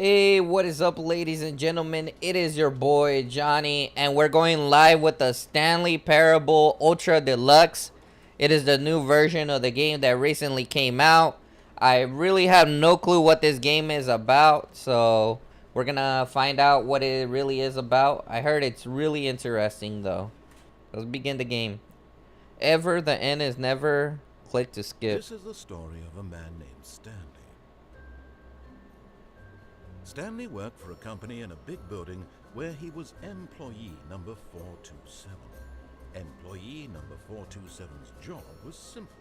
Hey, what is up, ladies and gentlemen? It is your boy Johnny, and we're going live with the Stanley Parable Ultra Deluxe. It is the new version of the game that recently came out. I really have no clue what this game is about, so we're gonna find out what it really is about. I heard it's really interesting, though. Let's begin the game. Ever the end is never. Click to skip. This is the story of a man named Stanley. Stanley worked for a company in a big building where he was employee number 427. Employee number 427's job was simple.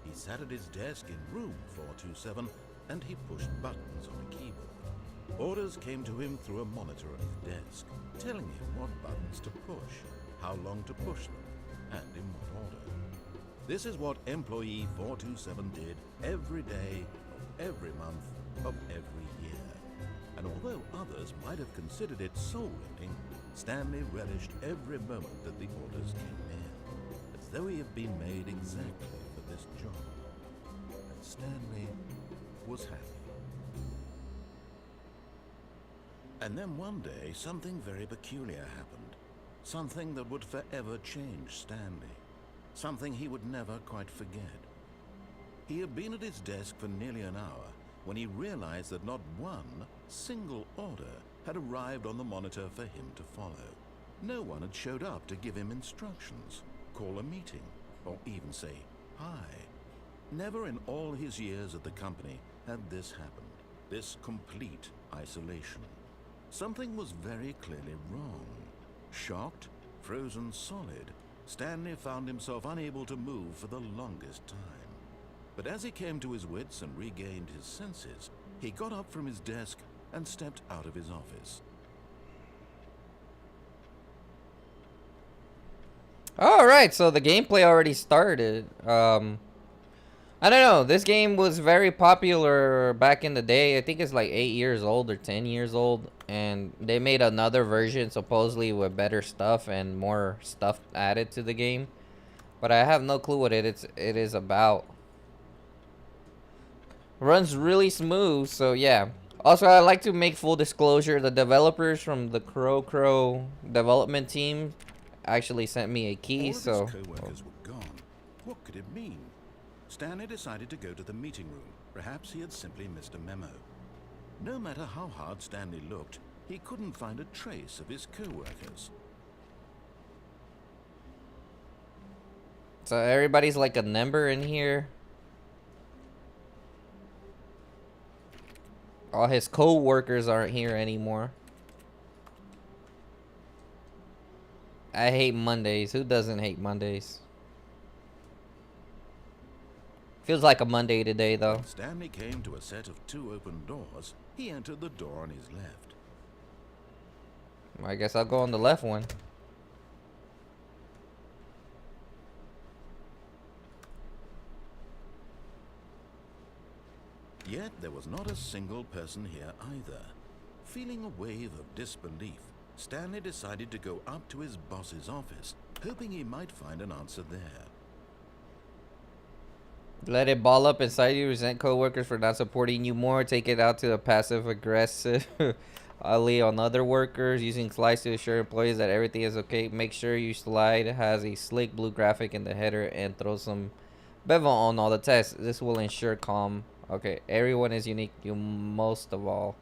He sat at his desk in room 427 and he pushed buttons on a keyboard. Orders came to him through a monitor on his desk, telling him what buttons to push, how long to push them, and in what order. This is what employee 427 did every day of every month of every year. And although others might have considered it soul-rending, Stanley relished every moment that the orders came in, as though he had been made exactly for this job. And Stanley was happy. And then one day, something very peculiar happened. Something that would forever change Stanley. Something he would never quite forget. He had been at his desk for nearly an hour when he realized that not one single order had arrived on the monitor for him to follow. No one had showed up to give him instructions, call a meeting, or even say hi. Never in all his years at the company had this happened, this complete isolation. Something was very clearly wrong. Shocked, frozen solid, Stanley found himself unable to move for the longest time. But as he came to his wits and regained his senses, he got up from his desk and stepped out of his office. Alright, so the gameplay already started. I don't know. This game was very popular back in the day. I think it's like 8 years old or 10 years old. And they made another version supposedly with better stuff and more stuff added to the game. But I have no clue what it is about. Runs really smooth, so yeah. Also, I'd like to make full disclosure. The developers from the Crow development team actually sent me a key, All of so... his co-workers were gone. What could it mean? Stanley decided to go to the meeting room. Perhaps he had simply missed a memo. No matter how hard Stanley looked, he couldn't find a trace of his co-workers. So everybody's like a number in here. All his co-workers aren't here anymore. I hate Mondays. Who doesn't hate Mondays? Feels like a Monday today, though. When Stanley came to a set of 2 open doors, he entered the door on his left. I guess I'll go on the left one. Yet there was not a single person here either. Feeling a wave of disbelief, Stanley decided to go up to his boss's office, hoping he might find an answer there. Let it ball up inside you. Resent coworkers for not supporting you more. Take it out to a passive-aggressive alley on other workers. Using slides to assure employees that everything is okay. Make sure your slide has a slick blue graphic in the header and throw some bevel on all the tests. This will ensure calm. Okay, everyone is unique. You most of all.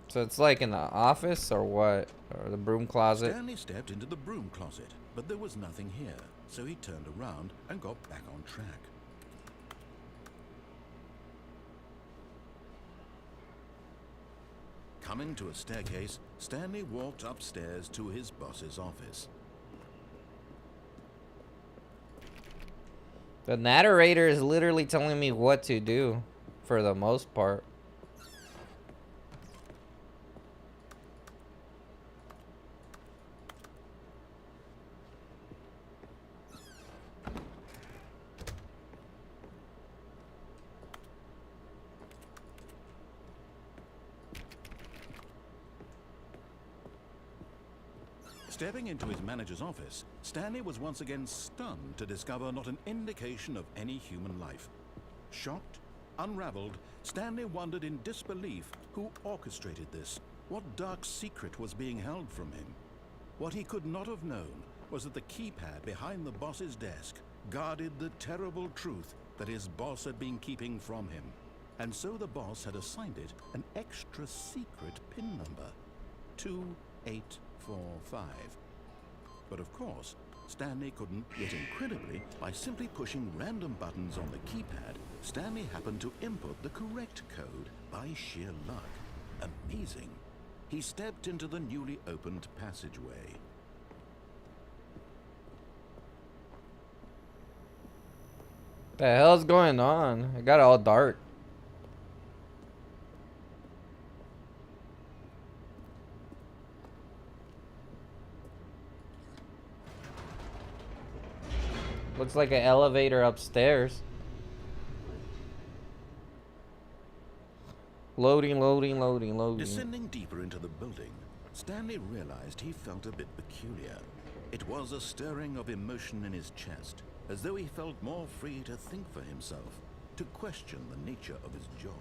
So it's like in the office or what? Or the broom closet? Stanley stepped into the broom closet, but there was nothing here, so he turned around and got back on track. Coming to a staircase, Stanley walked upstairs to his boss's office. The narrator is literally telling me what to do, for the most part. Stepping into his manager's office, Stanley was once again stunned to discover not an indication of any human life. Shocked, unraveled, Stanley wondered in disbelief who orchestrated this, what dark secret was being held from him. What he could not have known was that the keypad behind the boss's desk guarded the terrible truth that his boss had been keeping from him. And so the boss had assigned it an extra secret PIN number, 2845. But of course, Stanley couldn't, yet incredibly, by simply pushing random buttons on the keypad, Stanley happened to input the correct code by sheer luck. Amazing. He stepped into the newly opened passageway. The hell's going on? It got all dark. Looks like an elevator upstairs. Loading, loading, loading, loading. Descending deeper into the building, Stanley realized he felt a bit peculiar. It was a stirring of emotion in his chest, as though he felt more free to think for himself, to question the nature of his job.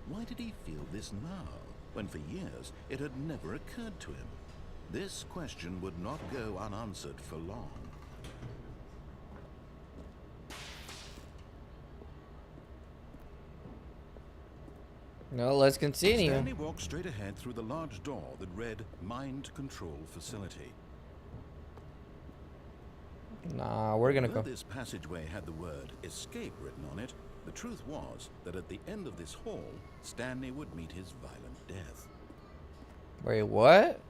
Why did he feel this now, when for years it had never occurred to him? This question would not go unanswered for long. No, let's continue. Stanley walked straight ahead through the large door that read Mind Control Facility. Nah, we're gonna Although go. this passageway had the word escape written on it, the truth was that at the end of this hall, Stanley would meet his violent death. Wait, what?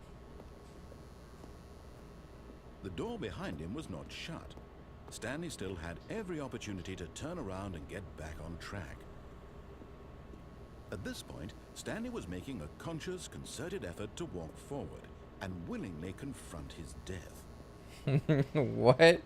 The door behind him was not shut. Stanley still had every opportunity to turn around and get back on track. At this point, Stanley was making a conscious, concerted effort to walk forward and willingly confront his death. What?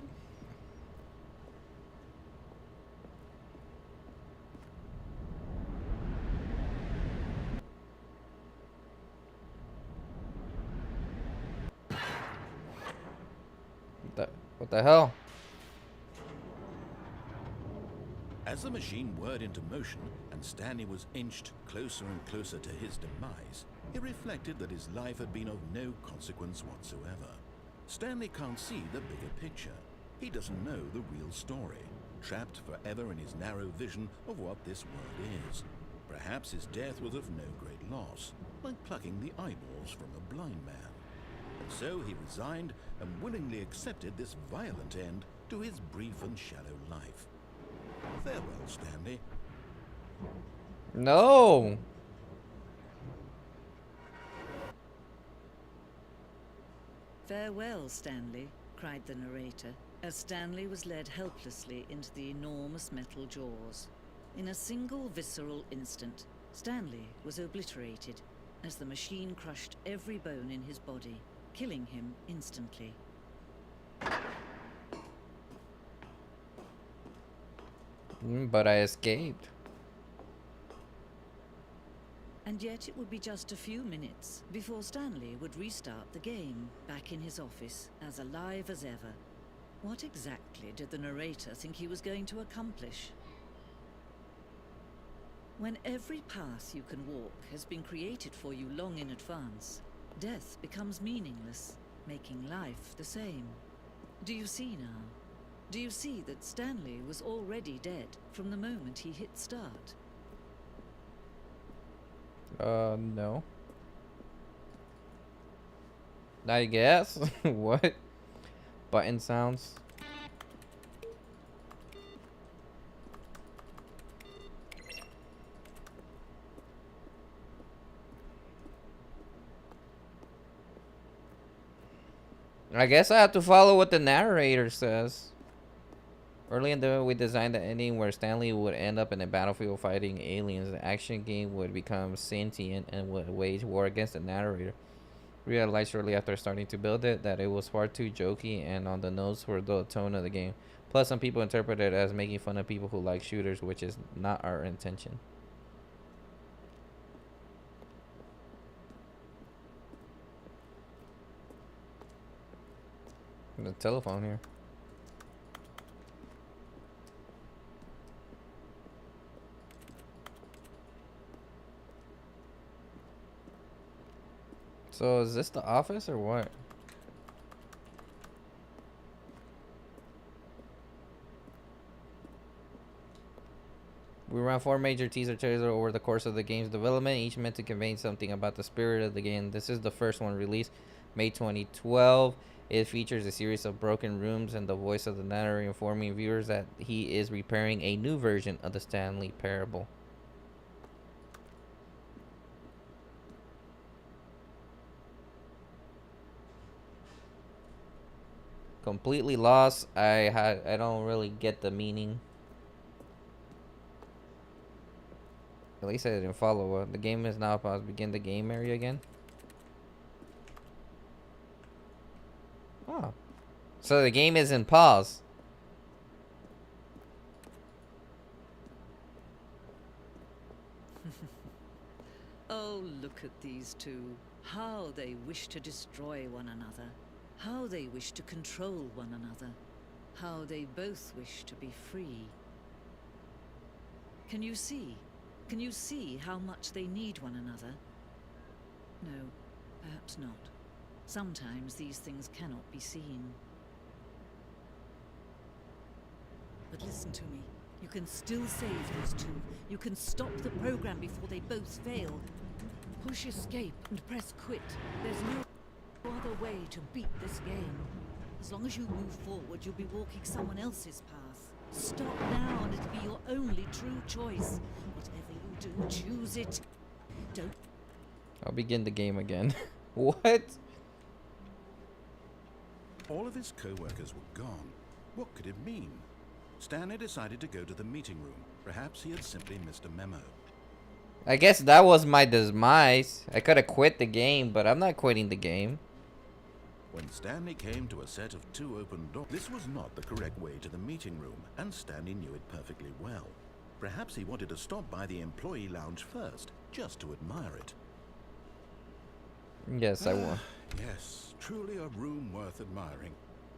What the hell? As the machine whirred into motion and Stanley was inched closer and closer to his demise, he reflected that his life had been of no consequence whatsoever. Stanley can't see the bigger picture. He doesn't know the real story, trapped forever in his narrow vision of what this world is. Perhaps his death was of no great loss, like plucking the eyeballs from a blind man. And so he resigned and willingly accepted this violent end to his brief and shallow life. Farewell, Stanley. No. Farewell, Stanley, cried the narrator, as Stanley was led helplessly into the enormous metal jaws. In a single visceral instant, Stanley was obliterated as the machine crushed every bone in his body, killing him instantly. But I escaped. And yet it would be just a few minutes before Stanley would restart the game, back in his office, as alive as ever. What exactly did the narrator think he was going to accomplish? When every path you can walk has been created for you long in advance, death becomes meaningless, making life the same. Do you see now? Do you see that Stanley was already dead from the moment he hit start? No. I guess. What? Button sounds. I guess I have to follow what the narrator says. Early in the we designed the ending where Stanley would end up in a battlefield fighting aliens. The action game would become sentient and would wage war against the narrator. Realized shortly after starting to build it that it was far too jokey and on the nose for the tone of the game. Plus, some people interpret it as making fun of people who like shooters, which is not our intention. The telephone here. So is this the office or what? We ran 4 major teaser trailers over the course of the game's development, each meant to convey something about the spirit of the game. This is the first one, released May 2012. It features a series of broken rooms and the voice of the narrator informing viewers that he is repairing a new version of the Stanley Parable. Completely lost. I don't really get the meaning. At least I didn't follow. The game is now paused. Begin the game area again. Oh. So the game is in pause. Oh, look at these two. How they wish to destroy one another. How they wish to control one another. How they both wish to be free. Can you see? Can you see how much they need one another? No, perhaps not. Sometimes these things cannot be seen. But listen to me. You can still save these two. You can stop the program before they both fail. Push escape and press quit. There's no other way to beat this game. As long as you move forward, you'll be walking someone else's path. Stop now and it'll be your only true choice. Whatever you do, choose it. Don't... I'll begin the game again. What? All of his co-workers were gone. What could it mean? Stanley decided to go to the meeting room. Perhaps he had simply missed a memo. I guess that was my demise. I could have quit the game, but I'm not quitting the game. When Stanley came to a set of 2 open doors, this was not the correct way to the meeting room, and Stanley knew it perfectly well. Perhaps he wanted to stop by the employee lounge first, just to admire it. Yes, I will. Yes, truly a room worth admiring.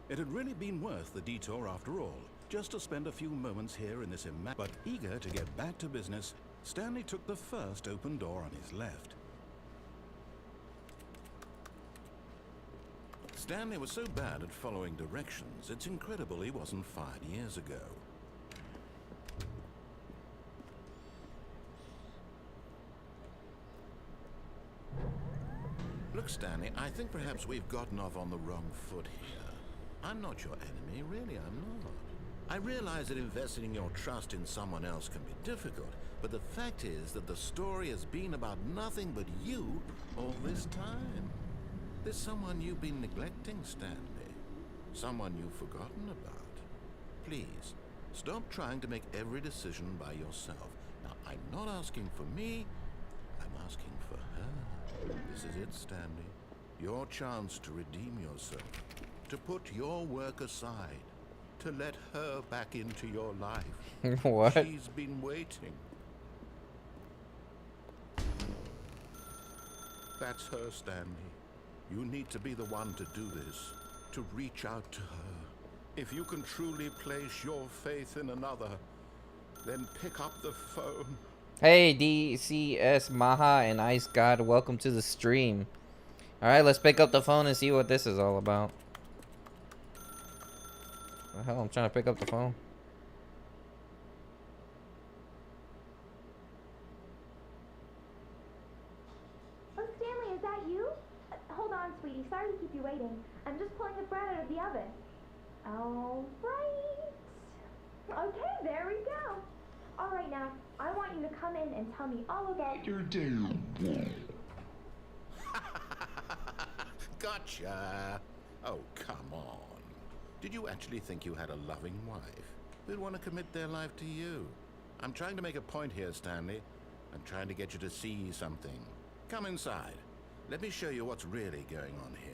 It had really been worth the detour after all, just to spend a few moments here in this But eager to get back to business, Stanley took the first open door on his left. Stanley was so bad at following directions, it's incredible he wasn't fired years ago. Look, Stanley, I think perhaps we've gotten off on the wrong foot here. I'm not your enemy, really, I'm not. I realize that investing your trust in someone else can be difficult, but the fact is that the story has been about nothing but you all this time. There's someone you've been neglecting, Stanley. Someone you've forgotten about. Please, stop trying to make every decision by yourself. Now, I'm not asking for me, I'm asking for her. This is it, Stanley. Your chance to redeem yourself. To put your work aside. To let her back into your life. What? She's been waiting. That's her, Stanley. You need to be the one to do this. To reach out to her. If you can truly place your faith in another, then pick up the phone. Hey, DCS Maha and Ice God, welcome to the stream. Alright, let's pick up the phone and see what this is all about. The hell, I'm trying to pick up the phone. Oh, Stanley, is that you? Hold on, sweetie. Sorry to keep you waiting. I'm just pulling the bread out of the oven. All right. Okay, there we go. All right, now, I want you to come in and tell me all about your day. Gotcha. Oh, come on. Did you actually think you had a loving wife who'd want to commit their life to you? I'm trying to make a point here, Stanley. I'm trying to get you to see something. Come inside. Let me show you what's really going on here.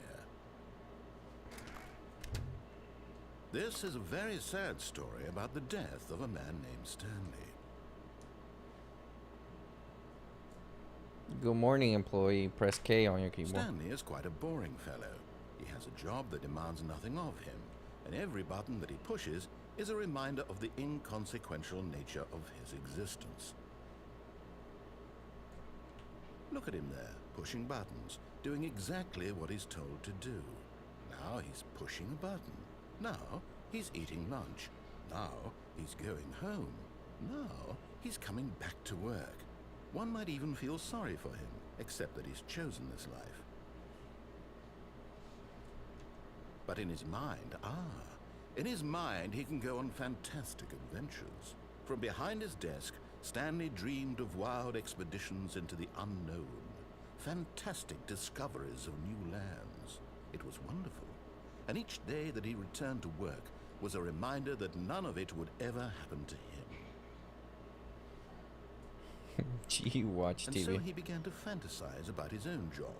This is a very sad story about the death of a man named Stanley. Good morning, employee. Press K on your keyboard. Stanley is quite a boring fellow. He has a job that demands nothing of him, and every button that he pushes is a reminder of the inconsequential nature of his existence. Look at him there, pushing buttons, doing exactly what he's told to do. Now he's pushing a button. Now he's eating lunch. Now he's going home. Now he's coming back to work. One might even feel sorry for him, except that he's chosen this life. But in his mind, he can go on fantastic adventures. From behind his desk, Stanley dreamed of wild expeditions into the unknown, fantastic discoveries of new lands. It was wonderful, and each day that he returned to work was a reminder that none of it would ever happen to him. Gee, watch And TV. so he began to fantasize about his own job.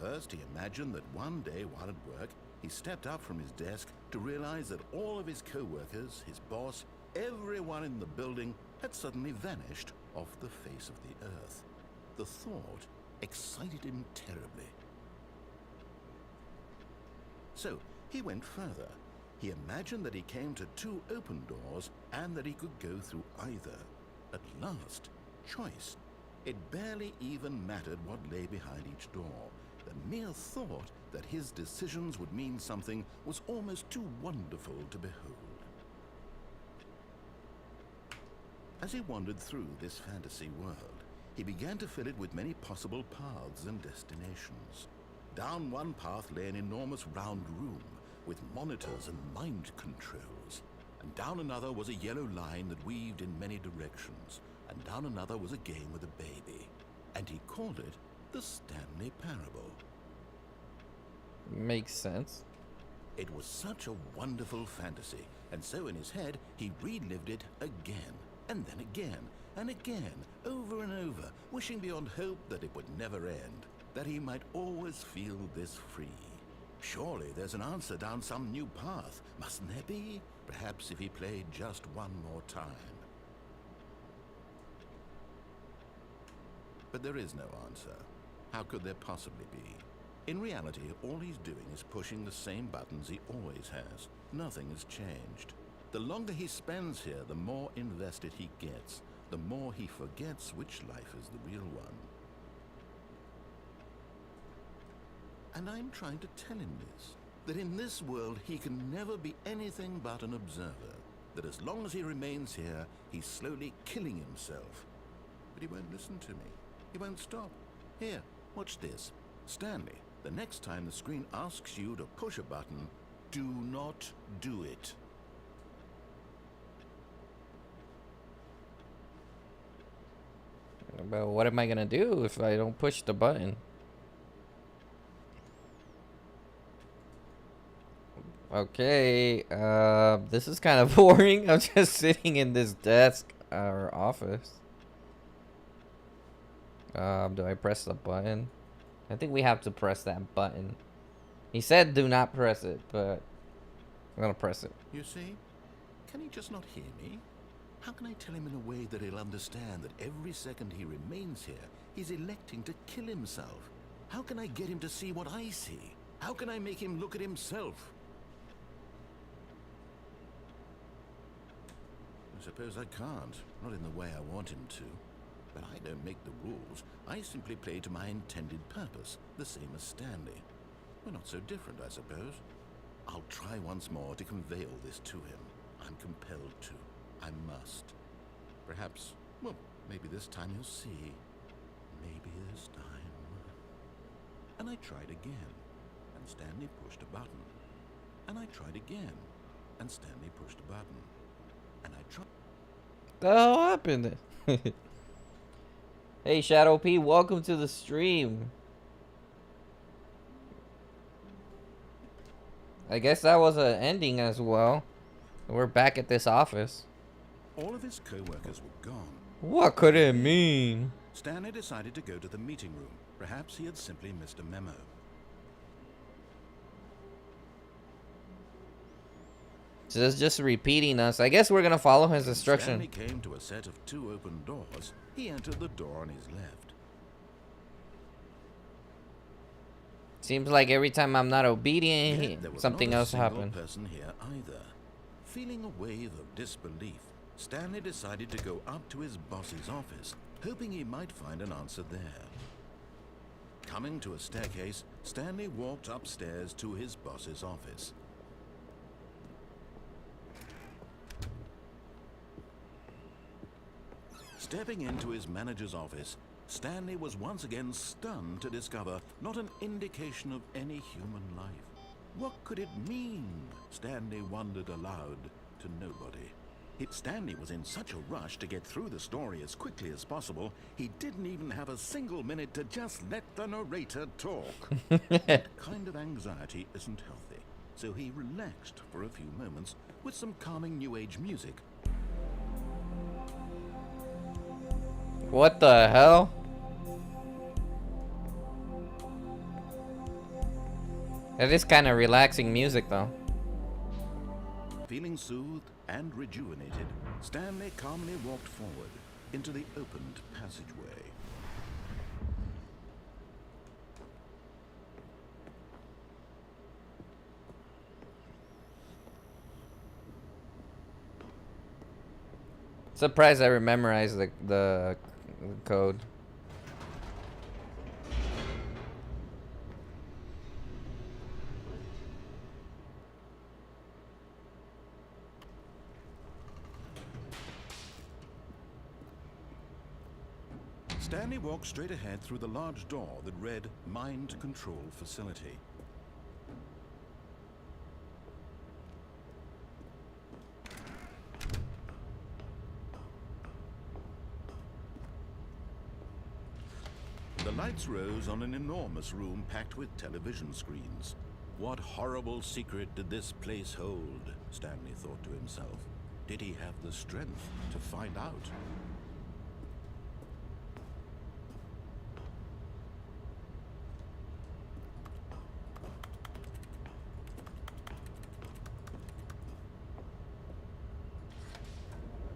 First, he imagined that one day while at work, he stepped up from his desk to realize that all of his co-workers, his boss, everyone in the building had suddenly vanished off the face of the earth. The thought excited him terribly. So he went further. He imagined that he came to 2 open doors and that he could go through either. At last, choice. It barely even mattered what lay behind each door. The mere thought that his decisions would mean something was almost too wonderful to behold. As he wandered through this fantasy world, he began to fill it with many possible paths and destinations. Down one path lay an enormous round room with monitors and mind controls, and down another was a yellow line that weaved in many directions, and down another was a game with a baby, and he called it the Stanley Parable. Makes sense. It was such a wonderful fantasy, and so in his head he relived it again, and then again, and again, over and over, wishing beyond hope that it would never end, that he might always feel this free. Surely there's an answer down some new path, mustn't there be? Perhaps if he played just one more time. But there is no answer. How could there possibly be? In reality, all he's doing is pushing the same buttons he always has. Nothing has changed. The longer he spends here, the more invested he gets, the more he forgets which life is the real one. And I'm trying to tell him this, that in this world he can never be anything but an observer, that as long as he remains here, he's slowly killing himself. But he won't listen to me. He won't stop. Here, watch this. Stanley, the next time the screen asks you to push a button, do not do it. But what am I gonna do if I don't push the button? Okay, this is kind of boring. I'm just sitting in this desk or office. Do I press the button? I think we have to press that button. He said do not press it, but I'm gonna press it. You see? Can he just not hear me? How can I tell him in a way that he'll understand that every second he remains here, he's electing to kill himself? How can I get him to see what I see? How can I make him look at himself? I suppose I can't, not in the way I want him to. But I don't make the rules. I simply play to my intended purpose, the same as Stanley. We're not so different, I suppose. I'll try once more to convey all this to him. I'm compelled to. I must. Perhaps, well, maybe this time he'll see. Maybe this time. And I tried again, and Stanley pushed a button. And I tried again, and Stanley pushed a button. And I tried. The hell happened? Hey Shadow P, welcome to the stream. I guess that was an ending as well. We're back at this office. All of his co-workers were gone. What could it mean? Stanley decided to go to the meeting room. Perhaps he had simply missed a memo. So it's just repeating us. I guess we're gonna follow his instruction. Stanley came to a set of 2 open doors. He entered the door on his left. Seems like every time I'm not obedient, Yet there was something not a else single happened. person here either. Feeling a wave of disbelief, Stanley decided to go up to his boss's office, hoping he might find an answer there. Coming to a staircase, Stanley walked upstairs to his boss's office. Stepping into his manager's office, Stanley was once again stunned to discover not an indication of any human life. What could it mean? Stanley wondered aloud to nobody. Stanley was in such a rush to get through the story as quickly as possible, he didn't even have a single minute to just let the narrator talk. That kind of anxiety isn't healthy, so he relaxed for a few moments with some calming New Age music. What the hell? That is kind of relaxing music, though. Feeling soothed and rejuvenated, Stanley calmly walked forward into the opened passageway. Surprised I memorized the code. Stanley walked straight ahead through the large door that read Mind Control Facility. The lights rose on an enormous room packed with television screens. What horrible secret did this place hold? Stanley thought to himself. Did he have the strength to find out?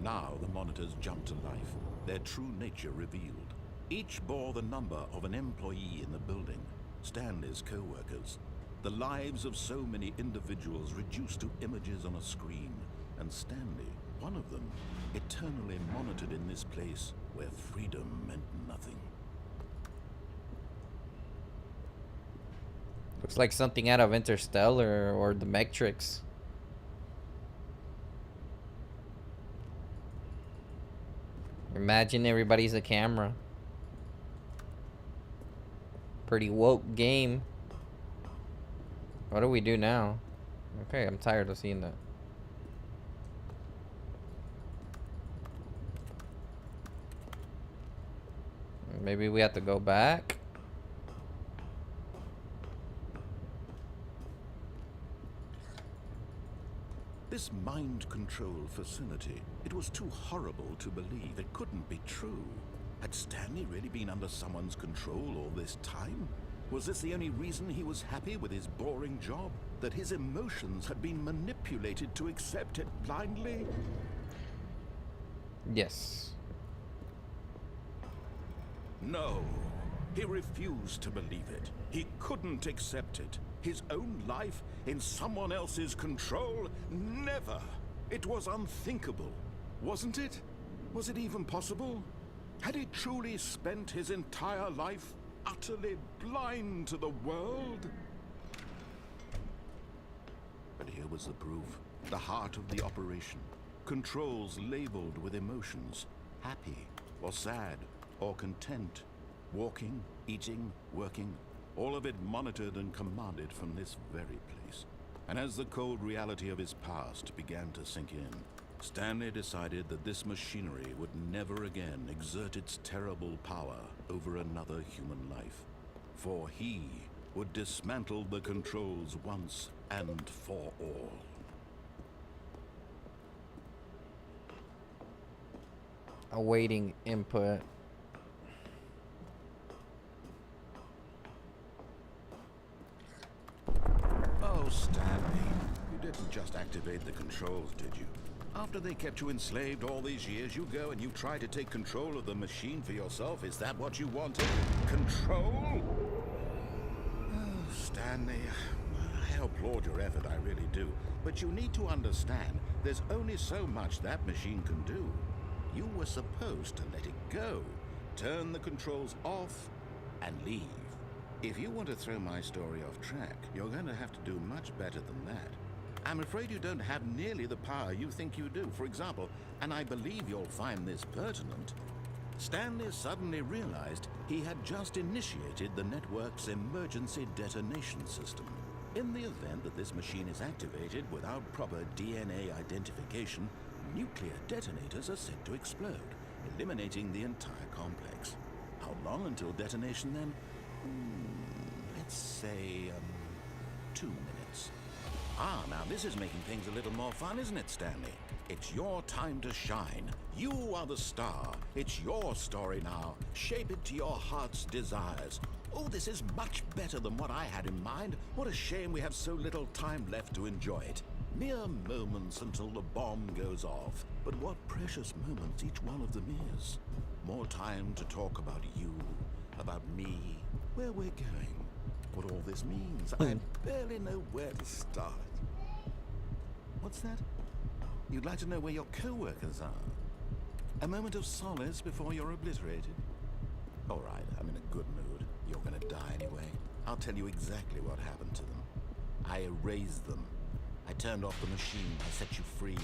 Now the monitors jumped to life, their true nature revealed. Each bore the number of an employee in the building, Stanley's co-workers. The lives of so many individuals reduced to images on a screen, and Stanley, one of them, eternally monitored in this place where freedom meant nothing. Looks like something out of Interstellar or The Matrix. Imagine everybody's a camera. Pretty woke game. What do we do now? Okay, I'm tired of seeing that. Maybe we have to go back. This mind control facility, it was too horrible to believe. It couldn't be true. Had Stanley really been under someone's control all this time? Was this the only reason he was happy with his boring job? That his emotions had been manipulated to accept it blindly? Yes. No. He refused to believe it. He couldn't accept it. His own life in someone else's control? Never. It was unthinkable. Wasn't it? Was it even possible? Had he truly spent his entire life utterly blind to the world? But here was the proof. The heart of the operation. Controls labeled with emotions. Happy, or sad, or content. Walking, eating, working. All of it monitored and commanded from this very place. And as the cold reality of his past began to sink in, Stanley decided that this machinery would never again exert its terrible power over another human life. For he would dismantle the controls once and for all. Awaiting input. Oh, Stanley, you didn't just activate the controls, did you? After they kept you enslaved all these years, you go and you try to take control of the machine for yourself. Is that what you wanted? Control? Oh, Stanley, I applaud your effort, I really do. But you need to understand, there's only so much that machine can do. You were supposed to let it go, turn the controls off, and leave. If you want to throw my story off track, you're going to have to do much better than that. I'm afraid you don't have nearly the power you think you do. For example, and I believe you'll find this pertinent, Stanley suddenly realized he had just initiated the network's emergency detonation system. In the event that this machine is activated without proper DNA identification, nuclear detonators are set to explode, eliminating the entire complex. How long until detonation then? Let's say, 2 minutes. Ah, now this is making things a little more fun, isn't it, Stanley? It's your time to shine. You are the star. It's your story now. Shape it to your heart's desires. Oh, this is much better than what I had in mind. What a shame we have so little time left to enjoy it. Mere moments until the bomb goes off. But what precious moments each one of them is. More time to talk about you, about me, where we're going, what all this means. I barely know where to start. What's that? You'd like to know where your co-workers are? A moment of solace before you're obliterated? All right, I'm in a good mood. You're gonna die anyway. I'll tell you exactly what happened to them. I erased them. I turned off the machine. I set you free.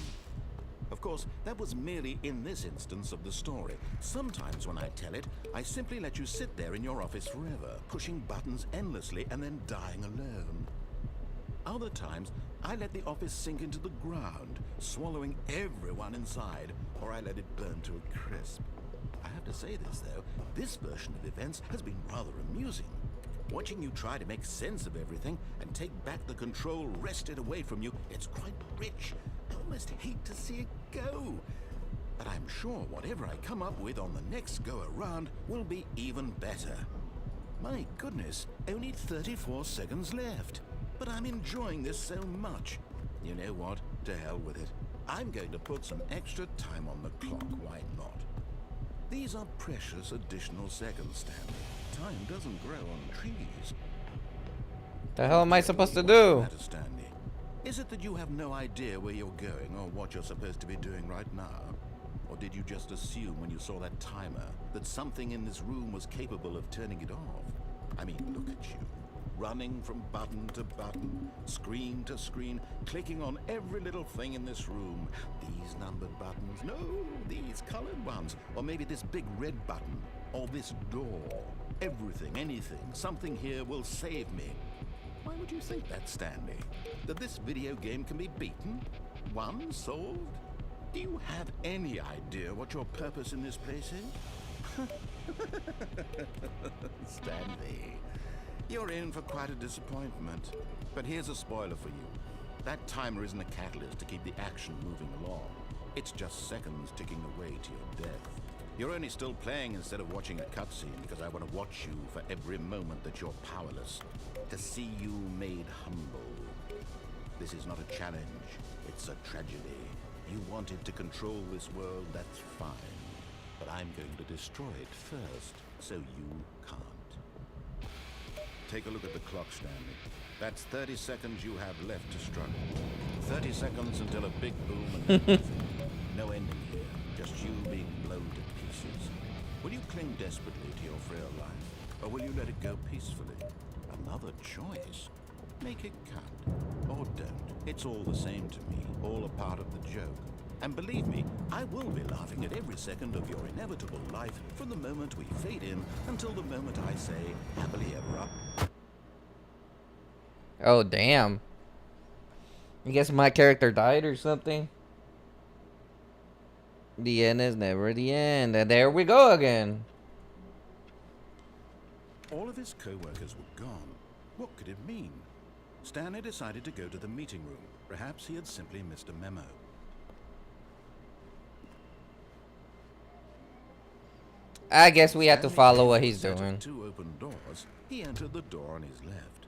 Of course, that was merely in this instance of the story. Sometimes when I tell it, I simply let you sit there in your office forever, pushing buttons endlessly and then dying alone. Other times, I let the office sink into the ground, swallowing everyone inside, or I let it burn to a crisp. I have to say this, though, this version of events has been rather amusing. Watching you try to make sense of everything and take back the control wrested away from you, it's quite rich. I almost hate to see it go. But I'm sure whatever I come up with on the next go-around will be even better. My goodness, only 34 seconds left. But I'm enjoying this so much. You know what? To hell with it. I'm going to put some extra time on the clock, why not? These are precious additional seconds, Stanley. Time doesn't grow on trees. The hell am I supposed to What's the do? matter, Stanley? Is it that you have no idea where you're going or what you're supposed to be doing right now? Or did you just assume when you saw that timer that something in this room was capable of turning it off? I mean, look at you. Running from button to button, screen to screen, clicking on every little thing in this room. These numbered buttons, no, these colored ones. Or maybe this big red button, or this door. Everything, anything, something here will save me. Why would you think that, Stanley? That this video game can be beaten? Won? Solved? Do you have any idea what your purpose in this place is? Stanley, you're in for quite a disappointment. But here's a spoiler for you. That timer isn't a catalyst to keep the action moving along. It's just seconds ticking away to your death. You're only still playing instead of watching a cutscene because I want to watch you for every moment that you're powerless. To see you made humble. This is not a challenge. It's a tragedy. You wanted to control this world, that's fine. But I'm going to destroy it first, so you can't. Take a look at the clock, Stanley. That's 30 seconds you have left to struggle. 30 seconds until a big boom and then nothing. No ending here, just you being blown to pieces. Will you cling desperately to your frail life, or will you let it go peacefully? Another choice. Make it count, or don't. It's all the same to me, all a part of the joke. And believe me, I will be laughing at every second of your inevitable life from the moment we fade in until the moment I say, happily ever after. Oh, damn. I guess my character died or something. The end is never the end. And there we go again. All of his co-workers were gone. What could it mean? Stanley decided to go to the meeting room. Perhaps he had simply missed a memo. I guess we have to Stanley follow what had he's set of doing. 2 open doors. He entered the door on his left.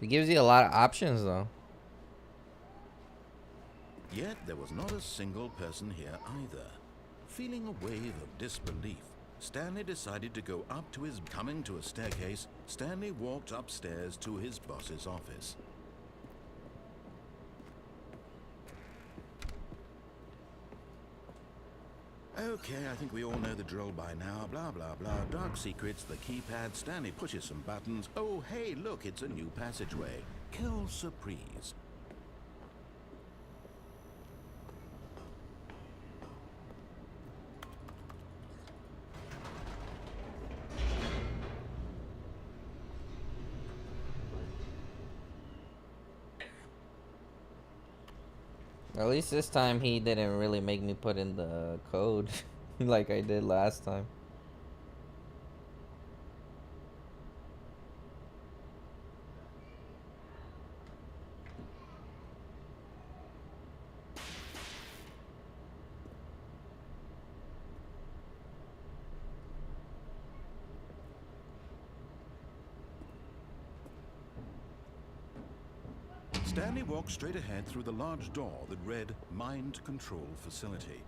He gives you a lot of options, though. Yet there was not a single person here either. Feeling a wave of disbelief, Stanley decided to go up to his... Coming to a staircase, Stanley walked upstairs to his boss's office. Okay, I think we all know the drill by now. Blah, blah, blah. Dark secrets, the keypad. Stanley pushes some buttons. Oh, hey, look, it's a new passageway. Quelle surprise. At least this time he didn't really make me put in the code like I did last time. Stanley walked straight ahead through the large door that read Mind Control Facility.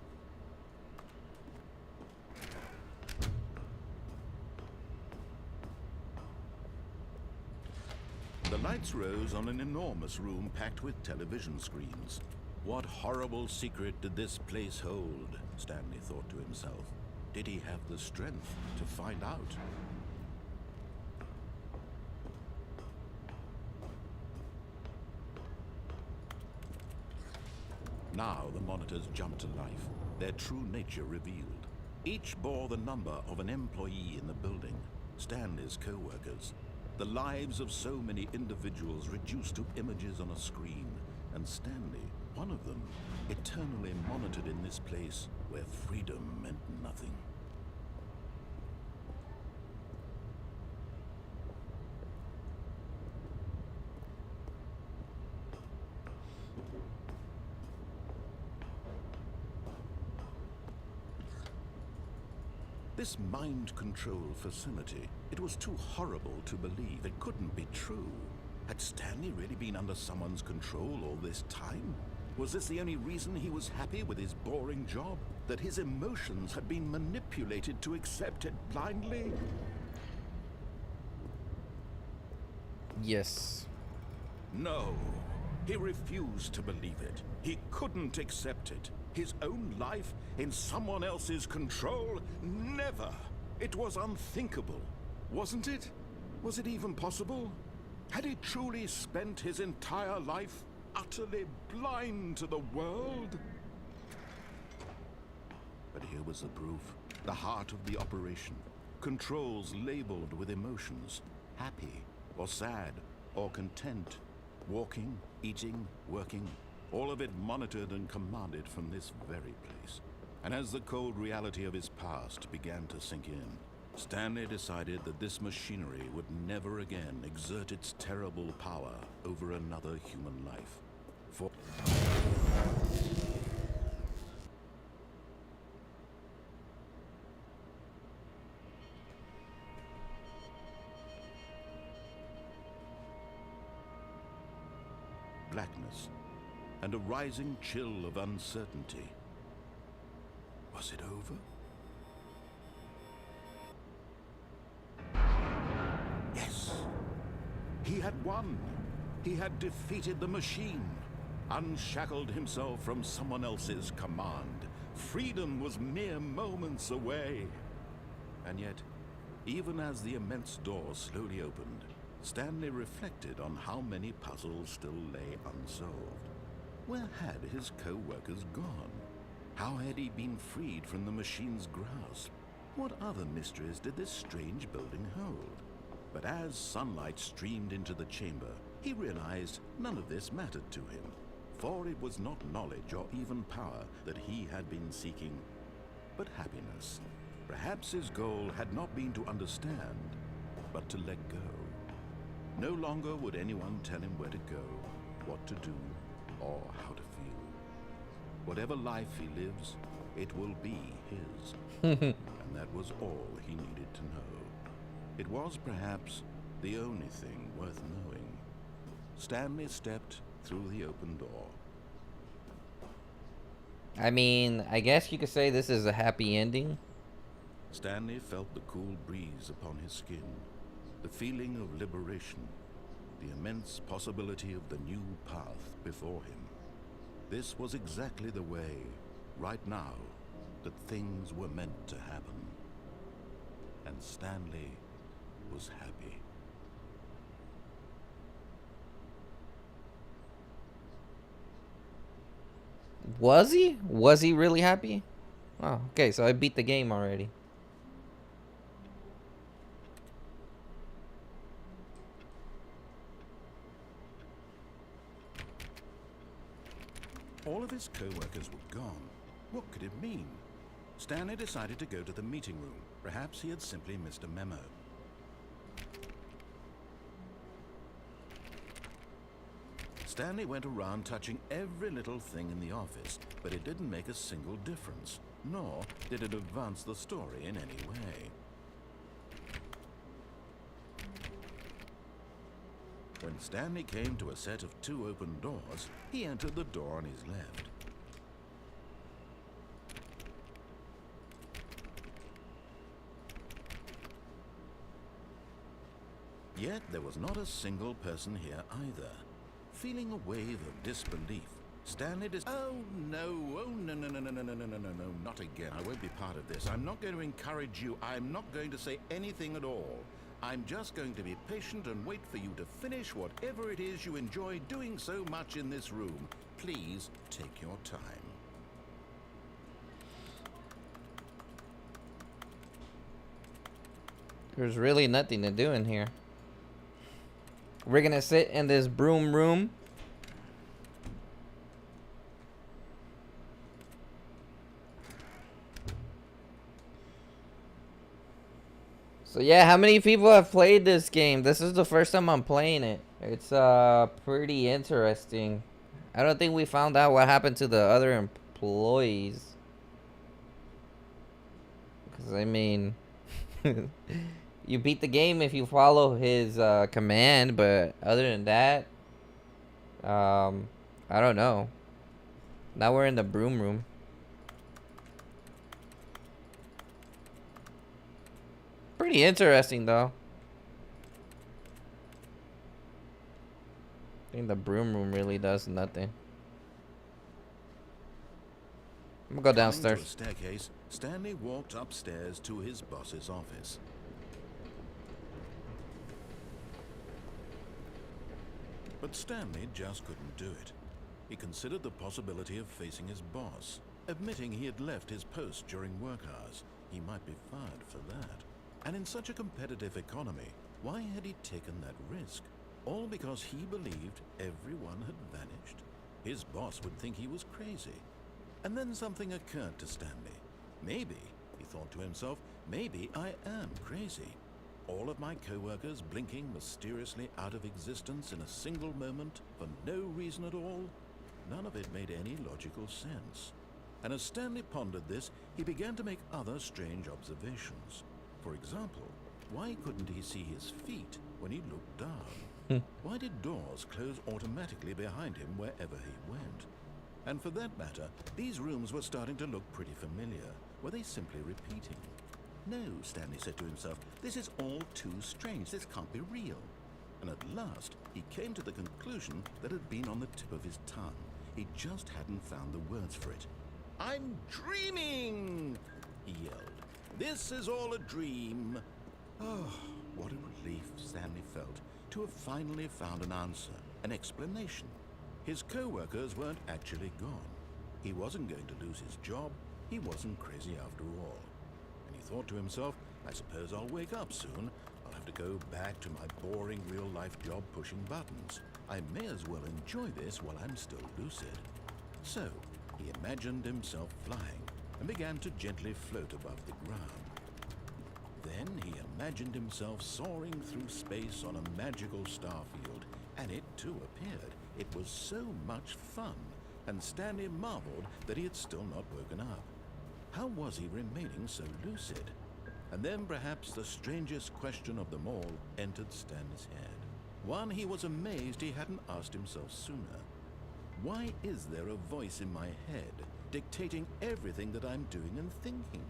The lights rose on an enormous room packed with television screens. What horrible secret did this place hold? Stanley thought to himself. Did he have the strength to find out? Now the monitors jumped to life, their true nature revealed. Each bore the number of an employee in the building, Stanley's co-workers. The lives of so many individuals reduced to images on a screen, and Stanley, one of them, eternally monitored in this place where freedom meant nothing. This mind control facility, it was too horrible to believe. It couldn't be true. Had Stanley really been under someone's control all this time? Was this the only reason he was happy with his boring job? That his emotions had been manipulated to accept it blindly? Yes. No. He refused to believe it. He couldn't accept it. His own life in someone else's control? Never! It was unthinkable, wasn't it? Was it even possible? Had he truly spent his entire life utterly blind to the world? But here was the proof. The heart of the operation. Controls labeled with emotions. Happy, or sad, or content. Walking, eating, working. All of it monitored and commanded from this very place. And as the cold reality of his past began to sink in, Stanley decided that this machinery would never again exert its terrible power over another human life. For blackness and a rising chill of uncertainty. Was it over? Yes. He had won. He had defeated the machine, unshackled himself from someone else's command. Freedom was mere moments away. And yet, even as the immense door slowly opened, Stanley reflected on how many puzzles still lay unsolved. Where had his co-workers gone? How had he been freed from the machine's grasp? What other mysteries did this strange building hold? But as sunlight streamed into the chamber, he realized none of this mattered to him, for it was not knowledge or even power that he had been seeking, but happiness. Perhaps his goal had not been to understand, but to let go. No longer would anyone tell him where to go, what to do, or how to feel. Whatever life he lives, it will be his. And that was all he needed to know. It was perhaps the only thing worth knowing. Stanley stepped through the open door. I mean, I guess you could say this is a happy ending. Stanley felt the cool breeze upon his skin, the feeling of liberation, the immense possibility of the new path before him. This was exactly the way, right now, that things were meant to happen. And Stanley was happy. Was he? Was he really happy? Oh, okay, so I beat the game already. All of his co-workers were gone. What could it mean? Stanley decided to go to the meeting room. Perhaps he had simply missed a memo. Stanley went around touching every little thing in the office, but it didn't make a single difference, nor did it advance the story in any way. When Stanley came to a set of 2 open doors, he entered the door on his left. Yet there was not a single person here either. Feeling a wave of disbelief, Stanley Oh no, not again. I won't be part of this. I'm not going to encourage you. I'm not going to say anything at all. I'm just going to be patient and wait for you to finish whatever it is you enjoy doing so much in this room. Please take your time. There's really nothing to do in here. We're gonna sit in this broom room. So yeah, how many people have played this game? This is the first time I'm playing it. It's pretty interesting. I don't think we found out what happened to the other employees. Because I mean, you beat the game if you follow his command, but other than that, I don't know. Now we're in the broom room. Pretty interesting though. I think the broom room really does nothing. I'm gonna go downstairs. Coming to a staircase, Stanley walked upstairs to his boss's office. But Stanley just couldn't do it. He considered the possibility of facing his boss, admitting he had left his post during work hours. He might be fired for that. And in such a competitive economy, why had he taken that risk? All because he believed everyone had vanished. His boss would think he was crazy. And then something occurred to Stanley. Maybe, he thought to himself, maybe I am crazy. All of my co-workers blinking mysteriously out of existence in a single moment for no reason at all? None of it made any logical sense. And as Stanley pondered this, he began to make other strange observations. For example, why couldn't he see his feet when he looked down? Why did doors close automatically behind him wherever he went? And for that matter, these rooms were starting to look pretty familiar. Were they simply repeating? No, Stanley said to himself, this is all too strange. This can't be real. And at last, he came to the conclusion that had been on the tip of his tongue. He just hadn't found the words for it. I'm dreaming, he yelled. This is all a dream. Oh, what a relief Stanley felt to have finally found an answer, an explanation. His co-workers weren't actually gone. He wasn't going to lose his job. He wasn't crazy after all. And he thought to himself, I suppose I'll wake up soon. I'll have to go back to my boring real-life job pushing buttons. I may as well enjoy this while I'm still lucid. So, he imagined himself flying and began to gently float above the ground. Then he imagined himself soaring through space on a magical starfield, and it too appeared. It was so much fun, and Stanley marveled that he had still not woken up. How was he remaining so lucid? And then perhaps the strangest question of them all entered Stanley's head. One he was amazed he hadn't asked himself sooner. Why is there a voice in my head dictating everything that I'm doing and thinking?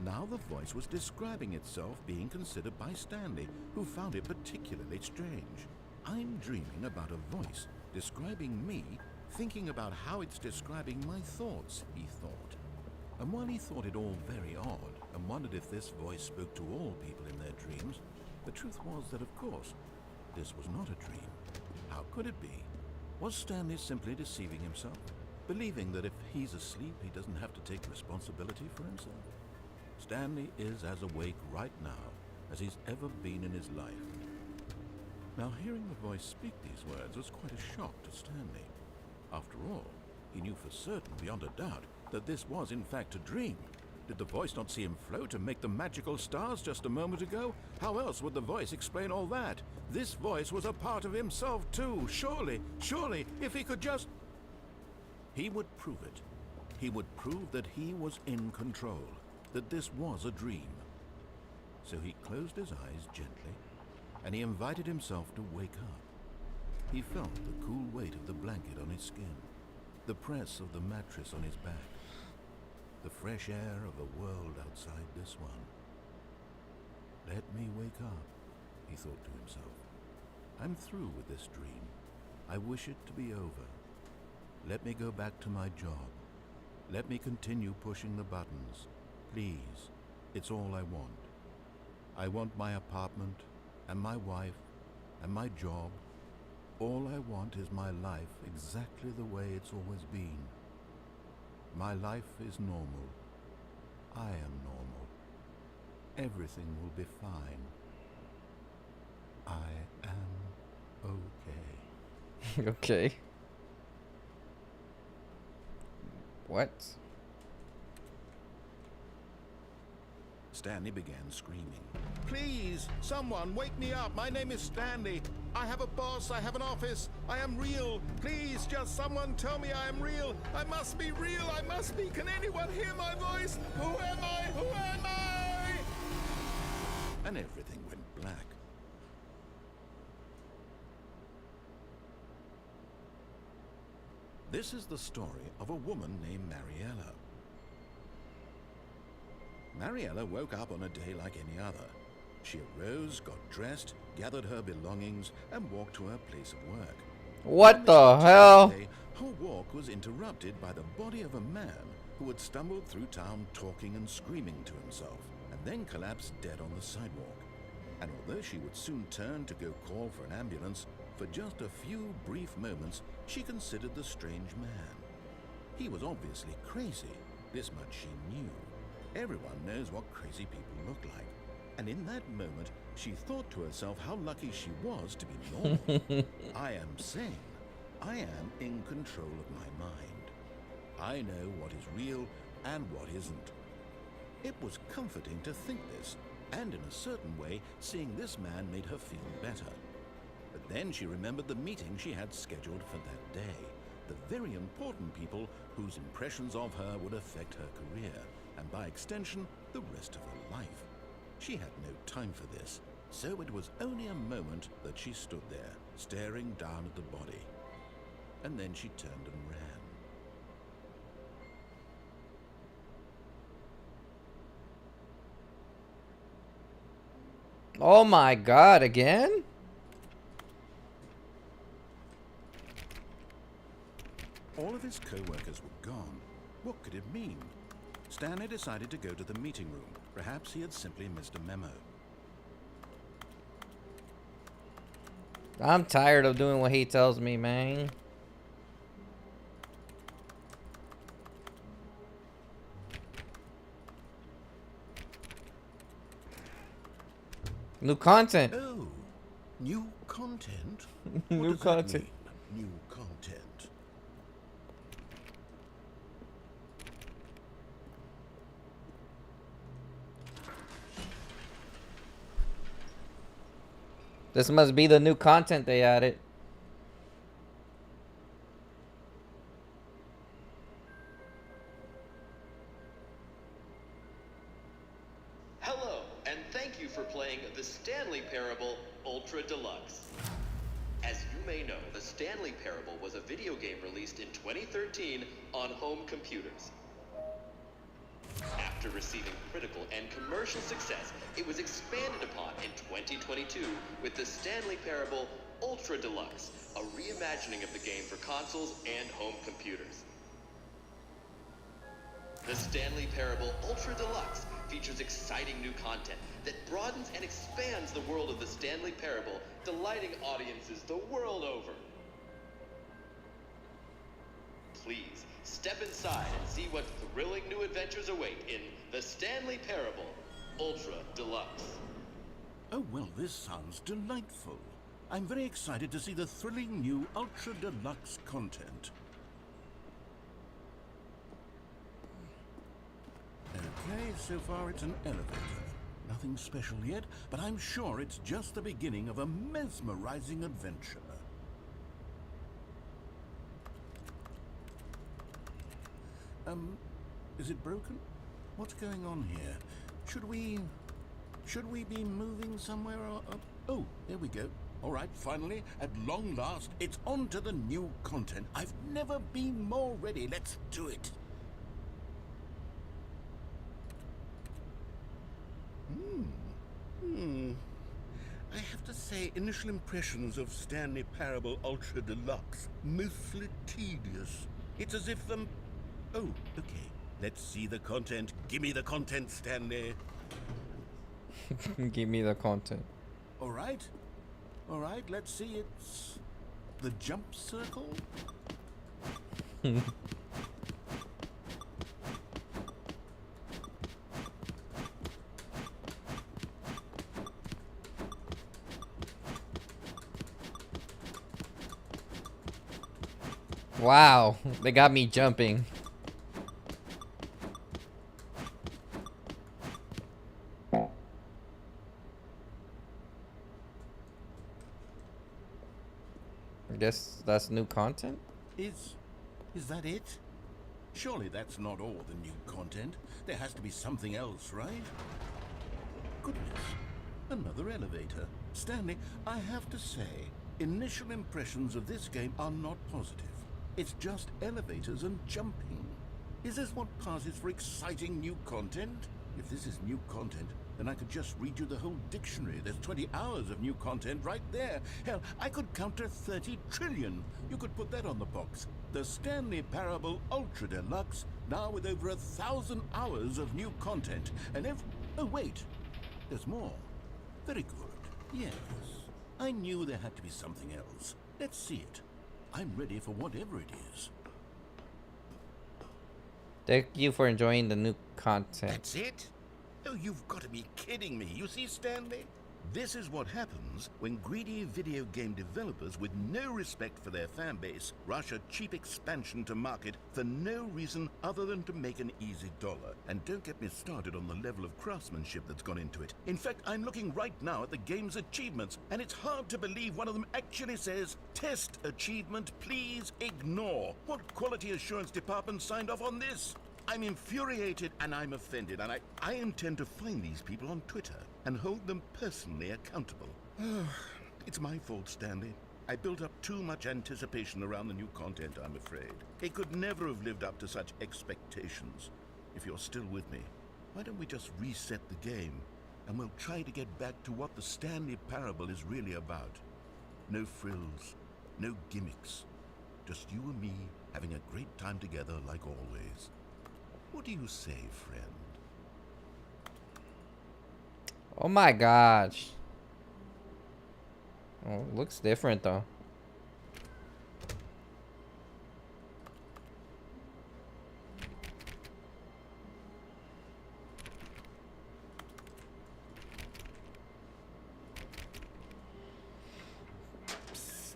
Now the voice was describing itself being considered by Stanley, who found it particularly strange. I'm dreaming about a voice describing me, thinking about how it's describing my thoughts, he thought. And while he thought it all very odd and wondered if this voice spoke to all people in their dreams, the truth was that, of course, this was not a dream. How could it be? Was Stanley simply deceiving himself, believing that if he's asleep, he doesn't have to take responsibility for himself? Stanley is as awake right now as he's ever been in his life. Now, hearing the voice speak these words was quite a shock to Stanley. After all, he knew for certain, beyond a doubt, that this was in fact a dream. Did the voice not see him float and make the magical stars just a moment ago? How else would the voice explain all that? This voice was a part of himself too. Surely, if he could just... He would prove it. He would prove that he was in control, that this was a dream. So he closed his eyes gently, and he invited himself to wake up. He felt the cool weight of the blanket on his skin, the press of the mattress on his back, the fresh air of a world outside this one. Let me wake up, he thought to himself. I'm through with this dream. I wish it to be over. Let me go back to my job. Let me continue pushing the buttons. Please, it's all I want. I want my apartment, and my wife, and my job. All I want is my life exactly the way it's always been. My life is normal. I am normal. Everything will be fine. I am okay. Okay. What? Stanley began screaming. Please, someone, wake me up. My name is Stanley. I have a boss. I have an office. I am real. Please, just someone tell me I am real. I must be real. I must be. Can anyone hear my voice? Who am I? Who am I? And everything went black. This is the story of a woman named Mariella. Mariella woke up on a day like any other. She arose, got dressed, gathered her belongings, and walked to her place of work. What the hell? Day, her walk was interrupted by the body of a man who had stumbled through town talking and screaming to himself, and then collapsed dead on the sidewalk. And although she would soon turn to go call for an ambulance, for just a few brief moments she considered the strange man. He was obviously crazy, this much she knew. Everyone knows what crazy people look like. And in that moment, she thought to herself how lucky she was to be normal. I am sane. I am in control of my mind. I know what is real and what isn't. It was comforting to think this, and in a certain way, seeing this man made her feel better. But then she remembered the meeting she had scheduled for that day, the very important people whose impressions of her would affect her career, and by extension, the rest of her life. She had no time for this, so it was only a moment that she stood there, staring down at the body. And then she turned and ran. Oh my God, again? All of his co-workers were gone. What could it mean? Stanley decided to go to the meeting room. Perhaps he had simply missed a memo. I'm tired of doing what he tells me, man. New content. Oh, new content? New What does that content. mean, new content? This must be the new content they added. Hello, and thank you for playing the Stanley Parable Ultra Deluxe. As you may know, the Stanley Parable was a video game released in 2013 on home computers. After receiving critical and commercial success, it was expanded upon in 2022 with the Stanley Parable Ultra Deluxe, a reimagining of the game for consoles and home computers. The Stanley Parable Ultra Deluxe features exciting new content that broadens and expands the world of the Stanley Parable, delighting audiences the world over. Please step inside and see what thrilling new adventures await in The Stanley Parable Ultra Deluxe. Oh, well, this sounds delightful. I'm very excited to see the thrilling new Ultra Deluxe content. Okay, so far it's an elevator. Nothing special yet, but I'm sure it's just the beginning of a mesmerizing adventure. Is it broken? What's going on here? Should we be moving somewhere or... Oh, there we go. All right, finally, at long last, it's on to the new content. I've never been more ready. Let's do it. I have to say, initial impressions of Stanley Parable Ultra Deluxe, mostly tedious. It's as if Oh, okay. Let's see the content. Give me the content, Stanley. Give me the content. All right, let's see. It's the jump circle. Wow, they got me jumping. I guess that's new content? Is that it? Surely that's not all the new content. There has to be something else, right? Goodness, another elevator. Stanley, I have to say, initial impressions of this game are not positive. It's just elevators and jumping. Is this what passes for exciting new content? If this is new content, then I could just read you the whole dictionary. There's 20 hours of new content right there. Hell, I could count to 30 trillion. You could put that on the box. The Stanley Parable Ultra Deluxe, now with over 1,000 hours of new content. And oh, wait. There's more. Very good. Yes. I knew there had to be something else. Let's see it. I'm ready for whatever it is. Thank you for enjoying the new content. That's it? Oh, you've got to be kidding me. You see, Stanley? This is what happens when greedy video game developers with no respect for their fan base rush a cheap expansion to market for no reason other than to make an easy dollar. And don't get me started on the level of craftsmanship that's gone into it. In fact, I'm looking right now at the game's achievements, and it's hard to believe one of them actually says, "Test achievement, please ignore." What quality assurance department signed off on this? I'm infuriated and I'm offended, and I intend to find these people on Twitter and hold them personally accountable. It's my fault, Stanley. I built up too much anticipation around the new content, I'm afraid. It could never have lived up to such expectations. If you're still with me, why don't we just reset the game, and we'll try to get back to what the Stanley Parable is really about. No frills, no gimmicks. Just you and me having a great time together like always. What do you say, friend? Oh my gosh. Oh, looks different though. Psst.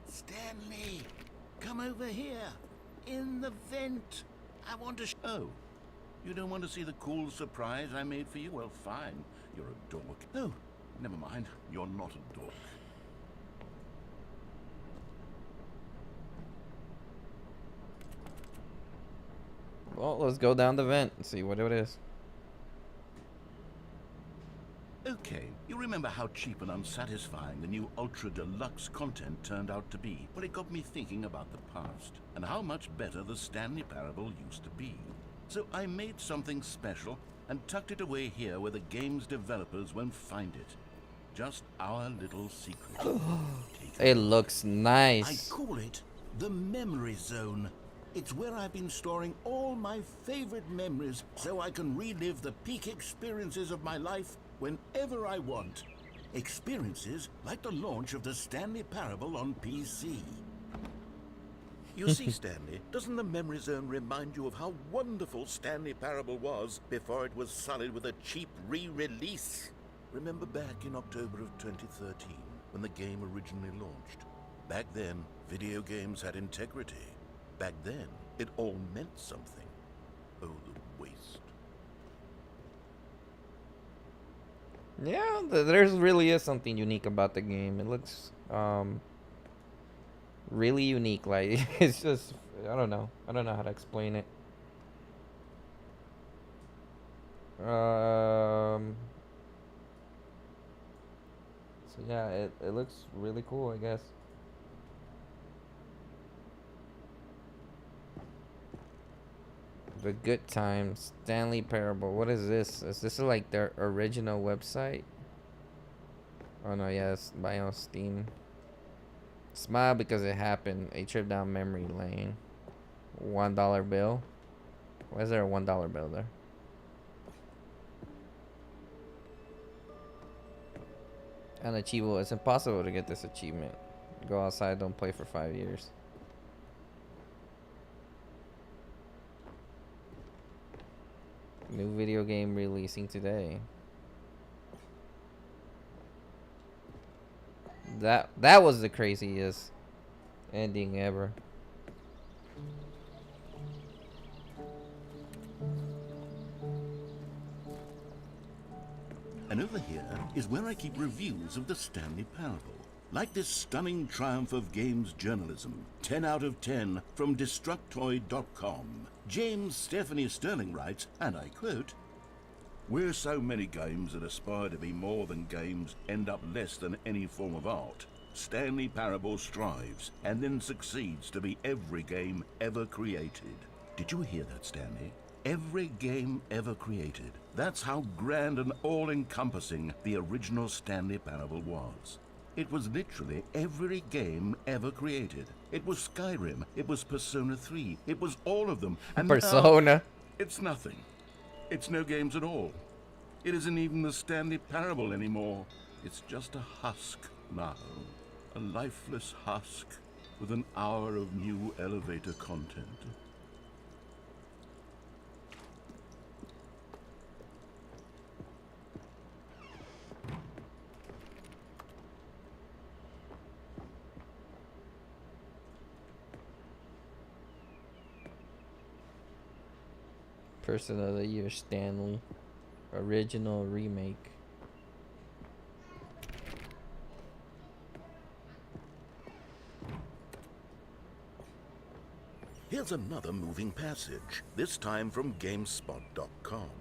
Stanley, come over here. In the vent. I want to Oh, you don't want to see the cool surprise I made for you? Well, fine. You're a dork. Oh, never mind. You're not a dork. Well, let's go down the vent and see what it is. Okay, you remember how cheap and unsatisfying the new Ultra Deluxe content turned out to be? Well, it got me thinking about the past, and how much better the Stanley Parable used to be. So I made something special and tucked it away here where the game's developers won't find it. Just our little secret. It looks I nice. call it the Memory Zone. It's where I've been storing all my favorite memories so I can relive the peak experiences of my life whenever I want. Experiences like the launch of the Stanley Parable on PC. You see, Stanley, doesn't the memory zone remind you of how wonderful Stanley Parable was before it was sullied with a cheap re-release? Remember back in October of 2013, when the game originally launched? Back then, video games had integrity. Back then, it all meant something. Oh, the waste. Yeah, there's really is something unique about the game. It looks really unique. Like, it's just, I don't know how to explain it. So yeah, it looks really cool, I guess. The Good Times, Stanley Parable. What is this? Is this like their original website? Oh no, yes, buy on Steam. Smile because it happened. A trip down memory lane. $1 bill. Why is there a $1 bill there? Unachievable. It's impossible to get this achievement. Go outside, don't play for 5 years. New video game releasing today. That was the craziest ending ever. And over here is where I keep reviews of the Stanley Parable. Like this stunning triumph of games journalism, 10 out of 10 from Destructoid.com. James Stephanie Sterling writes, and I quote, "Where so many games that aspire to be more than games end up less than any form of art, Stanley Parable strives and then succeeds to be every game ever created." Did you hear that, Stanley? Every game ever created. That's how grand and all-encompassing the original Stanley Parable was. It was literally every game ever created. It was Skyrim, it was Persona 3, it was all of them. And Persona. now, it's nothing. It's no games at all. It isn't even the Stanley Parable anymore. It's just a husk now. A lifeless husk with an hour of new elevator content. Person of the Year, Stanley. Original remake. Here's another moving passage, this time from GameSpot.com.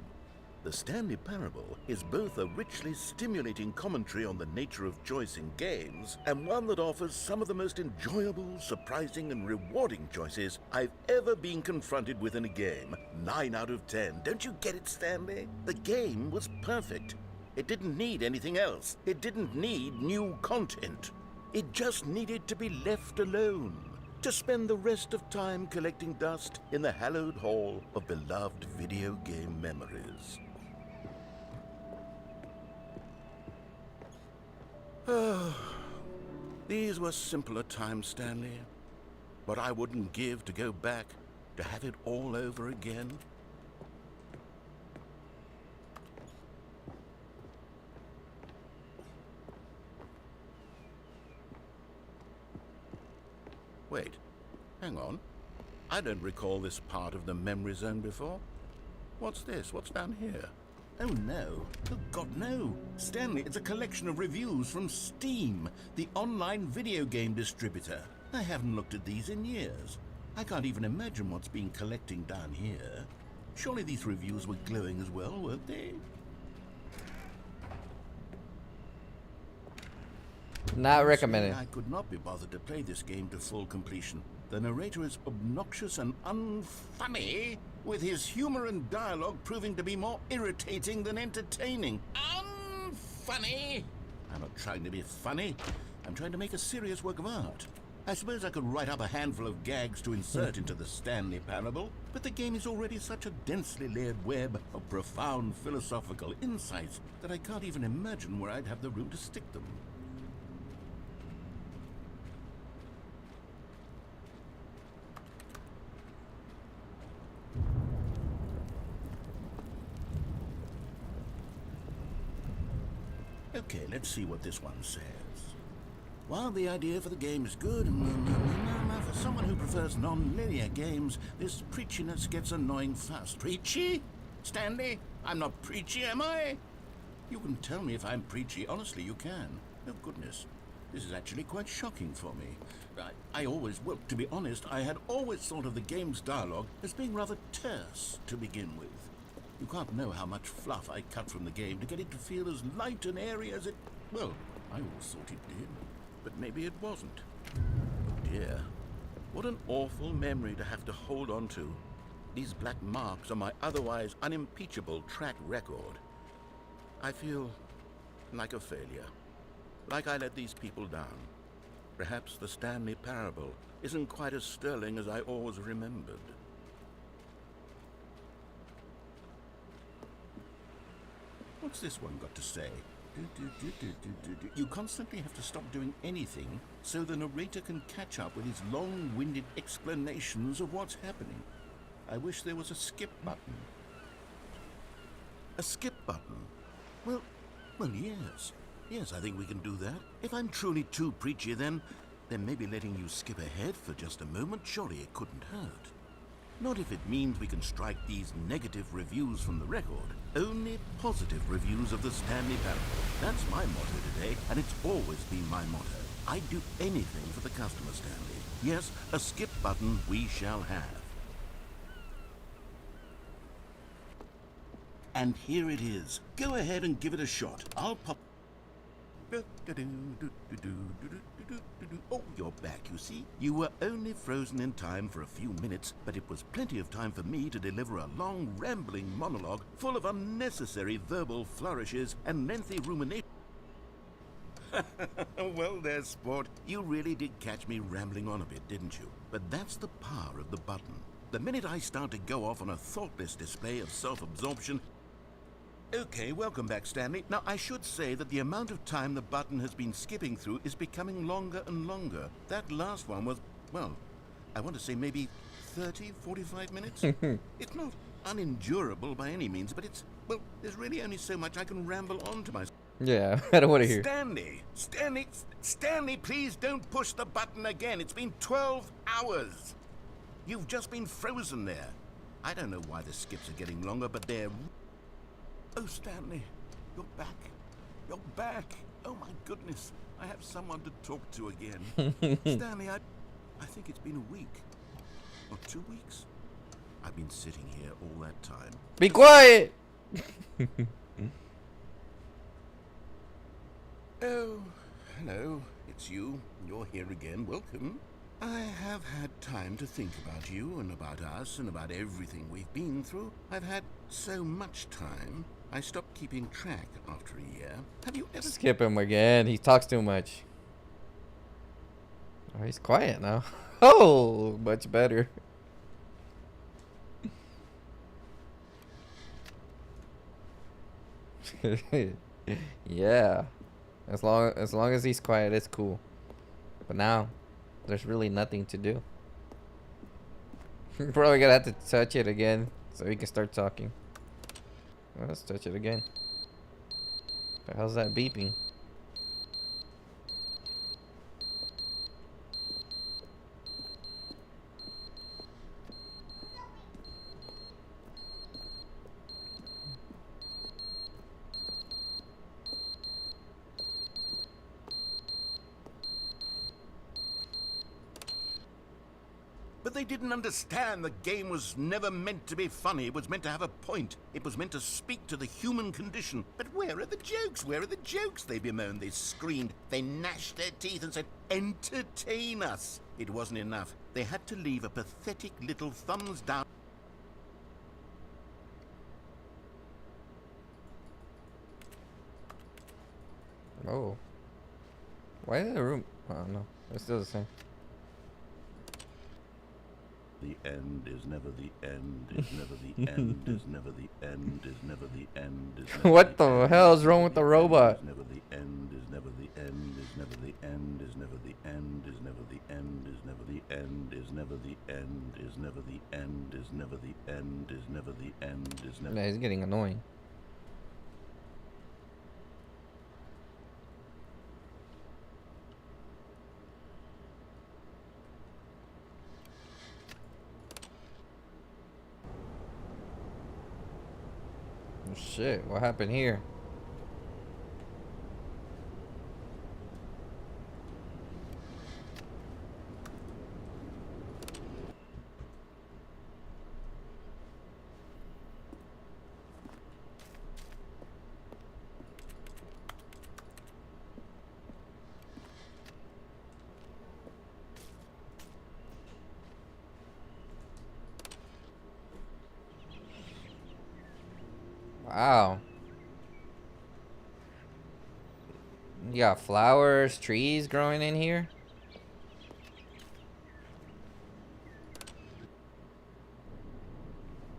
The Stanley Parable is both a richly stimulating commentary on the nature of choice in games, and one that offers some of the most enjoyable, surprising, and rewarding choices I've ever been confronted with in a game. 9 out of 10. Don't you get it, Stanley? The game was perfect. It didn't need anything else. It didn't need new content. It just needed to be left alone, to spend the rest of time collecting dust in the hallowed hall of beloved video game memories. These were simpler times, Stanley, but I wouldn't give to go back to have it all over again. Wait, hang on. I don't recall this part of the memory zone before. What's this? What's down here? Oh no. Oh God, no. Stanley, it's a collection of reviews from Steam, the online video game distributor. I haven't looked at these in years. I can't even imagine what's been collecting down here. Surely these reviews were glowing as well, weren't they? Not recommended. I could not be bothered to play this game to full completion. The narrator is obnoxious and unfunny, with his humor and dialogue proving to be more irritating than entertaining. Unfunny! I'm not trying to be funny. I'm trying to make a serious work of art. I suppose I could write up a handful of gags to insert into the Stanley Parable, but the game is already such a densely layered web of profound philosophical insights that I can't even imagine where I'd have the room to stick them. Okay, let's see what this one says. While the idea for the game is good, for someone who prefers non-linear games, this preachiness gets annoying fast. Preachy? Stanley? I'm not preachy, am I? You can tell me if I'm preachy. Honestly, you can. Oh, goodness. This is actually quite shocking for me. Well, to be honest, I had always thought of the game's dialogue as being rather terse to begin with. You can't know how much fluff I cut from the game to get it to feel as light and airy as it... Well, I always thought it did. But maybe it wasn't. Oh dear, what an awful memory to have to hold on to. These black marks on my otherwise unimpeachable track record. I feel like a failure. Like I let these people down. Perhaps the Stanley Parable isn't quite as sterling as I always remembered. What's this one got to say? You constantly have to stop doing anything so the narrator can catch up with his long-winded explanations of what's happening. I wish there was a skip button. A skip button? Well, yes. Yes, I think we can do that. If I'm truly too preachy, then maybe letting you skip ahead for just a moment, surely it couldn't hurt. Not if it means we can strike these negative reviews from the record. Only positive reviews of the Stanley Parable. That's my motto today, and it's always been my motto. I'd do anything for the customer, Stanley. Yes, a skip button we shall have. And here it is. Go ahead and give it a shot. I'll pop... Oh, you're back, you see. You were only frozen in time for a few minutes, but it was plenty of time for me to deliver a long, rambling monologue full of unnecessary verbal flourishes and lengthy rumination. Well, there's sport. You really did catch me rambling on a bit, didn't you? But that's the power of the button. The minute I start to go off on a thoughtless display of self-absorption... Okay, welcome back, Stanley. Now, I should say that the amount of time the button has been skipping through is becoming longer and longer. That last one was, well, I want to say maybe 30, 45 minutes? It's not unendurable by any means, but it's, well, there's really only so much I can ramble on to myself. Yeah, I don't want to hear. Stanley, please don't push the button again. It's been 12 hours. You've just been frozen there. I don't know why the skips are getting longer, but they're... Oh, Stanley, you're back. You're back. Oh, my goodness. I have someone to talk to again. Stanley, I think it's been a week. Or 2 weeks. I've been sitting here all that time. Be quiet! Oh, hello. It's you. You're here again. Welcome. I have had time to think about you and about us and about everything we've been through. I've had so much time. I stopped keeping track after a year. Have you ever... Skip him again. He talks too much. Oh, he's quiet now. Oh, much better. Yeah. As long as he's quiet, it's cool. But now, there's really nothing to do. Probably gonna have to touch it again so we can start talking. Well, let's touch it again. How's that beeping? But they didn't understand the game was never meant to be funny. It was meant to have a point. It was meant to speak to the human condition. But where are the jokes? Where are the jokes? They bemoaned, they screamed, they gnashed their teeth and said, entertain us. It wasn't enough. They had to leave a pathetic little thumbs down. Oh. Why is the room? Oh, no. It's still the same. the end, is never the end, is never the end, is never the end, is never the end, is never What the the end, hell is is wrong never with the end, robot? Is never the end, is never the end, is never the end, is never the end, is never the end, is never the end, is never the end, is never the end, is never the end, is never the end, is never. Yeah, he's getting annoying. Oh, shit, what happened here? Wow. You got flowers, trees growing in here?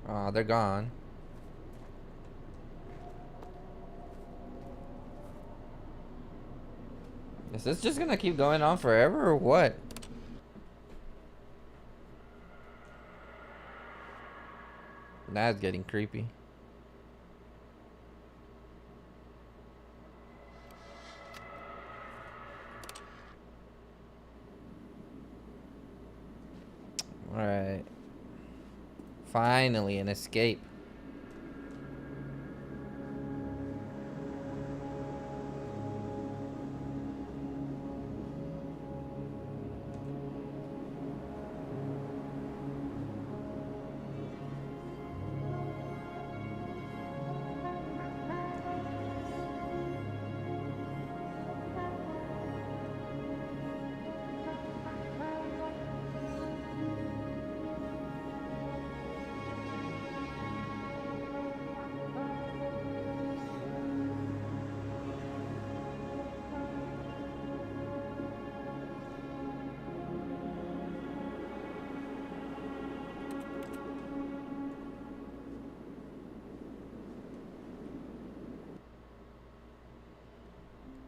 Oh, they're gone. Is this just gonna keep going on forever or what? That's getting creepy. Alright. Finally, an escape.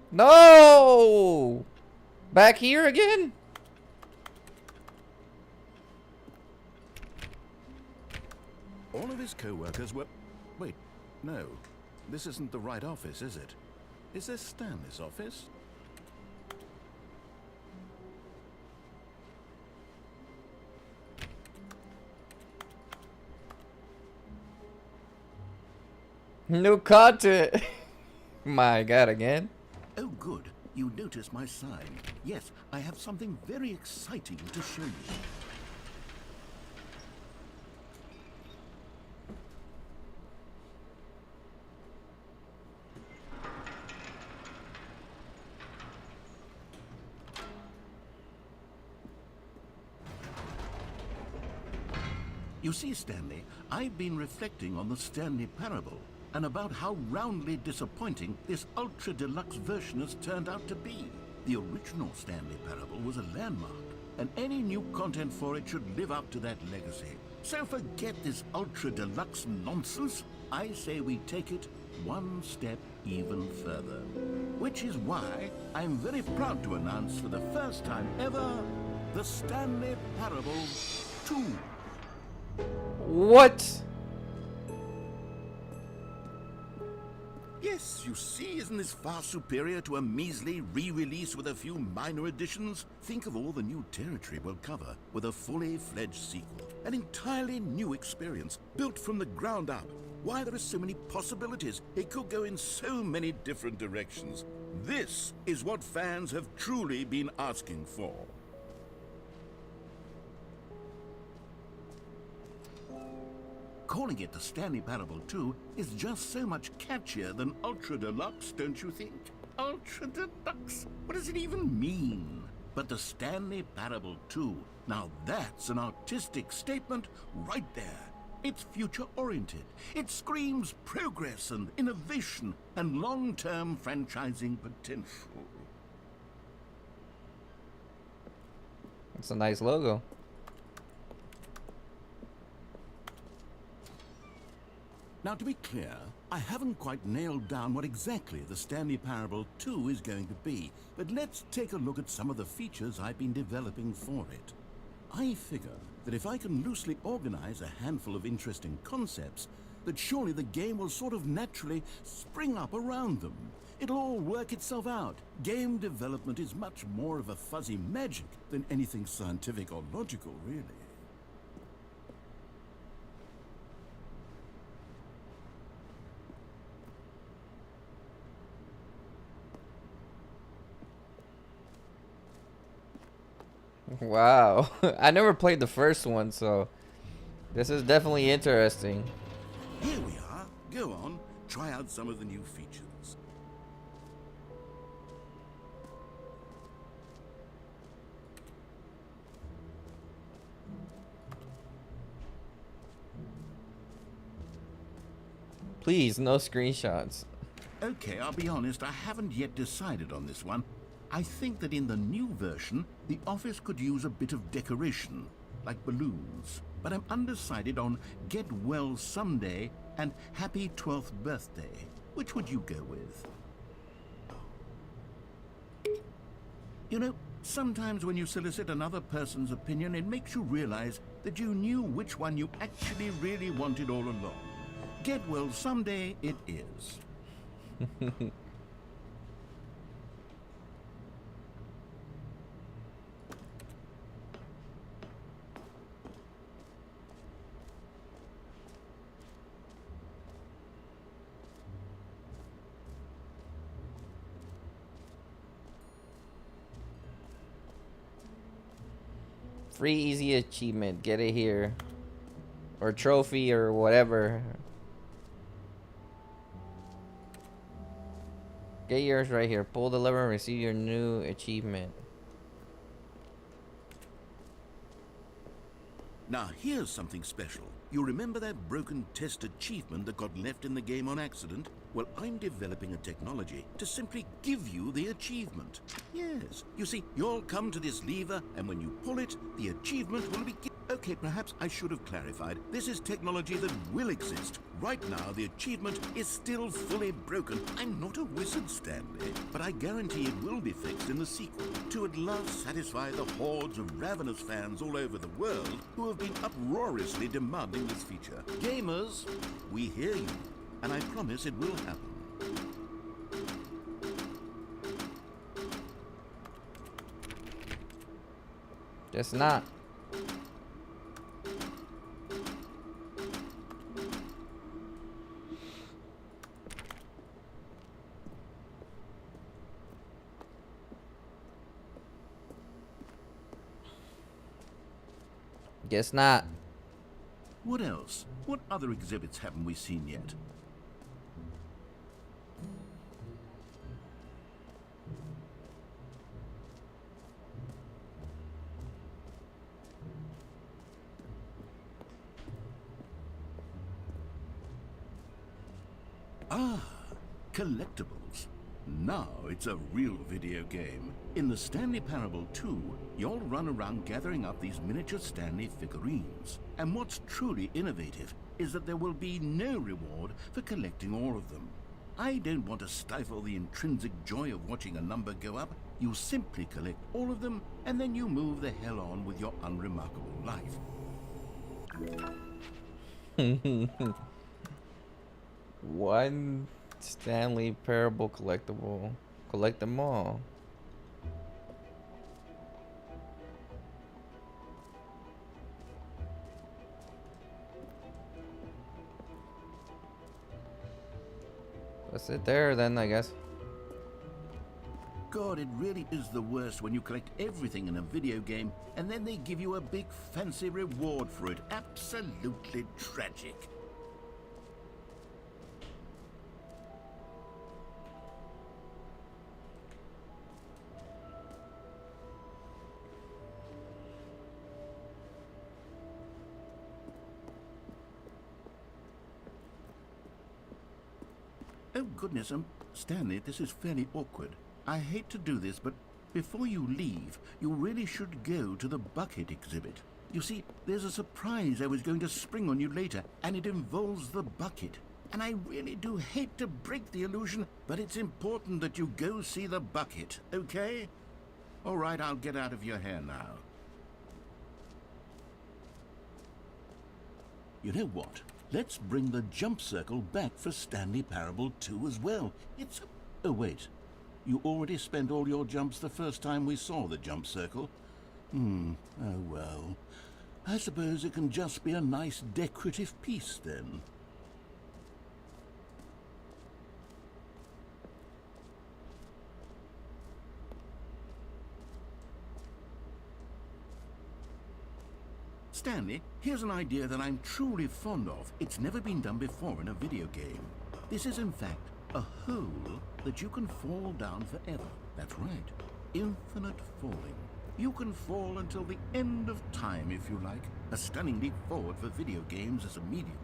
No! Back here again? All of his co-workers were... Wait, no. This isn't the right office, is it? Is this Stanley's office? New content. My god, again? Oh, good. You noticed my sign. Yes, I have something very exciting to show you. You see, Stanley, I've been reflecting on the Stanley Parable and about how roundly disappointing this ultra deluxe version has turned out to be. The original Stanley Parable was a landmark, and any new content for it should live up to that legacy. So forget this ultra deluxe nonsense. I say we take it one step even further. Which is why I'm very proud to announce for the first time ever, the Stanley Parable 2. What? Yes, you see, isn't this far superior to a measly re-release with a few minor additions? Think of all the new territory we'll cover with a fully fledged sequel. An entirely new experience, built from the ground up. Why, there are so many possibilities. It could go in so many different directions. This is what fans have truly been asking for. Calling it the Stanley Parable 2 is just so much catchier than Ultra Deluxe, don't you think? Ultra Deluxe? What does it even mean? But the Stanley Parable 2, now that's an artistic statement right there. It's future-oriented. It screams progress and innovation and long-term franchising potential. That's a nice logo. Now, to be clear, I haven't quite nailed down what exactly the Stanley Parable 2 is going to be, but let's take a look at some of the features I've been developing for it. I figure that if I can loosely organize a handful of interesting concepts, that surely the game will sort of naturally spring up around them. It'll all work itself out. Game development is much more of a fuzzy magic than anything scientific or logical, really. Wow. I never played the first one, so this is definitely interesting. Here we are. Go on, try out some of the new features. Please, no screenshots. Okay, I'll be honest, I haven't yet decided on this one. I think that in the new version, the office could use a bit of decoration, like balloons. But I'm undecided on Get Well Someday and Happy 12th Birthday. Which would you go with? You know, sometimes when you solicit another person's opinion, it makes you realize that you knew which one you actually really wanted all along. Get Well Someday it is. Free easy achievement. Get it here. Or trophy or whatever. Get yours right here. Pull the lever and receive your new achievement. Now here's something special. You remember that broken test achievement that got left in the game on accident? Well, I'm developing a technology to simply give you the achievement. Yes, you see, you'll come to this lever, and when you pull it, the achievement will be Okay, perhaps I should have clarified. This is technology that will exist. Right now, the achievement is still fully broken. I'm not a wizard, Stanley, but I guarantee it will be fixed in the sequel to at last satisfy the hordes of ravenous fans all over the world who have been uproariously demanding this feature. Gamers, we hear you, and I promise it will happen. Just not. Guess not. What else? What other exhibits haven't we seen yet? Ah, Collectibles. Now it's a real video game. In the Stanley Parable 2, you'll run around gathering up these miniature Stanley figurines. And what's truly innovative is that there will be no reward for collecting all of them. I don't want to stifle the intrinsic joy of watching a number go up. You simply collect all of them, and then you move the hell on with your unremarkable life. One Stanley Parable collectible. Collect them all. That's it there then, I guess. God, it really is the worst when you collect everything in a video game and then they give you a big fancy reward for it. Absolutely tragic. Oh goodness, Stanley, this is fairly awkward. I hate to do this, but before you leave, you really should go to the bucket exhibit. You see, there's a surprise I was going to spring on you later, and it involves the bucket. And I really do hate to break the illusion, but it's important that you go see the bucket, okay? All right, I'll get out of your hair now. You know what? Let's bring the jump circle back for Stanley Parable 2 as well. It's... Oh, wait. You already spent all your jumps the first time we saw the jump circle. Oh well. I suppose it can just be a nice decorative piece then. Stanley, here's an idea that I'm truly fond of. It's never been done before in a video game. This is in fact a hole that you can fall down forever. That's right. Infinite falling. You can fall until the end of time if you like. A stunning leap forward for video games as a medium.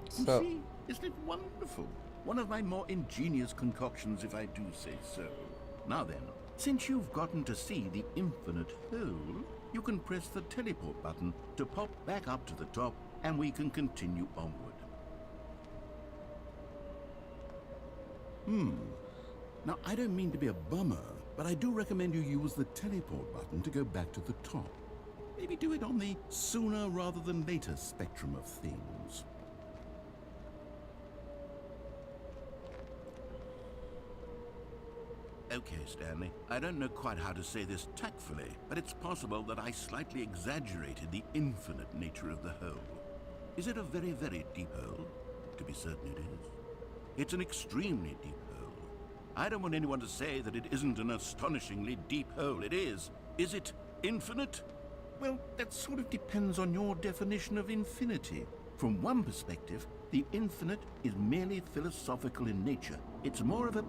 So, See, isn't it wonderful? One of my more ingenious concoctions, if I do say so. Now then, since you've gotten to see the infinite hole, you can press the teleport button to pop back up to the top, and we can continue onward. Now, I don't mean to be a bummer, but I do recommend you use the teleport button to go back to the top. Maybe do it on the sooner rather than later spectrum of things. Okay, Stanley, I don't know quite how to say this tactfully, but it's possible that I slightly exaggerated the infinite nature of the hole. Is it a very, very deep hole? To be certain it is. It's an extremely deep hole. I don't want anyone to say that it isn't an astonishingly deep hole. It is. Is it infinite? Well, that sort of depends on your definition of infinity. From one perspective, the infinite is merely philosophical in nature. It's more of a...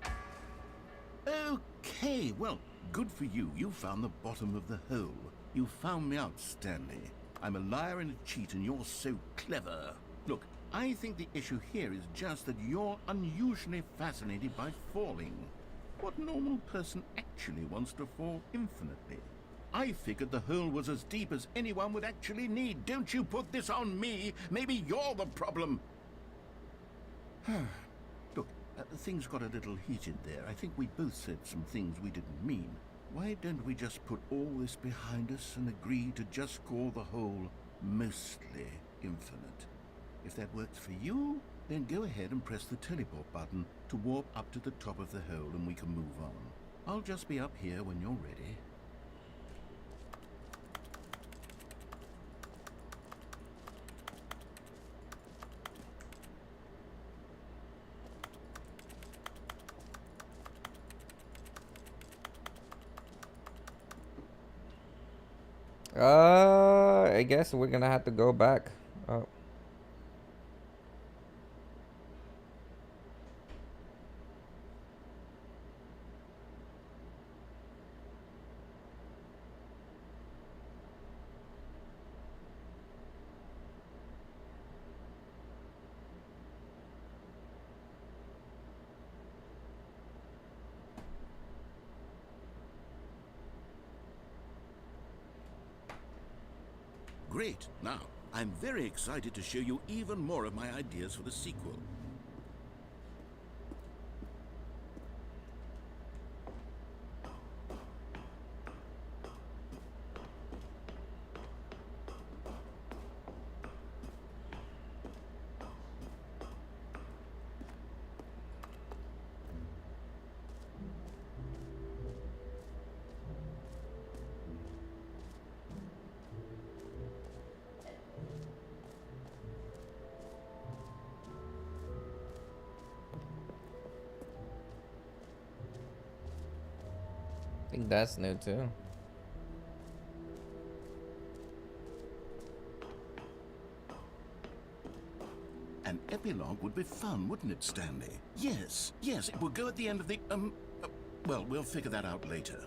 Okay, well, good for you. You found the bottom of the hole. You found me out, Stanley. I'm a liar and a cheat, and you're so clever. Look, I think the issue here is just that you're unusually fascinated by falling. What normal person actually wants to fall infinitely? I figured the hole was as deep as anyone would actually need. Don't you put this on me. Maybe you're the problem. Look, things got a little heated there. I think we both said some things we didn't mean. Why don't we just put all this behind us and agree to just call the hole mostly infinite? If that works for you, then go ahead and press the teleport button to warp up to the top of the hole and we can move on. I'll just be up here when you're ready. I guess we're gonna have to go back. Oh. Great. Now, I'm very excited to show you even more of my ideas for the sequel. I think that's new too. An epilogue would be fun, wouldn't it, Stanley? Yes, yes, it would go at the end of the, well, we'll figure that out later.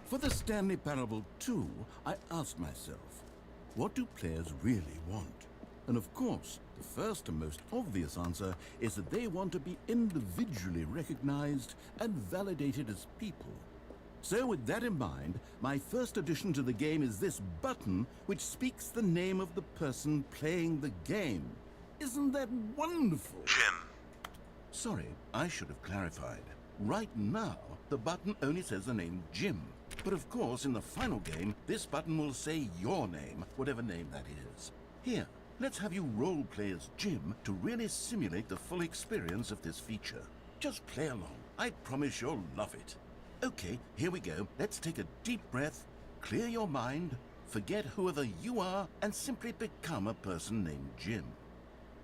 For the Stanley Parable 2, I asked myself, what do players really want? And of course, the first and most obvious answer is that they want to be individually recognized and validated as people. So with that in mind, my first addition to the game is this button which speaks the name of the person playing the game. Isn't that wonderful? Jim. Sorry, I should have clarified. Right now, the button only says the name Jim. But of course, in the final game, this button will say your name, whatever name that is. Here, let's have you roleplay as Jim to really simulate the full experience of this feature. Just play along. I promise you'll love it. Okay, here we go. Let's take a deep breath, clear your mind, forget whoever you are, and simply become a person named Jim.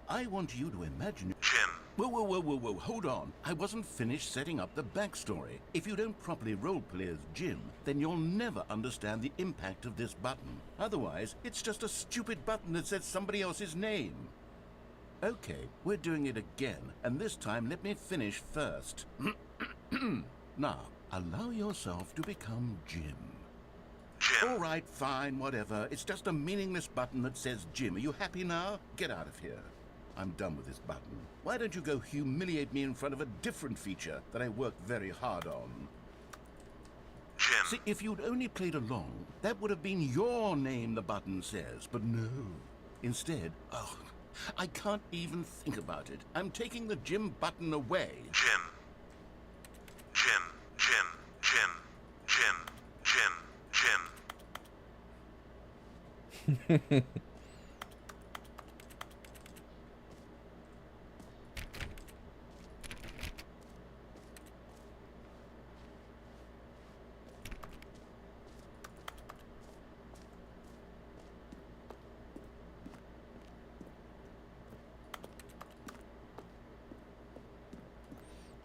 I want you to imagine... Jim. Whoa, hold on. I wasn't finished setting up the backstory. If you don't properly roleplay as Jim, then you'll never understand the impact of this button. Otherwise, it's just a stupid button that says somebody else's name. Okay, we're doing it again, and this time let me finish first. Now, allow yourself to become Jim. Jim. All right, fine, whatever. It's just a meaningless button that says Jim. Are you happy now? Get out of here. I'm done with this button. Why don't you go humiliate me in front of a different feature that I worked very hard on? Jim. See, if you'd only played along, that would have been your name the button says, but no. Instead, oh, I can't even think about it. I'm taking the Jim button away. Jim. Jim. Jim. Jim. Jim. Jim.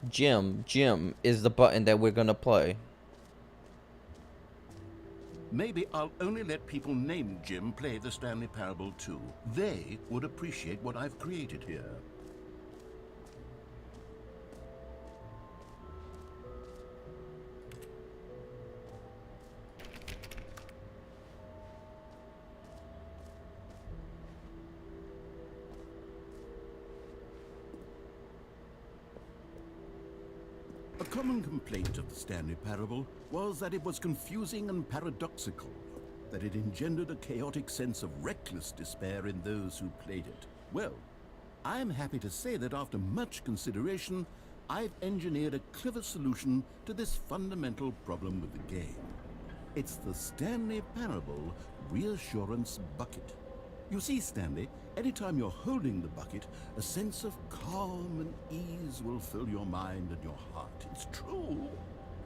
Jim. Jim is the button that we're gonna play. Maybe I'll only let people named Jim play the Stanley Parable too. They would appreciate what I've created here. A common complaint of the Stanley Parable was that it was confusing and paradoxical, that it engendered a chaotic sense of reckless despair in those who played it. Well, I'm happy to say that after much consideration, I've engineered a clever solution to this fundamental problem with the game. It's the Stanley Parable Reassurance Bucket. You see, Stanley, anytime you're holding the bucket, a sense of calm and ease will fill your mind and your heart. It's true.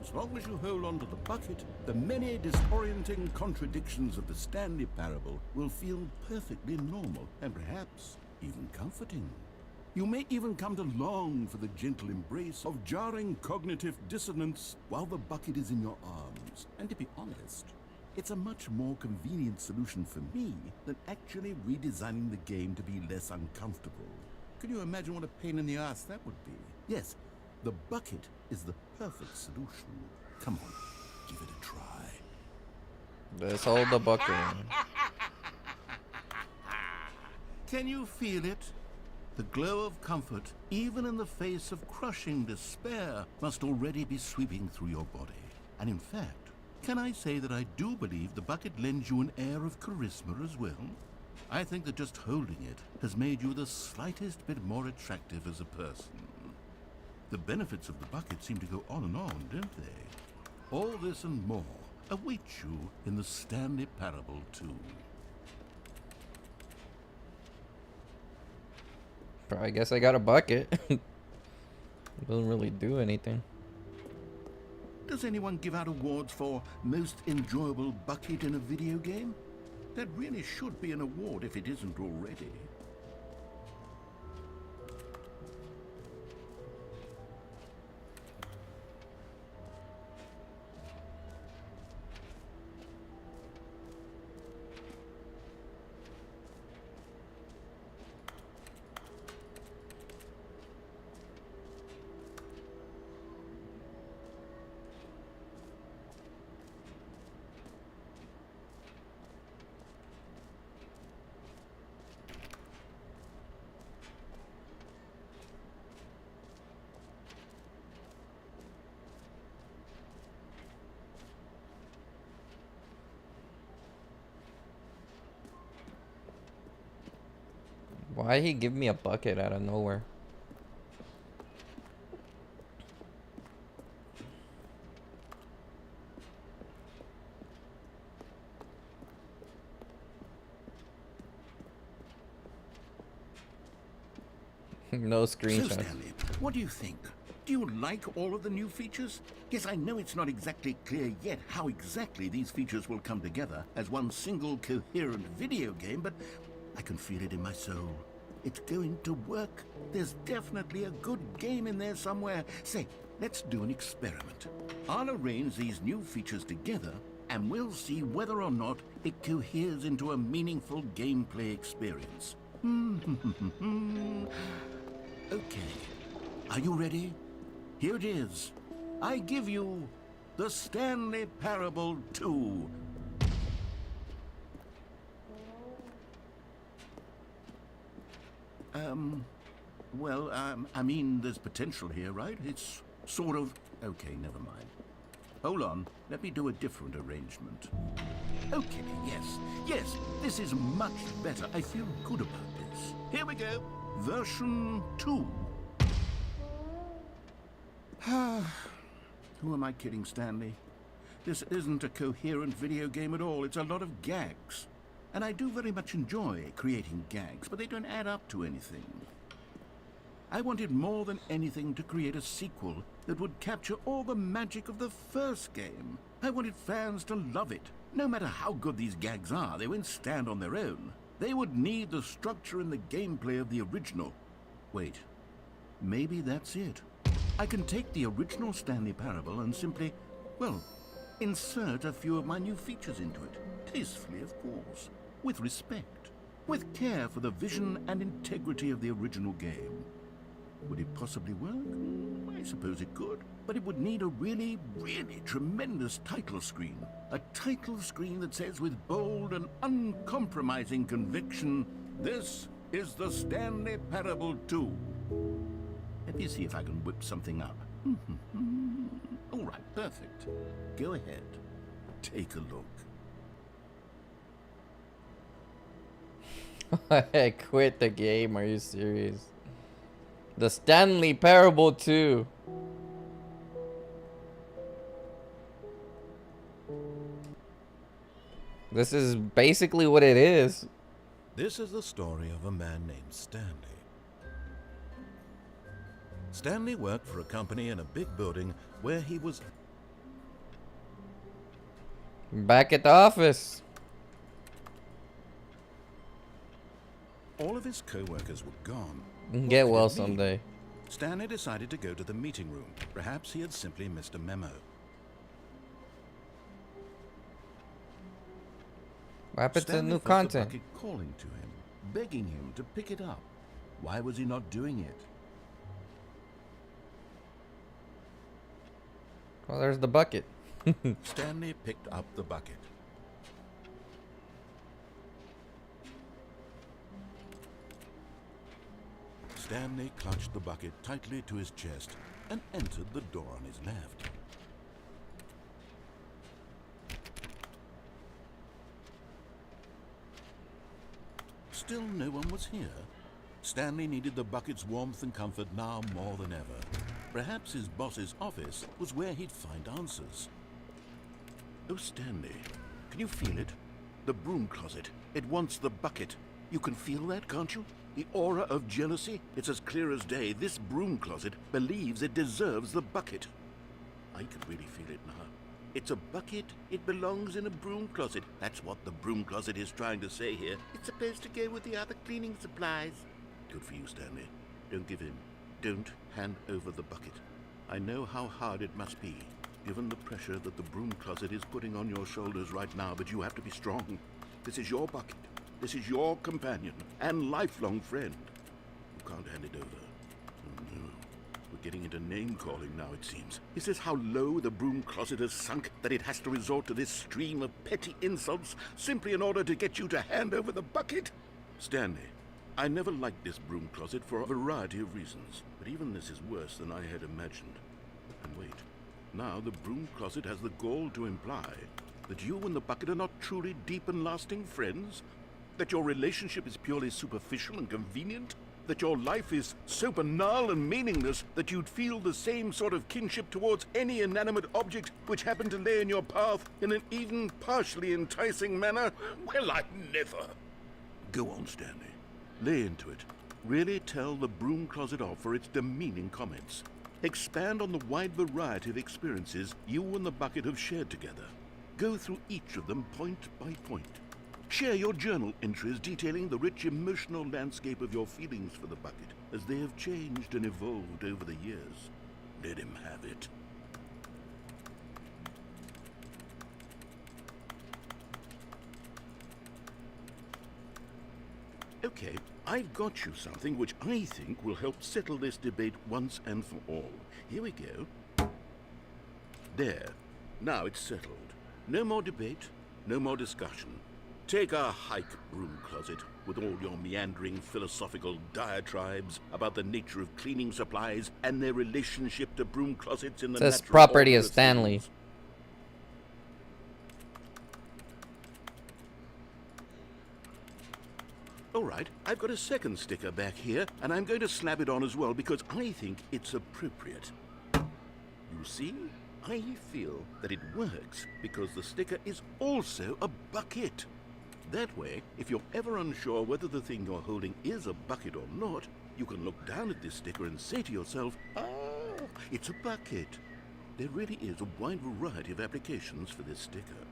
As long as you hold on to the bucket, the many disorienting contradictions of the Stanley Parable will feel perfectly normal and perhaps even comforting. You may even come to long for the gentle embrace of jarring cognitive dissonance while the bucket is in your arms. And to be honest, it's a much more convenient solution for me than actually redesigning the game to be less uncomfortable. Can you imagine what a pain in the ass that would be? Yes, the bucket is the perfect solution. Come on, give it a try. Let's hold the bucket. Can you feel it? The glow of comfort, even in the face of crushing despair, must already be sweeping through your body. And in fact, can I say that I do believe the bucket lends you an air of charisma as well? I think that just holding it has made you the slightest bit more attractive as a person. The benefits of the bucket seem to go on and on, don't they? All this and more await you in the Stanley Parable 2. I guess I got a bucket. It doesn't really do anything. Does anyone give out awards for most enjoyable bucket in a video game? That really should be an award if it isn't already. Why he give me a bucket out of nowhere? No So, screenshots. Stanley, what do you think? Do you like all of the new features? Yes, I know it's not exactly clear yet how exactly these features will come together as one single coherent video game, but I can feel it in my soul. It's going to work. There's definitely a good game in there somewhere. Say, let's do an experiment. I'll arrange these new features together, and we'll see whether or not it coheres into a meaningful gameplay experience. Okay, are you ready? Here it is. I give you the Stanley Parable 2. I mean, there's potential here, right? It's sort of... Okay, never mind. Hold on, let me do a different arrangement. Okay, yes, this is much better. I feel good about this. Here we go. Version 2. Who am I kidding, Stanley? This isn't a coherent video game at all. It's a lot of gags. And I do very much enjoy creating gags, but they don't add up to anything. I wanted more than anything to create a sequel that would capture all the magic of the first game. I wanted fans to love it. No matter how good these gags are, they won't stand on their own. They would need the structure and the gameplay of the original. Wait, maybe that's it. I can take the original Stanley Parable and simply, well, insert a few of my new features into it. Tastefully, of course. With respect. With care for the vision and integrity of the original game. Would it possibly work? I suppose it could. But it would need a really, really tremendous title screen. A title screen that says with bold and uncompromising conviction, "This is the Stanley Parable 2. Let me see if I can whip something up. All right, perfect. Go ahead. Take a look. I quit the game. Are you serious? The Stanley Parable 2. This is basically what it is. This is the story of a man named Stanley. Stanley worked for a company in a big building where he was... Back at the office. All of his co-workers were gone. Get What well could it mean? someday. Stanley decided to go to the meeting room. Perhaps he had simply missed a memo. What happened to the Stanley new felt the content? bucket calling to him, begging him to pick it up. Why was he not doing it? Well, there's the bucket. Stanley picked up the bucket. Stanley clutched the bucket tightly to his chest and entered the door on his left. Still no one was here. Stanley needed the bucket's warmth and comfort now more than ever. Perhaps his boss's office was where he'd find answers. Oh, Stanley, can you feel it? The broom closet. It wants the bucket. You can feel that, can't you? The aura of jealousy? It's as clear as day. This broom closet believes it deserves the bucket. I can really feel it now. It's a bucket. It belongs in a broom closet. That's what the broom closet is trying to say here. It's supposed to go with the other cleaning supplies. Good for you, Stanley. Don't give in. Don't hand over the bucket. I know how hard it must be, given the pressure that the broom closet is putting on your shoulders right now, but you have to be strong. This is your bucket. This is your companion and lifelong friend. You can't hand it over. Oh, no. We're getting into name-calling now, it seems. Is this how low the broom closet has sunk, that it has to resort to this stream of petty insults simply in order to get you to hand over the bucket? Stanley, I never liked this broom closet for a variety of reasons, but even this is worse than I had imagined. And wait, now the broom closet has the gall to imply that you and the bucket are not truly deep and lasting friends? That your relationship is purely superficial and convenient? That your life is so banal and meaningless that you'd feel the same sort of kinship towards any inanimate object which happened to lay in your path in an even partially enticing manner? Well, I never. Go on, Stanley. Lay into it. Really tell the broom closet off for its demeaning comments. Expand on the wide variety of experiences you and the bucket have shared together. Go through each of them point by point. Share your journal entries detailing the rich emotional landscape of your feelings for the bucket as they have changed and evolved over the years. Let him have it. Okay, I've got you something which I think will help settle this debate once and for all. Here we go. There. Now it's settled. No more debate, no more discussion. Take a hike, broom closet, with all your meandering philosophical diatribes about the nature of cleaning supplies and their relationship to broom closets in the This natural property order of of Stanley. things. All right, I've got a second sticker back here, and I'm going to slap it on as well because I think it's appropriate. You see, I feel that it works because the sticker is also a bucket. That way, if you're ever unsure whether the thing you're holding is a bucket or not, you can look down at this sticker and say to yourself, "Oh, it's a bucket." There really is a wide variety of applications for this sticker.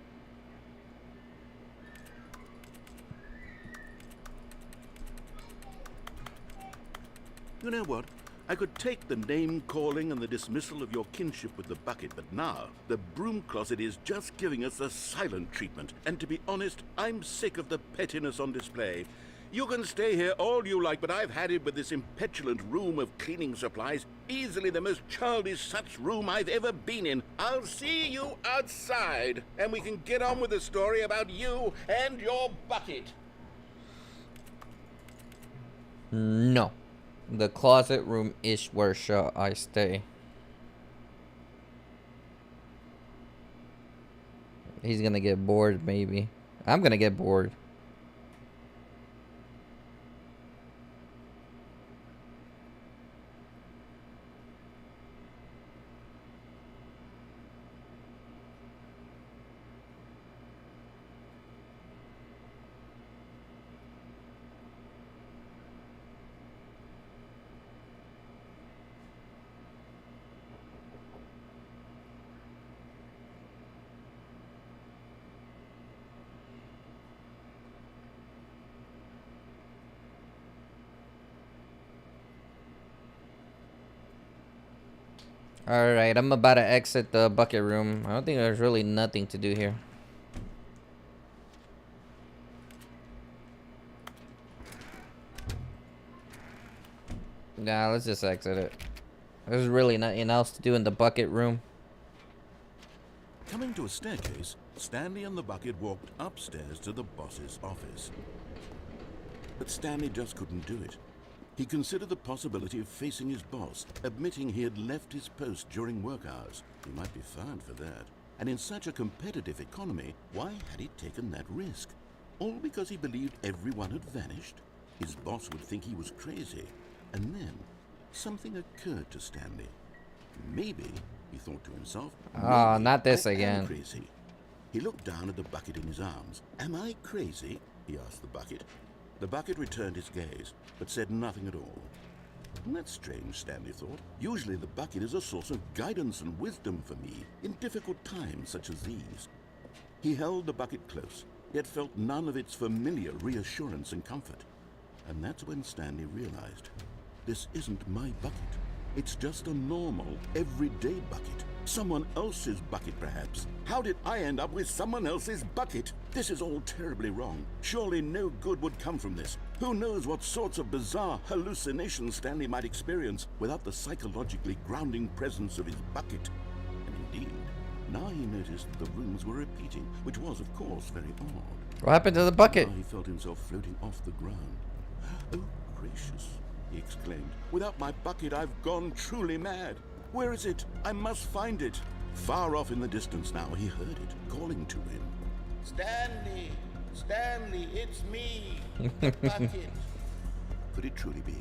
You know what? I could take the name-calling and the dismissal of your kinship with the bucket, but now the broom closet is just giving us the silent treatment. And to be honest, I'm sick of the pettiness on display. You can stay here all you like, but I've had it with this impetulant room of cleaning supplies. Easily the most childish such room I've ever been in. I'll see you outside, and we can get on with the story about you and your bucket. No. The closet room is where shall I stay. He's gonna get bored, maybe. I'm gonna get bored. Alright, I'm about to exit the bucket room. I don't think there's really nothing to do here. Nah, let's just exit it. There's really nothing else to do in the bucket room. Coming to a staircase, Stanley and the bucket walked upstairs to the boss's office. But Stanley just couldn't do it. He considered the possibility of facing his boss, admitting he had left his post during work hours. He might be fined for that. And in such a competitive economy, why had he taken that risk? All because he believed everyone had vanished? His boss would think he was crazy. And then, something occurred to Stanley. Maybe, he thought to himself, Ah, maybe not this I am again. crazy. He looked down at the bucket in his arms. Am I crazy? He asked the bucket. The bucket returned his gaze, but said nothing at all. That's strange, Stanley thought. Usually the bucket is a source of guidance and wisdom for me in difficult times such as these. He held the bucket close, yet felt none of its familiar reassurance and comfort. And that's when Stanley realized, this isn't my bucket. It's just a normal, everyday bucket. Someone else's bucket, perhaps. How did I end up with someone else's bucket? This is all terribly wrong. Surely no good would come from this. Who knows what sorts of bizarre hallucinations Stanley might experience without the psychologically grounding presence of his bucket. And indeed, now he noticed the rooms were repeating, which was, of course, very odd. What happened to the bucket? Now he felt himself floating off the ground. Oh, gracious, he exclaimed. Without my bucket, I've gone truly mad. Where is it? I must find it. Far off in the distance now, he heard it, calling to him. Stanley! Stanley, it's me, the bucket. Could it truly be?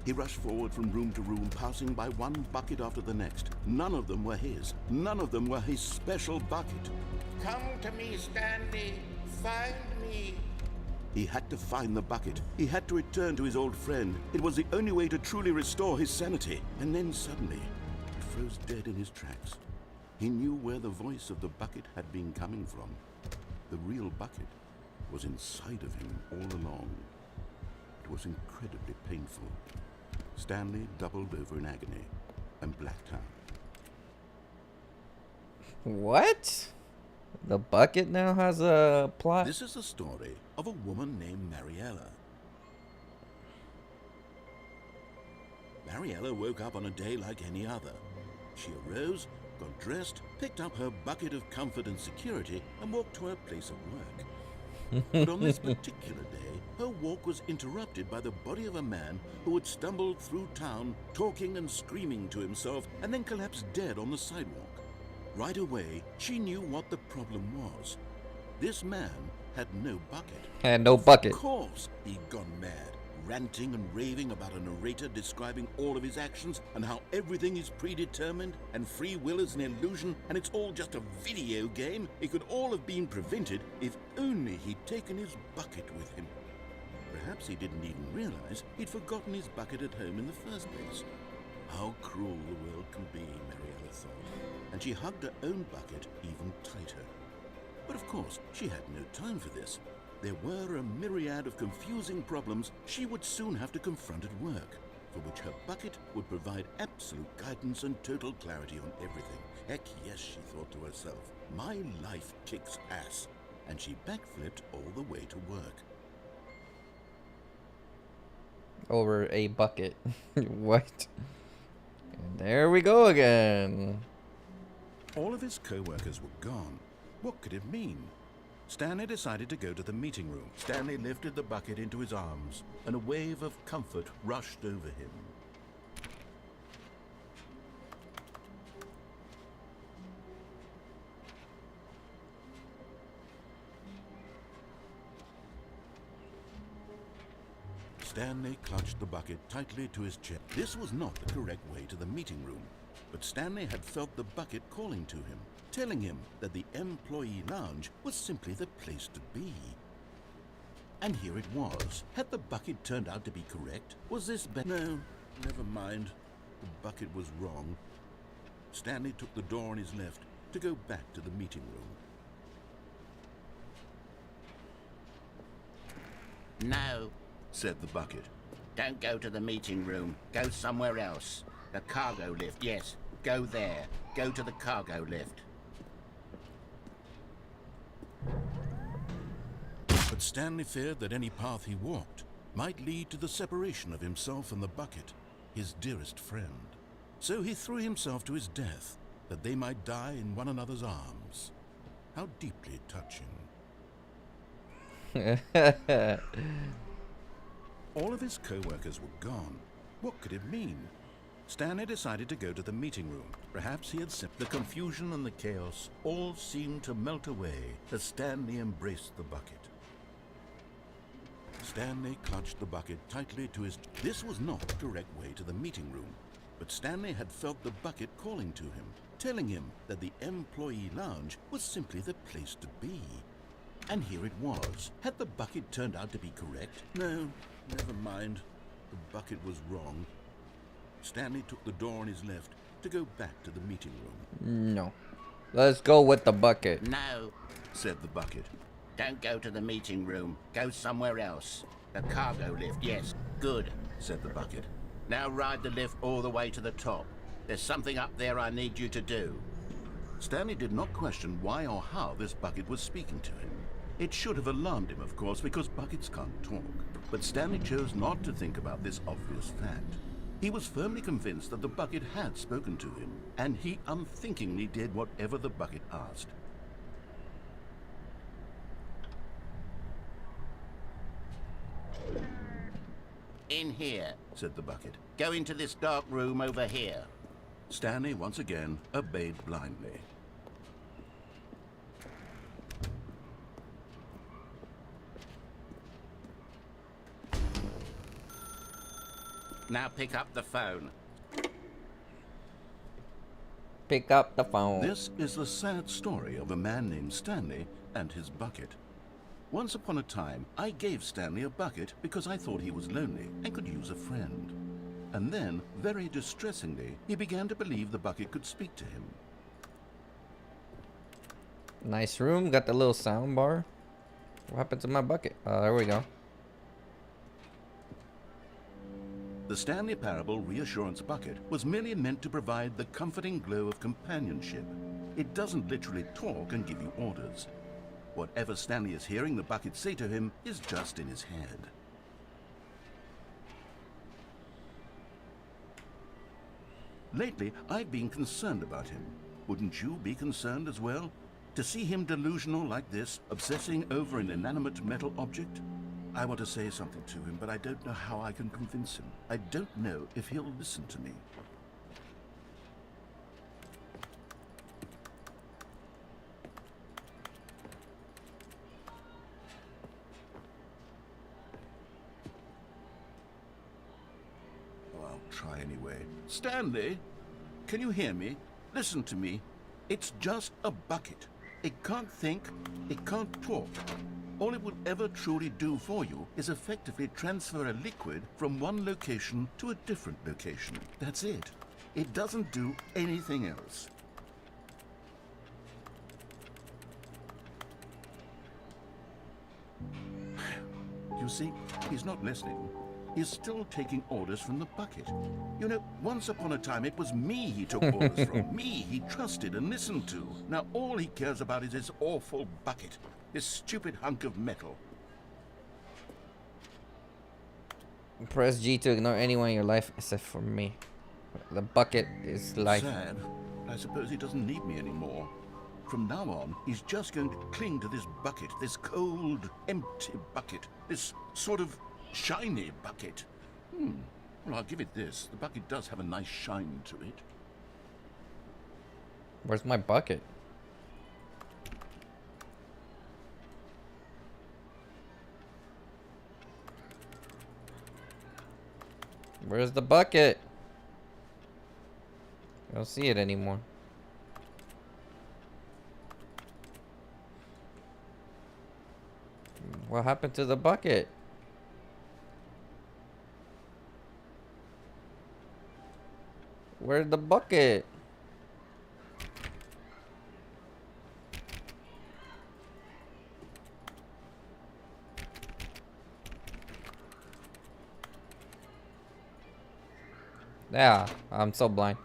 He rushed forward from room to room, passing by one bucket after the next. None of them were his. None of them were his special bucket. Come to me, Stanley. Find me. He had to find the bucket. He had to return to his old friend. It was the only way to truly restore his sanity. And then suddenly, he froze dead in his tracks. He knew where the voice of the bucket had been coming from. The real bucket was inside of him all along. It was incredibly painful. Stanley doubled over in agony and blacked out. What? The bucket now has a plot? This is the story of a woman named Mariella. Mariella woke up on a day like any other. She arose, got dressed, picked up her bucket of comfort and security, and walked to her place of work. But on this particular day, her walk was interrupted by the body of a man who had stumbled through town, talking and screaming to himself, and then collapsed dead on the sidewalk. Right away, she knew what the problem was. This man had no bucket. And no bucket. Of course, he'd gone mad, ranting and raving about a narrator describing all of his actions and how everything is predetermined and free will is an illusion and it's all just a video game. It could all have been prevented if only he'd taken his bucket with him. Perhaps he didn't even realize he'd forgotten his bucket at home in the first place. How cruel the world can be, Mariella thought, and she hugged her own bucket even tighter. But of course, she had no time for this. There were a myriad of confusing problems she would soon have to confront at work, for which her bucket would provide absolute guidance and total clarity on everything. Heck yes, she thought to herself, my life kicks ass. And she backflipped all the way to work. Over a bucket. What? And there we go again. All of his co-workers were gone. What could it mean? Stanley decided to go to the meeting room. Stanley lifted the bucket into his arms, and a wave of comfort rushed over him. Stanley clutched the bucket tightly to his chest. This was not the correct way to the meeting room, but Stanley had felt the bucket calling to him, telling him that the employee lounge was simply the place to be. And here it was. Had the bucket turned out to be correct? Was this No, never mind. The bucket was wrong. Stanley took the door on his left to go back to the meeting room. No, said the bucket. don't go to the meeting room. Go somewhere else. The cargo lift, yes. Go there. Go to the cargo lift. But Stanley feared that any path he walked might lead to the separation of himself and the bucket, his dearest friend. So he threw himself to his death, that they might die in one another's arms. How deeply touching. All of his co-workers were gone. What could it mean? Stanley decided to go to the meeting room. Perhaps he had sent the confusion and the chaos all seemed to melt away as Stanley embraced the bucket. Stanley clutched the bucket tightly to his... This was not the correct way to the meeting room, but Stanley had felt the bucket calling to him, telling him that the employee lounge was simply the place to be. And here it was. Had the bucket turned out to be correct? No, never mind. The bucket was wrong. Stanley took the door on his left to go back to the meeting room. No. Let's go with the bucket. No, Said the bucket. don't go to the meeting room. Go somewhere else. The cargo lift, yes. Good, Said the bucket. now ride the lift all the way to the top. There's something up there I need you to do. Stanley did not question why or how this bucket was speaking to him. It should have alarmed him, of course, because buckets can't talk. But Stanley chose not to think about this obvious fact. He was firmly convinced that the bucket had spoken to him, and he unthinkingly did whatever the bucket asked. In here. Said the bucket. Go into this dark room over here. Stanley once again obeyed blindly. Now pick up the phone. Pick up the phone. This is the sad story of a man named Stanley and his bucket. Once upon a time, I gave Stanley a bucket because I thought he was lonely and could use a friend. And then, very distressingly, he began to believe the bucket could speak to him. Nice room. Got the little sound bar. What happened to my bucket? There we go. The Stanley Parable reassurance bucket was merely meant to provide the comforting glow of companionship. It doesn't literally talk and give you orders. Whatever Stanley is hearing the bucket say to him is just in his head. Lately, I've been concerned about him. Wouldn't you be concerned as well? To see him delusional like this, obsessing over an inanimate metal object? I want to say something to him, but I don't know how I can convince him. I don't know if he'll listen to me. Oh, I'll try anyway. Stanley, can you hear me? Listen to me. It's just a bucket. It can't think, it can't talk. All it will ever truly do for you is effectively transfer a liquid from one location to a different location. That's it. It doesn't do anything else. You see, he's not listening. He's still taking orders from the bucket. You know, once upon a time it was me he took orders from. Me he trusted and listened to. Now all he cares about is this awful bucket. This stupid hunk of metal. Press G to ignore anyone in your life except for me. The bucket is life. Sad. I suppose he doesn't need me anymore. From now on, he's just going to cling to this bucket, this cold, empty bucket, this sort of shiny bucket. Well, I'll give it this. The bucket does have a nice shine to it. Where's my bucket? Where's the bucket? I don't see it anymore. What happened to the bucket? Where's the bucket? Yeah, I'm so blind.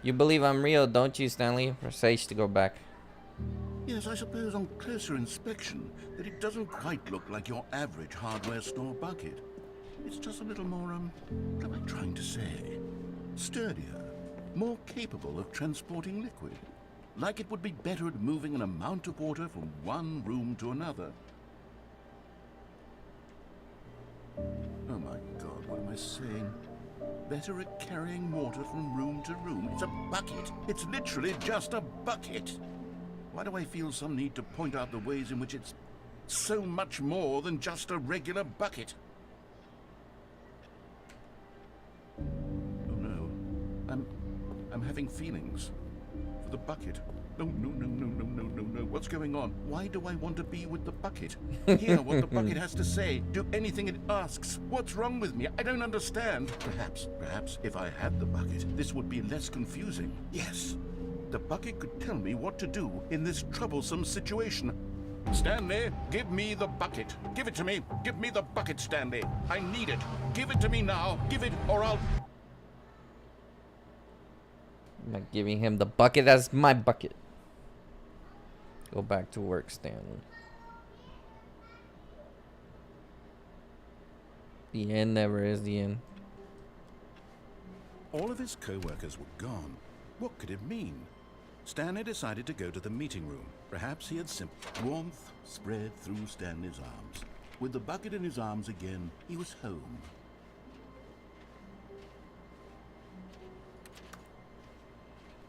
You believe I'm real, don't you, Stanley? For Sage to go back. Yes, I suppose on closer inspection that it doesn't quite look like your average hardware store bucket. It's just a little more, what am I trying to say? Sturdier, more capable of transporting liquid. Like it would be better at moving an amount of water from one room to another. Oh my God, what am I saying? Better at carrying water from room to room. It's a bucket. It's literally just a bucket. Why do I feel some need to point out the ways in which it's so much more than just a regular bucket? Oh no. I'm having feelings for the bucket. No. What's going on? Why do I want to be with the bucket? Hear what the bucket has to say. Do anything it asks. What's wrong with me? I don't understand. Perhaps if I had the bucket, this would be less confusing. Yes. The bucket could tell me what to do in this troublesome situation. Stanley, give me the bucket. Give it to me. Give me the bucket, Stanley. I need it. Give it to me now. Give it or I'll... I'm not giving him the bucket. That's my bucket. Go back to work, Stanley. The end never is the end. All of his co-workers were gone. What could it mean? Stanley decided to go to the meeting room. Perhaps he had warmth spread through Stanley's arms. With the bucket in his arms again, he was home.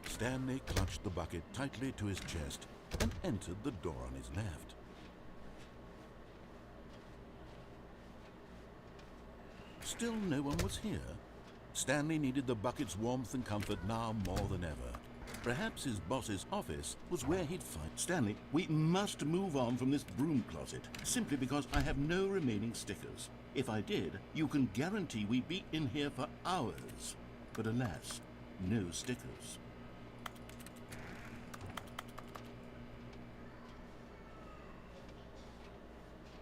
Stanley clutched the bucket tightly to his chest and entered the door on his left. Still no one was here. Stanley needed the bucket's warmth and comfort now more than ever. Perhaps his boss's office was where he'd find Stanley. We must move on from this broom closet, simply because I have no remaining stickers. If I did, you can guarantee we'd be in here for hours. But alas, no stickers.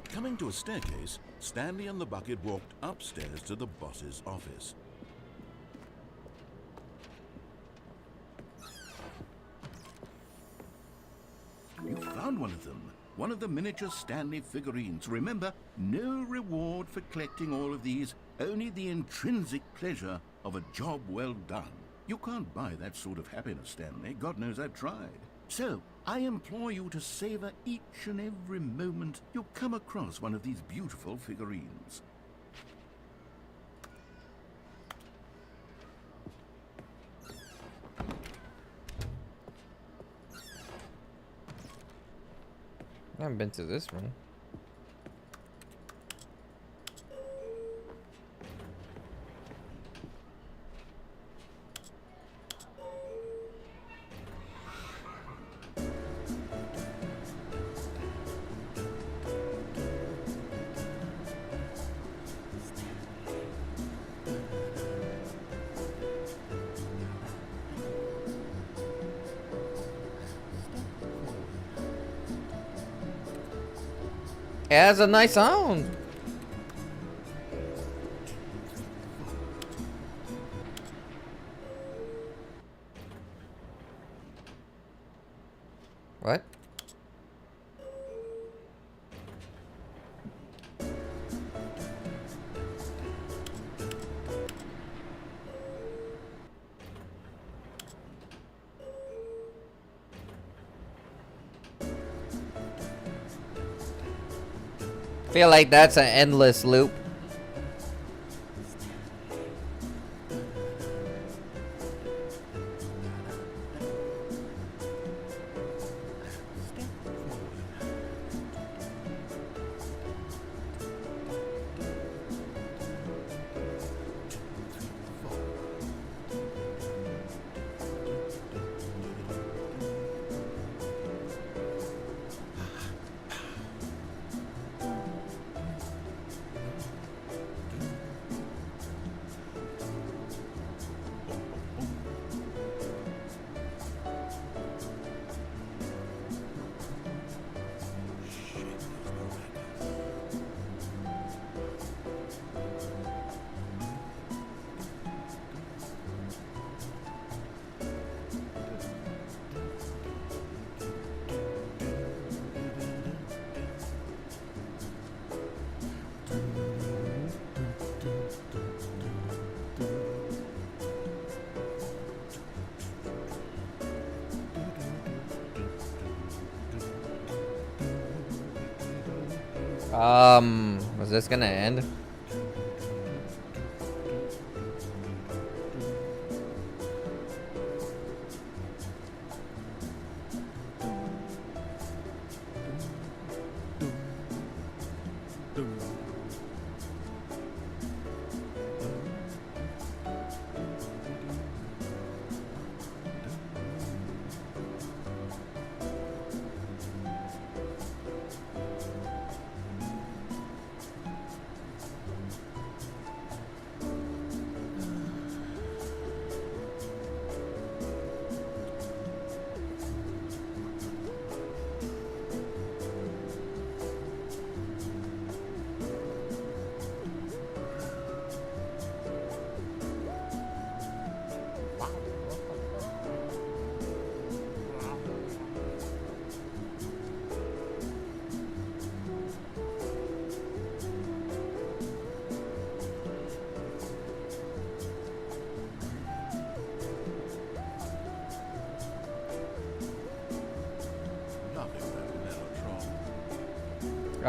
Coming to a staircase, Stanley and the bucket walked upstairs to the boss's office. You found one of them. One of the miniature Stanley figurines. Remember, no reward for collecting all of these, only the intrinsic pleasure of a job well done. You can't buy that sort of happiness, Stanley. God knows I've tried. So, I implore you to savor each and every moment you come across one of these beautiful figurines. I haven't been to this room. It has a nice sound. What? Feel like that's an endless loop. Was this gonna end?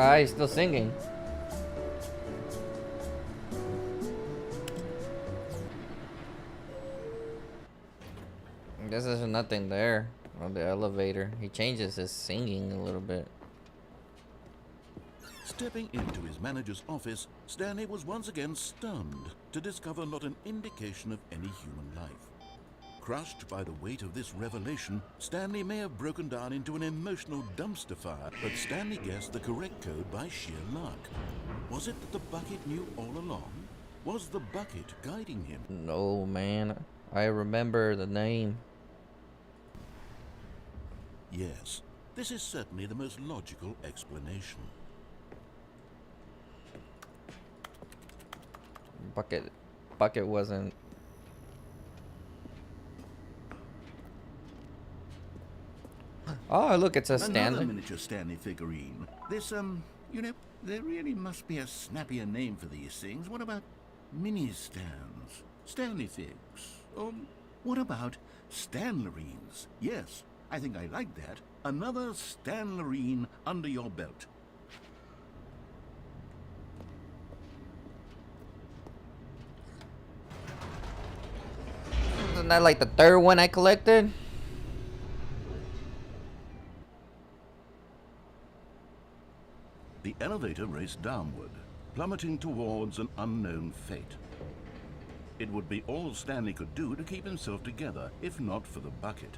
Ah, he's still singing. I guess there's nothing there on the elevator. He changes his singing a little bit. Stepping into his manager's office, Stanley was once again stunned to discover not an indication of any human life. Crushed by the weight of this revelation, Stanley may have broken down into an emotional dumpster fire, but Stanley guessed the correct code by sheer luck. Was it that the bucket knew all along? Was the bucket guiding him? No, man. I remember the name. Yes, this is certainly the most logical explanation. Bucket wasn't. Oh, look, it's a Another Stanley. miniature Stanley figurine. This, you know, there really must be a snappier name for these things. What about mini stands? Stanley figs? What about Stanlerines? Yes, I think I like that. Another Stanlerine under your belt. Isn't that like the third one I collected? The elevator raced downward, plummeting towards an unknown fate. It would be all Stanley could do to keep himself together, if not for the bucket.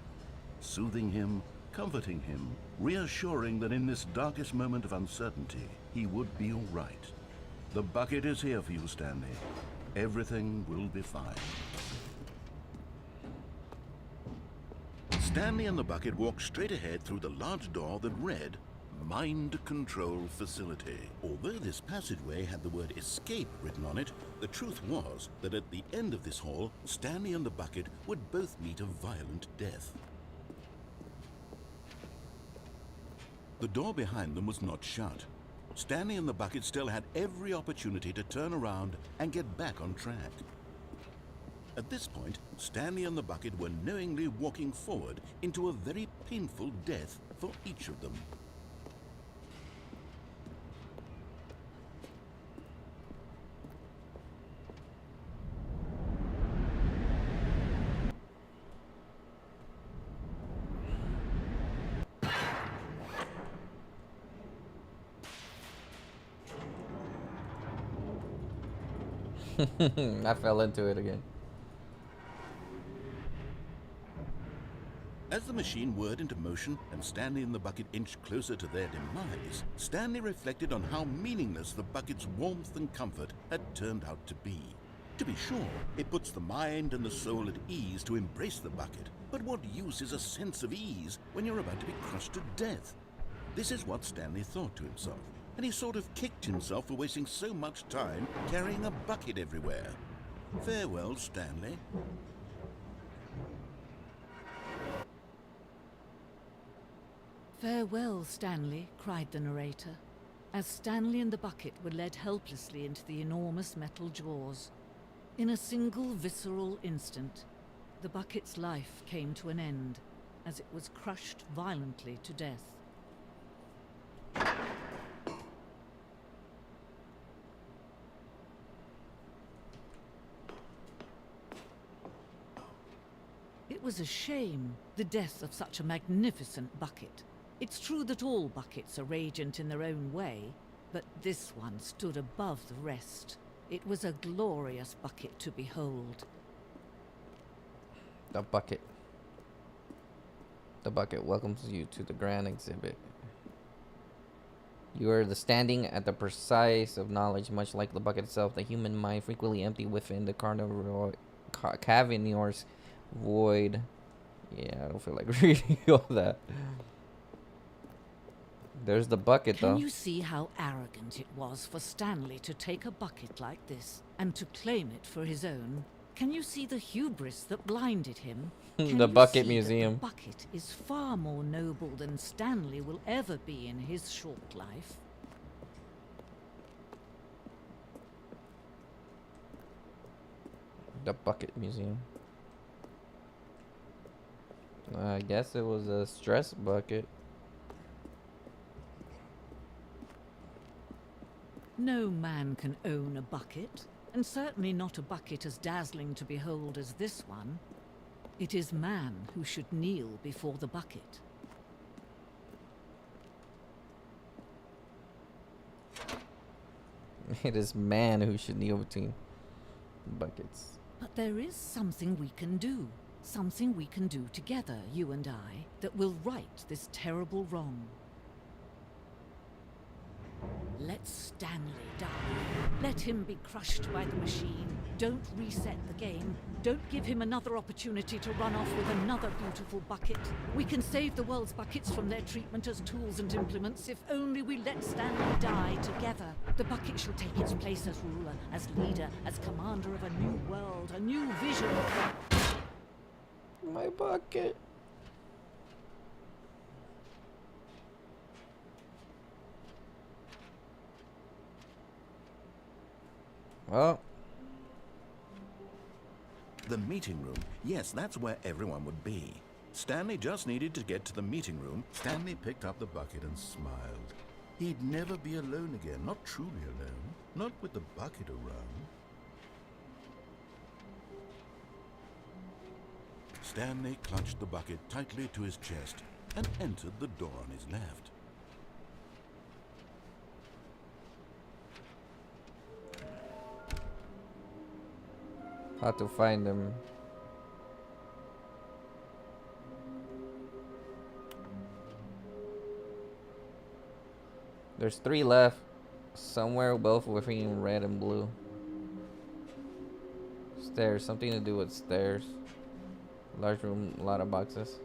Soothing him, comforting him, reassuring that in this darkest moment of uncertainty, he would be all right. The bucket is here for you, Stanley. Everything will be fine. Stanley and the bucket walked straight ahead through the large door that read, Mind Control Facility. Although this passageway had the word escape written on it, the truth was that at the end of this hall, Stanley and the bucket would both meet a violent death. The door behind them was not shut. Stanley and the bucket still had every opportunity to turn around and get back on track. At this point, Stanley and the bucket were knowingly walking forward into a very painful death for each of them. I fell into it again. As the machine whirred into motion and Stanley and the bucket inched closer to their demise, Stanley reflected on how meaningless the bucket's warmth and comfort had turned out to be. To be sure, it puts the mind and the soul at ease to embrace the bucket, but what use is a sense of ease when you're about to be crushed to death? This is what Stanley thought to himself, and he sort of kicked himself for wasting so much time carrying a bucket everywhere. Farewell, Stanley. Farewell, Stanley, cried the narrator, as Stanley and the bucket were led helplessly into the enormous metal jaws. In a single visceral instant, the bucket's life came to an end, as it was crushed violently to death. It was a shame, the death of such a magnificent bucket. It's true that all buckets are radiant in their own way, but this one stood above the rest. It was a glorious bucket to behold. The bucket. The bucket welcomes you to the grand exhibit. You are standing at the precise of knowledge, much like the bucket itself. The human mind frequently empty within the cavernous void. Yeah, I don't feel like reading all that. There's the bucket, though. Can you see how arrogant it was for Stanley to take a bucket like this and to claim it for his own? Can you see the hubris that blinded him? The Bucket Museum. The bucket is far more noble than Stanley will ever be in his short life. The Bucket Museum. I guess it was a stress bucket. No man can own a bucket, and certainly not a bucket as dazzling to behold as this one. It is man who should kneel before the bucket. It is man who should kneel between buckets. But there is something we can do. Something we can do together, you and I, that will right this terrible wrong. Let Stanley die. Let him be crushed by the machine. Don't reset the game. Don't give him another opportunity to run off with another beautiful bucket. We can save the world's buckets from their treatment as tools and implements if only we let Stanley die together. The bucket shall take its place as ruler, as leader, as commander of a new world, a new vision. My bucket. Well, The meeting room. Yes, that's where everyone would be. Stanley just needed to get to the meeting room. Stanley picked up the bucket and smiled. He'd never be alone again, not truly alone. Not with the bucket around. Stanley clutched the bucket tightly to his chest and entered the door on his left. how to find them. There's 3 left. Somewhere both within red and blue. Stairs. Something to do with stairs. Large room, a lot of boxes.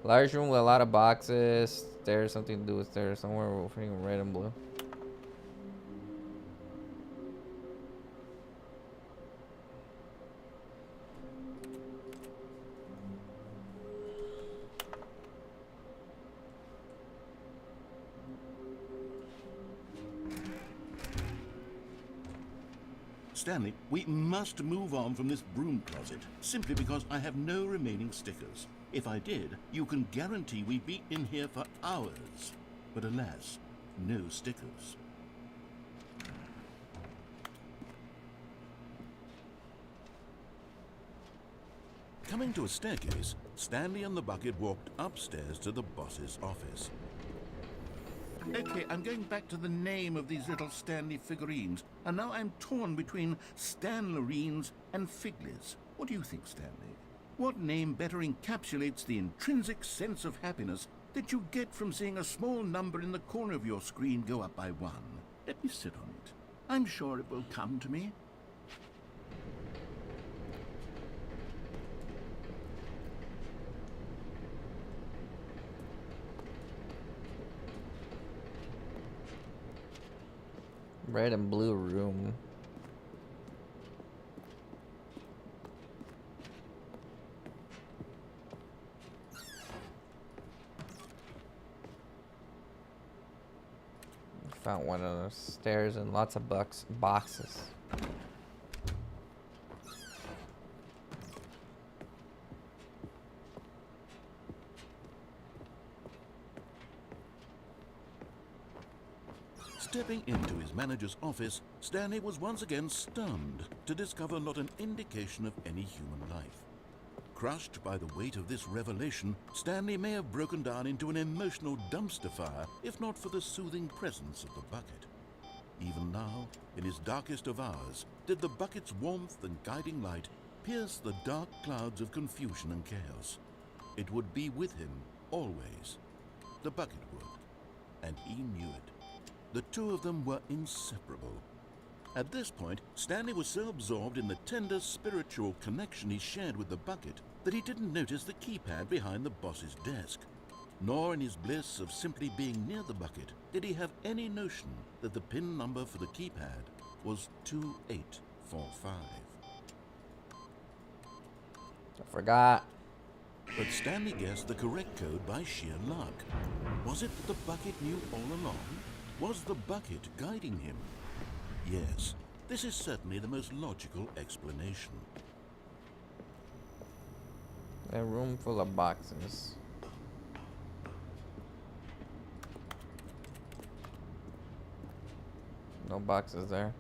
Large room with a lot of boxes. Stairs. Something to do with stairs. Somewhere within red and blue. Stanley, we must move on from this broom closet, simply because I have no remaining stickers. If I did, you can guarantee we'd be in here for hours. But alas, no stickers. Coming to a staircase, Stanley and the bucket walked upstairs to the boss's office. Okay, I'm going back to the name of these little Stanley figurines, and now I'm torn between Stanlerines and Figlies. What do you think, Stanley? What name better encapsulates the intrinsic sense of happiness that you get from seeing a small number in the corner of your screen go up by 1? Let me sit on it. I'm sure it will come to me. Red and blue room. Found one of those stairs and lots of boxes. Stepping into his manager's office, Stanley was once again stunned to discover not an indication of any human life. Crushed by the weight of this revelation, Stanley may have broken down into an emotional dumpster fire if not for the soothing presence of the bucket. Even now, in his darkest of hours, did the bucket's warmth and guiding light pierce the dark clouds of confusion and chaos. It would be with him always. The bucket would, and he knew it. The two of them were inseparable. At this point, Stanley was so absorbed in the tender spiritual connection he shared with the bucket that he didn't notice the keypad behind the boss's desk. Nor in his bliss of simply being near the bucket did he have any notion that the PIN number for the keypad was 2845. I forgot. But Stanley guessed the correct code by sheer luck. Was it that the bucket knew all along? Was the bucket guiding him? Yes, this is certainly the most logical explanation. A room full of boxes. No boxes there.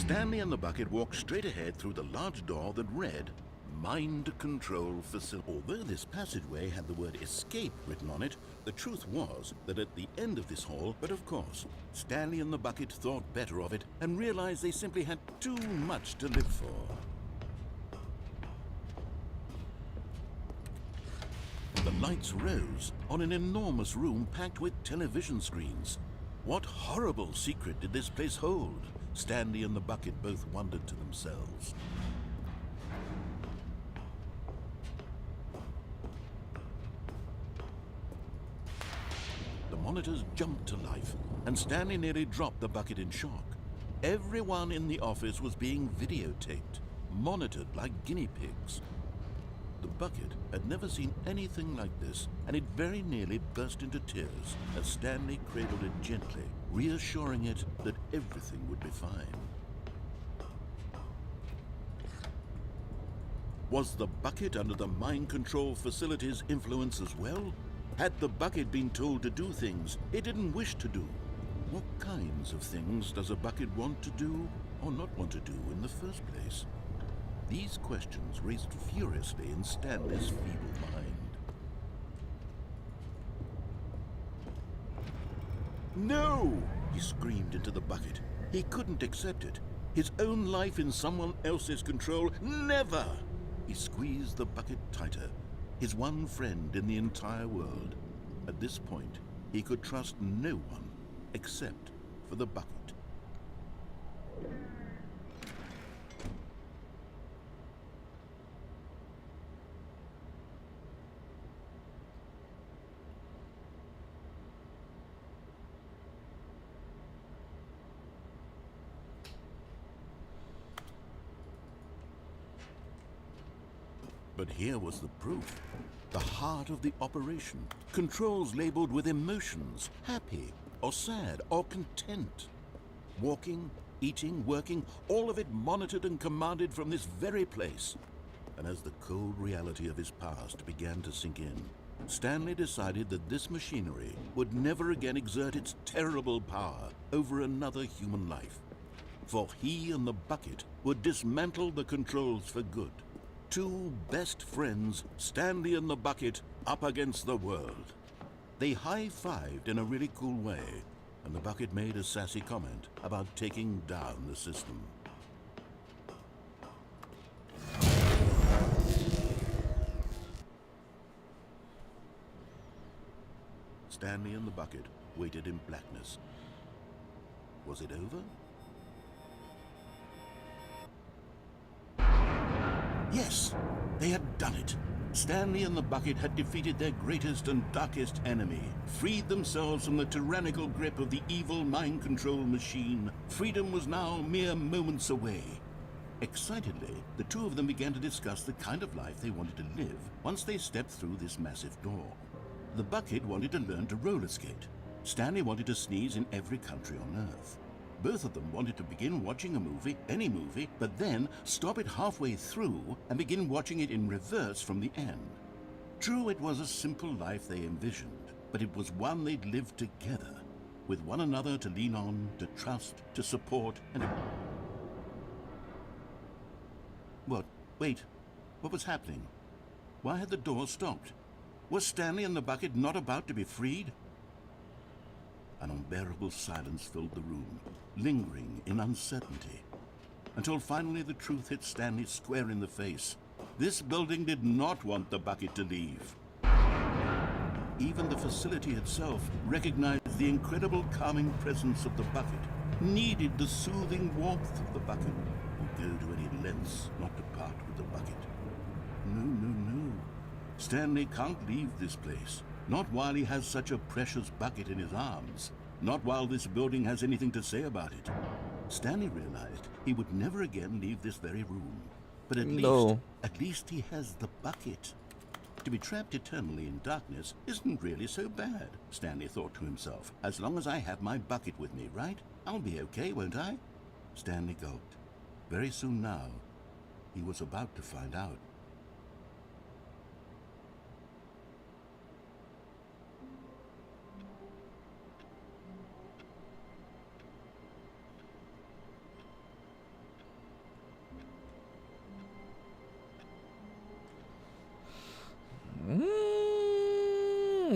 Stanley and the bucket walked straight ahead through the large door that read, Mind Control Facility. Although this passageway had the word escape written on it, the truth was that at the end of this hall, but of course, Stanley and the bucket thought better of it and realized they simply had too much to live for. The lights rose on an enormous room packed with television screens. What horrible secret did this place hold? Stanley and the bucket both wondered to themselves. The monitors jumped to life, and Stanley nearly dropped the bucket in shock. Everyone in the office was being videotaped, monitored like guinea pigs. The bucket had never seen anything like this, and it very nearly burst into tears as Stanley cradled it gently, reassuring it that everything would be fine. Was the bucket under the mind control facility's influence as well? Had the bucket been told to do things it didn't wish to do? What kinds of things does a bucket want to do or not want to do in the first place? These questions raced furiously in Stanley's feeble mind. No! He screamed into the bucket. He couldn't accept it. His own life in someone else's control, never! He squeezed the bucket tighter. His one friend in the entire world. At this point, he could trust no one except for the bucket. But here was the proof. The heart of the operation. Controls labeled with emotions, happy or sad or content. Walking, eating, working, all of it monitored and commanded from this very place. And as the cold reality of his past began to sink in, Stanley decided that this machinery would never again exert its terrible power over another human life. For he and the bucket would dismantle the controls for good. Two best friends, Stanley and the bucket, up against the world. They high-fived in a really cool way, and the bucket made a sassy comment about taking down the system. Stanley and the bucket waited in blackness. Was it over? Yes, they had done it. Stanley and the bucket had defeated their greatest and darkest enemy, freed themselves from the tyrannical grip of the evil mind control machine. Freedom was now mere moments away. Excitedly, the two of them began to discuss the kind of life they wanted to live once they stepped through this massive door. The bucket wanted to learn to roller skate. Stanley wanted to sneeze in every country on Earth. Both of them wanted to begin watching a movie, any movie, but then stop it halfway through and begin watching it in reverse from the end. True, it was a simple life they envisioned, but it was one they'd lived together, with one another to lean on, to trust, to support, and to... What? Wait. What was happening? Why had the door stopped? Was Stanley and the bucket not about to be freed? An unbearable silence filled the room, lingering in uncertainty, until finally the truth hit Stanley square in the face. This building did not want the bucket to leave. Even the facility itself recognized the incredible calming presence of the bucket, needed the soothing warmth of the bucket, would go to any lengths not to part with the bucket. No, no, no. Stanley can't leave this place. Not while he has such a precious bucket in his arms. Not while this building has anything to say about it. Stanley realized he would never again leave this very room. But at least he has the bucket. To be trapped eternally in darkness isn't really so bad, Stanley thought to himself. As long as I have my bucket with me, right? I'll be okay, won't I? Stanley gulped. Very soon now, he was about to find out.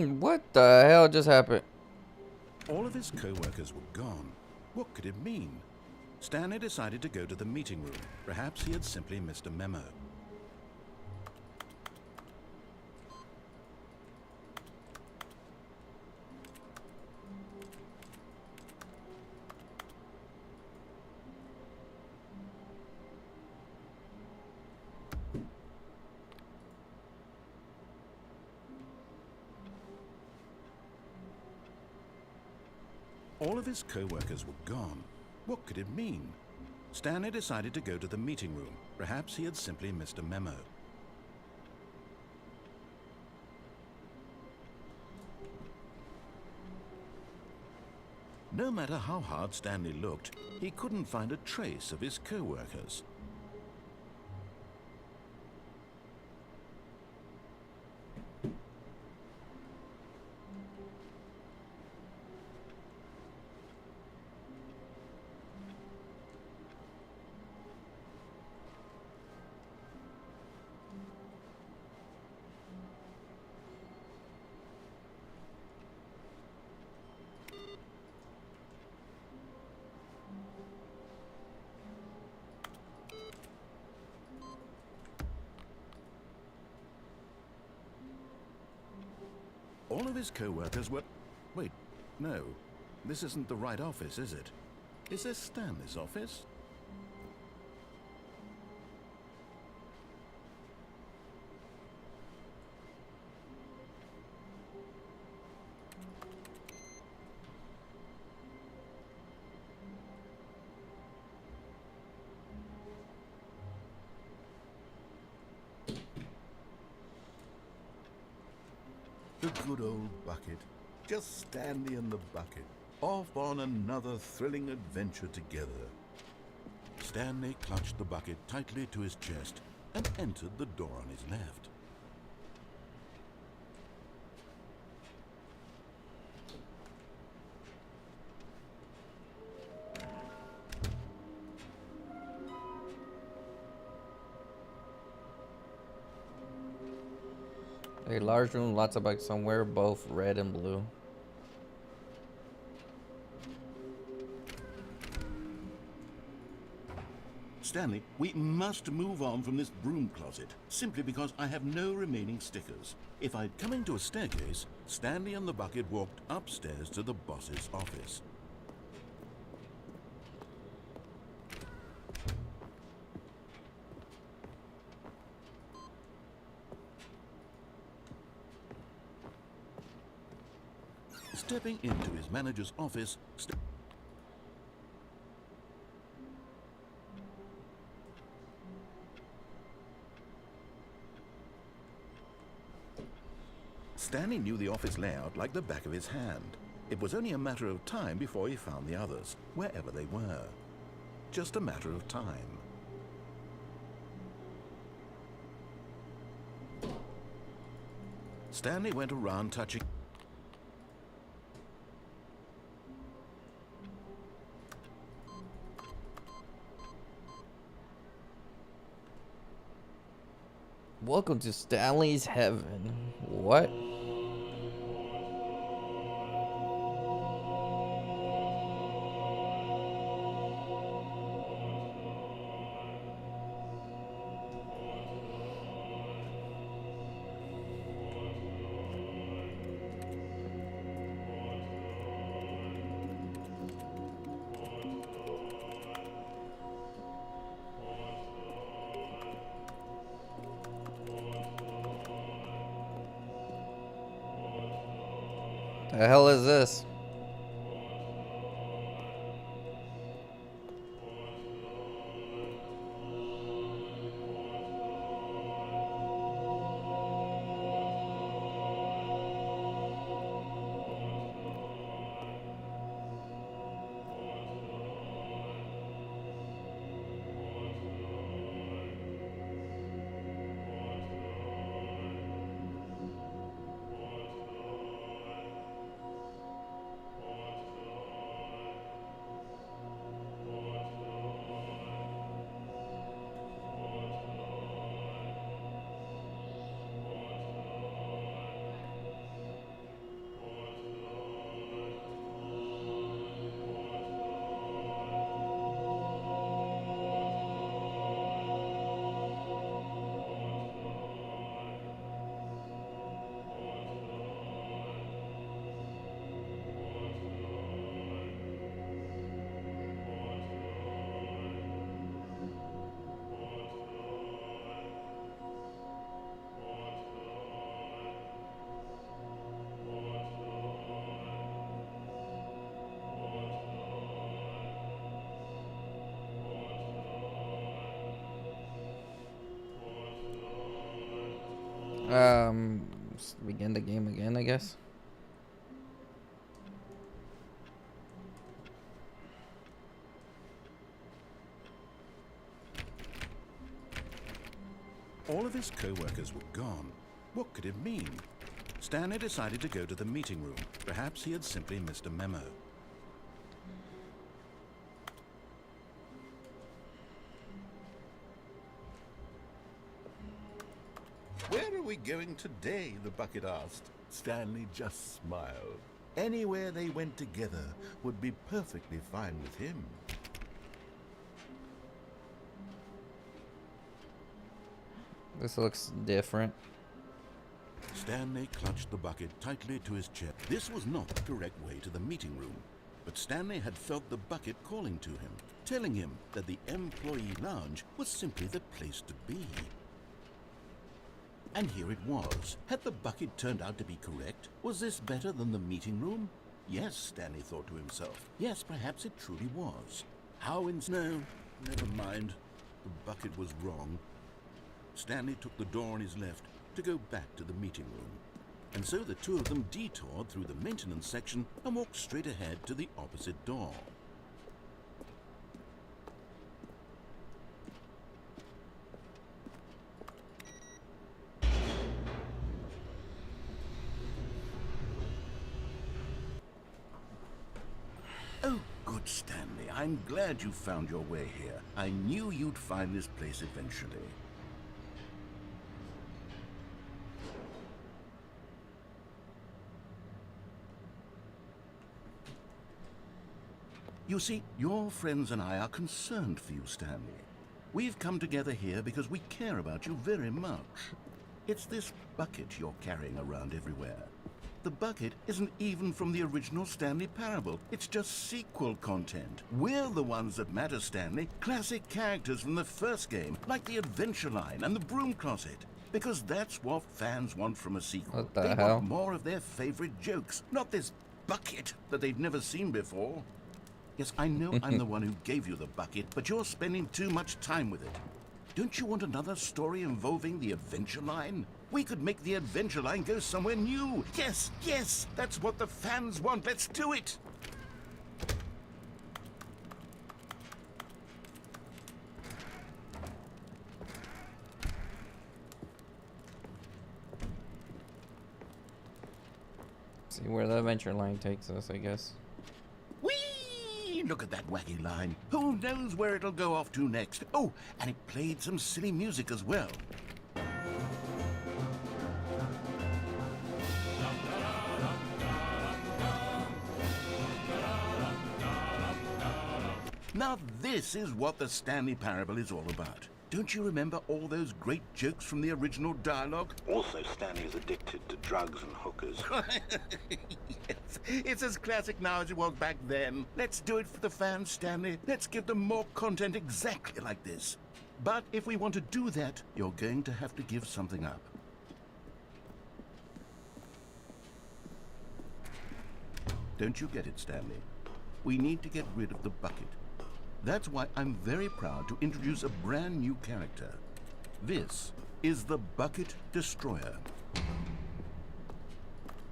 What the hell just happened? All of his co-workers were gone. What could it mean? Stanley decided to go to the meeting room. Perhaps he had simply missed a memo. All of his co-workers were gone. What could it mean? Stanley decided to go to the meeting room. Perhaps he had simply missed a memo. No matter how hard Stanley looked, he couldn't find a trace of his co-workers. All of his co-workers were... Wait, no. This isn't the right office, is it? Is this Stanley's office? The good old bucket. Just Stanley and the bucket, off on another thrilling adventure together. Stanley clutched the bucket tightly to his chest and entered the door on his left. A large room, lots of bugs somewhere, both red and blue. Stanley, we must move on from this broom closet, simply because I have no remaining stickers. If I'd come into a staircase, Stanley and the bucket walked upstairs to the boss's office. Stepping into his manager's office, Stanley knew the office layout like the back of his hand. It was only a matter of time before he found the others, wherever they were. Just a matter of time. Stanley went around touching... Welcome to Stanley's Heaven. What? The hell is this? Begin the game again, I guess. All of his co-workers were gone. What could it mean? Stanley decided to go to the meeting room. Perhaps he had simply missed a memo. Where are we going today? The bucket asked. Stanley just smiled. Anywhere they went together would be perfectly fine with him. This looks different. Stanley clutched the bucket tightly to his chest. This was not the correct way to the meeting room, but Stanley had felt the bucket calling to him, telling him that the employee lounge was simply the place to be. And here it was. Had the bucket turned out to be correct? Was this better than the meeting room? Yes, Stanley thought to himself. Yes, perhaps it truly was. How in... No, never mind. The bucket was wrong. Stanley took the door on his left to go back to the meeting room. And so the two of them detoured through the maintenance section and walked straight ahead to the opposite door. Oh, good, Stanley. I'm glad you found your way here. I knew you'd find this place eventually. You see, your friends and I are concerned for you, Stanley. We've come together here because we care about you very much. It's this bucket you're carrying around everywhere. The bucket isn't even from the original Stanley Parable. It's just sequel content. We're the ones that matter, Stanley. Classic characters from the first game, like the Adventure Line and the Broom Closet. Because that's what fans want from a sequel. What the They hell? want more of their favorite jokes, not this bucket that they've never seen before. Yes, I know I'm the one who gave you the bucket, but you're spending too much time with it. Don't you want another story involving the Adventure Line? We could make the Adventure Line go somewhere new. Yes, yes, that's what the fans want. Let's do it. See where the adventure line takes us, I guess. Whee! Look at that wacky line. Who knows where it'll go off to next? Oh, and it played some silly music as well. Now this is what the Stanley Parable is all about. Don't you remember all those great jokes from the original dialogue? Also, Stanley is addicted to drugs and hookers. Yes, it's as classic now as it was back then. Let's do it for the fans, Stanley. Let's give them more content exactly like this. But if we want to do that, you're going to have to give something up. Don't you get it, Stanley? We need to get rid of the bucket. That's why I'm very proud to introduce a brand new character. This is the Bucket Destroyer.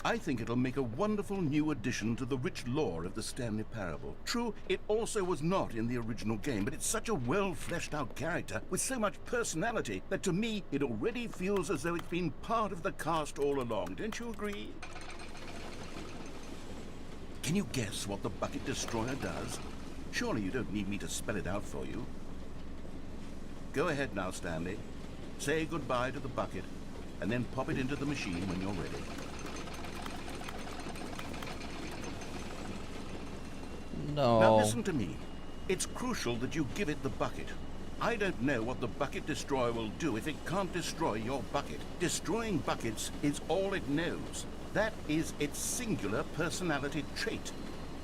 I think it'll make a wonderful new addition to the rich lore of the Stanley Parable. True, it also was not in the original game, but it's such a well-fleshed-out character with so much personality that to me it already feels as though it's been part of the cast all along. Don't you agree? Can you guess what the Bucket Destroyer does? Surely you don't need me to spell it out for you. Go ahead now, Stanley. Say goodbye to the bucket, and then pop it into the machine when you're ready. No. Now listen to me. It's crucial that you give it the bucket. I don't know what the Bucket Destroyer will do if it can't destroy your bucket. Destroying buckets is all it knows. That is its singular personality trait.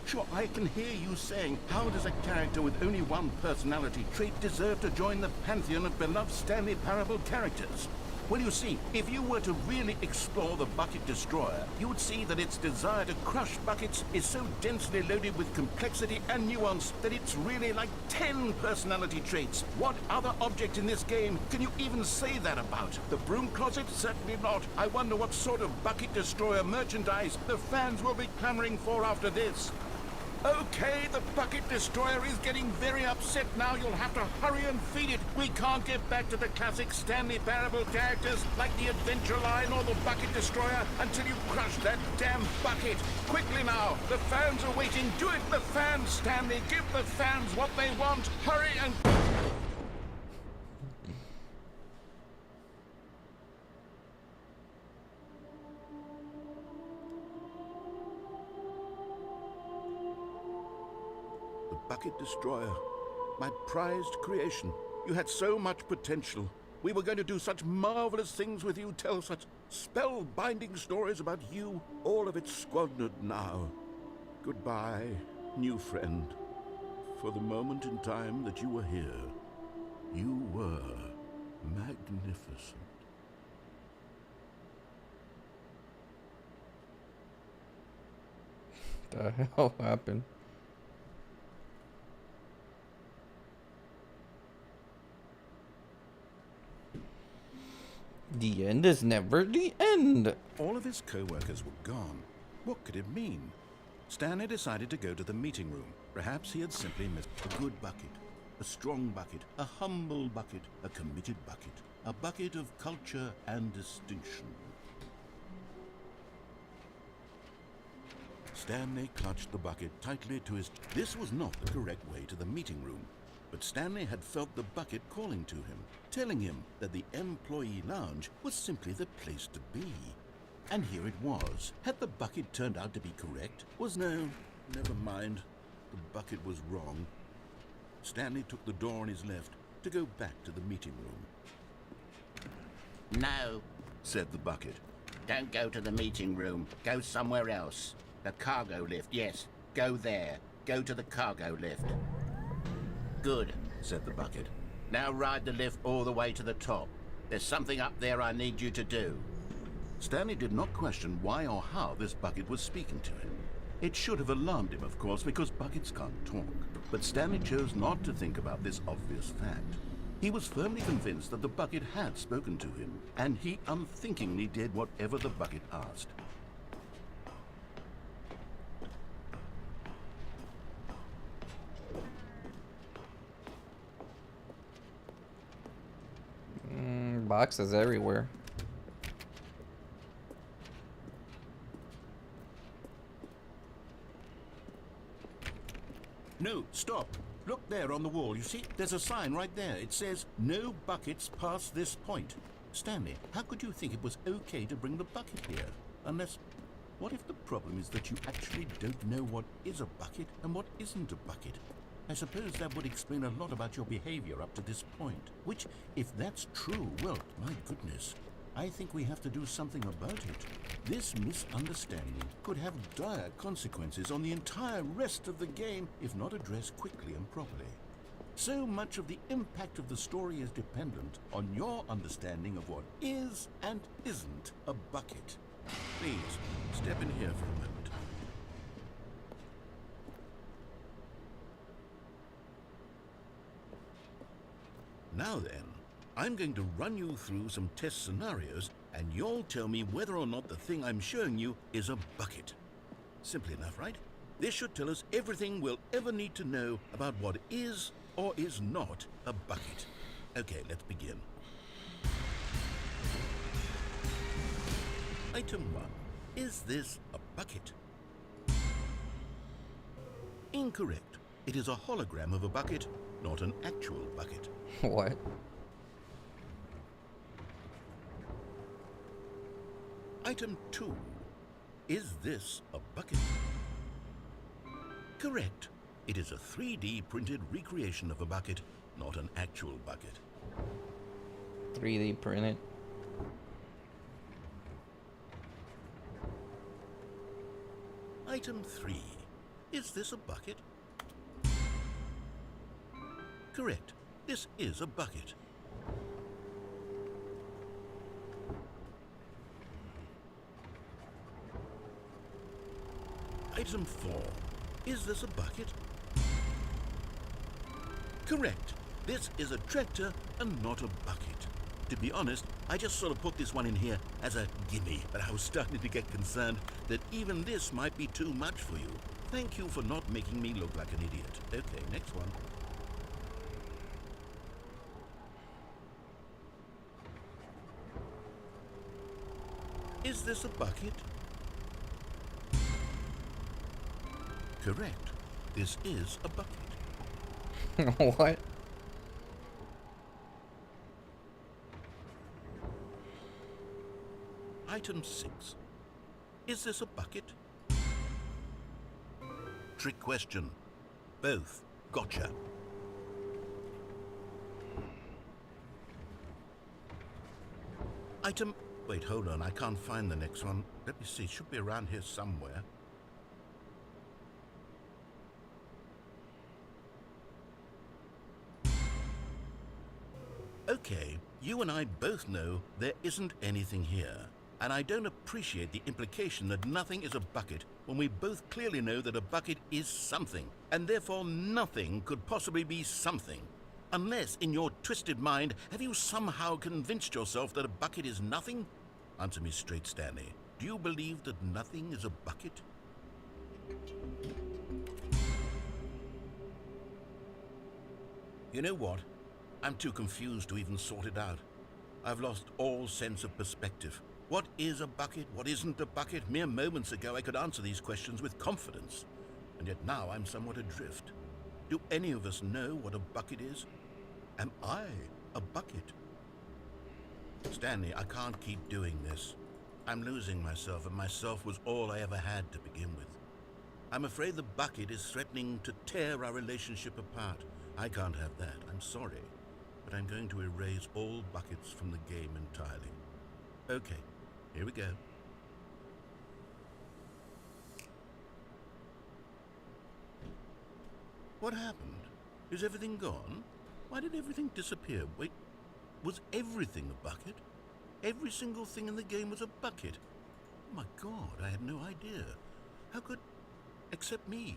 Sure, I can hear you saying, how does a character with only one personality trait deserve to join the pantheon of beloved Stanley Parable characters? Well, you see, if you were to really explore the Bucket Destroyer, you would see that its desire to crush buckets is so densely loaded with complexity and nuance that it's really like 10 personality traits. What other object in this game can you even say that about? The broom closet? Certainly not. I wonder what sort of Bucket Destroyer merchandise the fans will be clamoring for after this. Okay, the Bucket Destroyer is getting very upset now. You'll have to hurry and feed it. We can't get back to the classic Stanley Parable characters like the Adventure Line or the Bucket Destroyer until you crush that damn bucket. Quickly now, the fans are waiting. Do it, the fans, Stanley. Give the fans what they want. Hurry and... Bucket Destroyer, my prized creation. You had so much potential. We were going to do such marvelous things with you, tell such spellbinding stories about you. All of it squandered now. Goodbye, new friend. For the moment in time that you were here, you were magnificent. The hell happened? The end is never the end. All of his co-workers were gone. What could it mean? Stanley decided to go to the meeting room. Perhaps he had simply missed a good bucket, a strong bucket, a humble bucket, a committed bucket, a bucket of culture and distinction. Stanley clutched the bucket tightly to his... This was not the correct way to the meeting room. But Stanley had felt the bucket calling to him, telling him that the employee lounge was simply the place to be. And here it was. Had the bucket turned out to be correct? No, never mind. The bucket was wrong. Stanley took the door on his left to go back to the meeting room. No, Said the bucket. don't go to the meeting room. Go somewhere else. The cargo lift, yes. Go there. Go to the cargo lift. Good, Said the bucket. now ride the lift all the way to the top. There's something up there I need you to do. Stanley did not question why or how this bucket was speaking to him. It should have alarmed him, of course, because buckets can't talk. But Stanley chose not to think about this obvious fact. He was firmly convinced that the bucket had spoken to him, and he unthinkingly did whatever the bucket asked. Boxes everywhere. No, stop. Look there on the wall. You see, there's a sign right there. It says, "No buckets past this point." Stanley, how could you think it was okay to bring the bucket here? Unless, what if the problem is that you actually don't know what is a bucket and what isn't a bucket? I suppose that would explain a lot about your behavior up to this point. Which, if that's true, well, my goodness, I think we have to do something about it. This misunderstanding could have dire consequences on the entire rest of the game if not addressed quickly and properly. So much of the impact of the story is dependent on your understanding of what is and isn't a bucket. Please, step in here for a moment. Now then, I'm going to run you through some test scenarios, and you'll tell me whether or not the thing I'm showing you is a bucket. Simple enough, right? This should tell us everything we'll ever need to know about what is or is not a bucket. Okay, let's begin. Item 1. Is this a bucket? Incorrect. It is a hologram of a bucket, not an actual bucket. What? Item 2. Is this a bucket? Correct. It is a 3D printed recreation of a bucket, not an actual bucket. 3D printed. Item 3. Is this a bucket? Correct. This is a bucket. Item 4. Is this a bucket? Correct. This is a tractor and not a bucket. To be honest, I just sort of put this one in here as a gimme, but I was starting to get concerned that even this might be too much for you. Thank you for not making me look like an idiot. Okay, next one. Is this a bucket? Correct. This is a bucket. What? Item 6. Is this a bucket? Trick question. Both. Gotcha. Item... Wait, hold on. I can't find the next one. Let me see. It should be around here somewhere. Okay, you and I both know there isn't anything here. And I don't appreciate the implication that nothing is a bucket when we both clearly know that a bucket is something, and therefore nothing could possibly be something. Unless, in your twisted mind, have you somehow convinced yourself that a bucket is nothing? Answer me straight, Stanley. Do you believe that nothing is a bucket? You know what? I'm too confused to even sort it out. I've lost all sense of perspective. What is a bucket? What isn't a bucket? Mere moments ago I could answer these questions with confidence. And yet now I'm somewhat adrift. Do any of us know what a bucket is? Am I a bucket? Stanley, I can't keep doing this. I'm losing myself, and myself was all I ever had to begin with. I'm afraid the bucket is threatening to tear our relationship apart. I can't have that. I'm sorry. But I'm going to erase all buckets from the game entirely. Okay, here we go. What happened? Is everything gone? Why did everything disappear? Wait, was everything a bucket? Every single thing in the game was a bucket. Oh my God, I had no idea. How could... except me.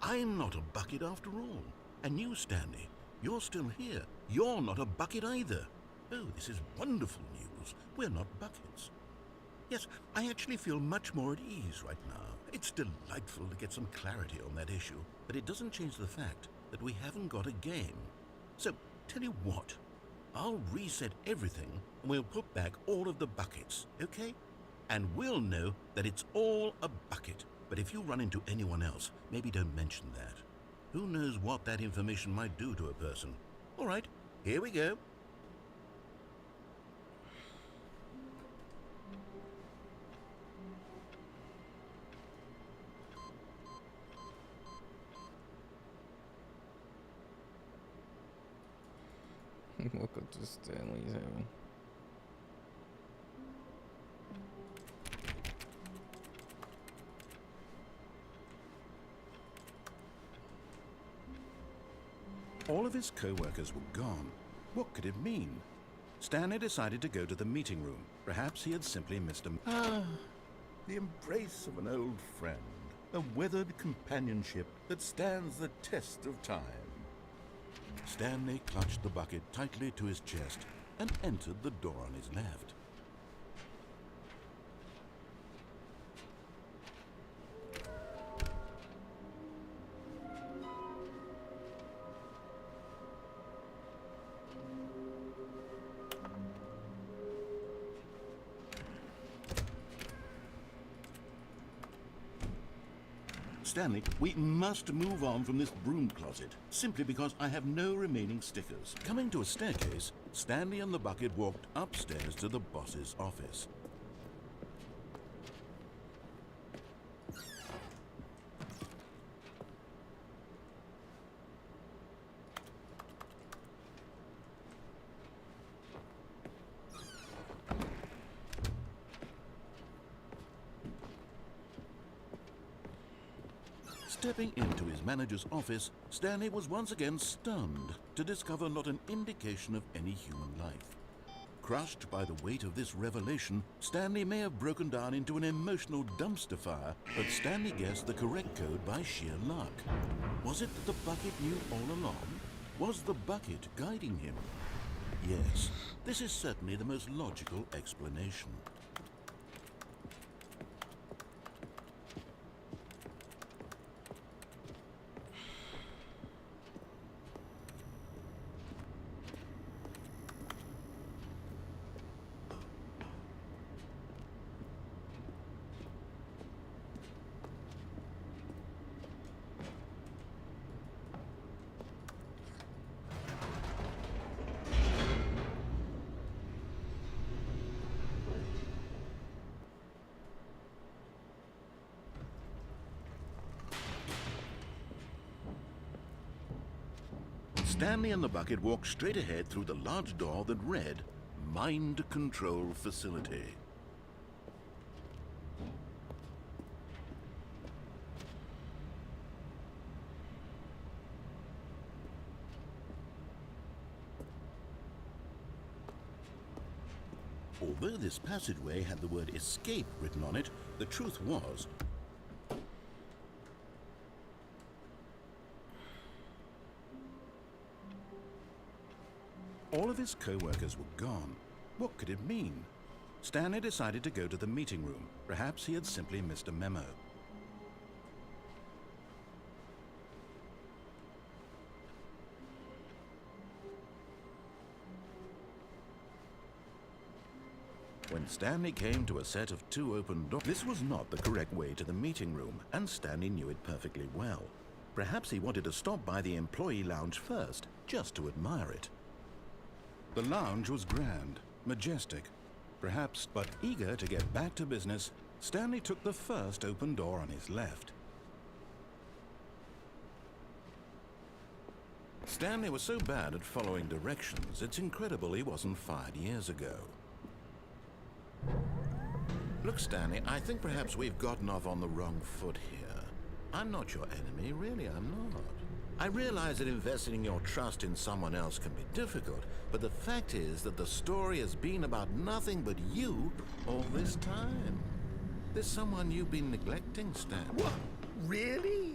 I'm not a bucket after all. And you, Stanley, you're still here. You're not a bucket either. Oh, this is wonderful news. We're not buckets. Yes, I actually feel much more at ease right now. It's delightful to get some clarity on that issue, but it doesn't change the fact that we haven't got a game. So, tell you what, I'll reset everything and we'll put back all of the buckets, okay? And we'll know that it's all a bucket. But if you run into anyone else, maybe don't mention that. Who knows what that information might do to a person? All right, here we go. Welcome to Stanley's Heaven. All of his co-workers were gone. What could it mean? Stanley decided to go to the meeting room. Perhaps he had simply missed him. The embrace of an old friend. A weathered companionship that stands the test of time. Stanley clutched the bucket tightly to his chest and entered the door on his left. Stanley, we must move on from this broom closet, simply because I have no remaining stickers. Coming to a staircase, Stanley and the bucket walked upstairs to the boss's office. Stepping into his manager's office, Stanley was once again stunned to discover not an indication of any human life. Crushed by the weight of this revelation, Stanley may have broken down into an emotional dumpster fire, but Stanley guessed the correct code by sheer luck. Was it that the bucket knew all along? Was the bucket guiding him? Yes, this is certainly the most logical explanation. Stanley and the bucket walked straight ahead through the large door that read, Mind Control Facility. Although this passageway had the word escape written on it, the truth was, all of his co-workers were gone. What could it mean? Stanley decided to go to the meeting room. Perhaps he had simply missed a memo. When Stanley came to a set of 2 open doors, this was not the correct way to the meeting room, and Stanley knew it perfectly well. Perhaps he wanted to stop by the employee lounge first, just to admire it. The lounge was grand, majestic, perhaps, but eager to get back to business, Stanley took the first open door on his left. Stanley was so bad at following directions, it's incredible he wasn't fired years ago. Look, Stanley, I think perhaps we've gotten off on the wrong foot here. I'm not your enemy, really, I'm not. I realize that investing your trust in someone else can be difficult, but the fact is that the story has been about nothing but you all this time. There's someone you've been neglecting, Stan. What? Really?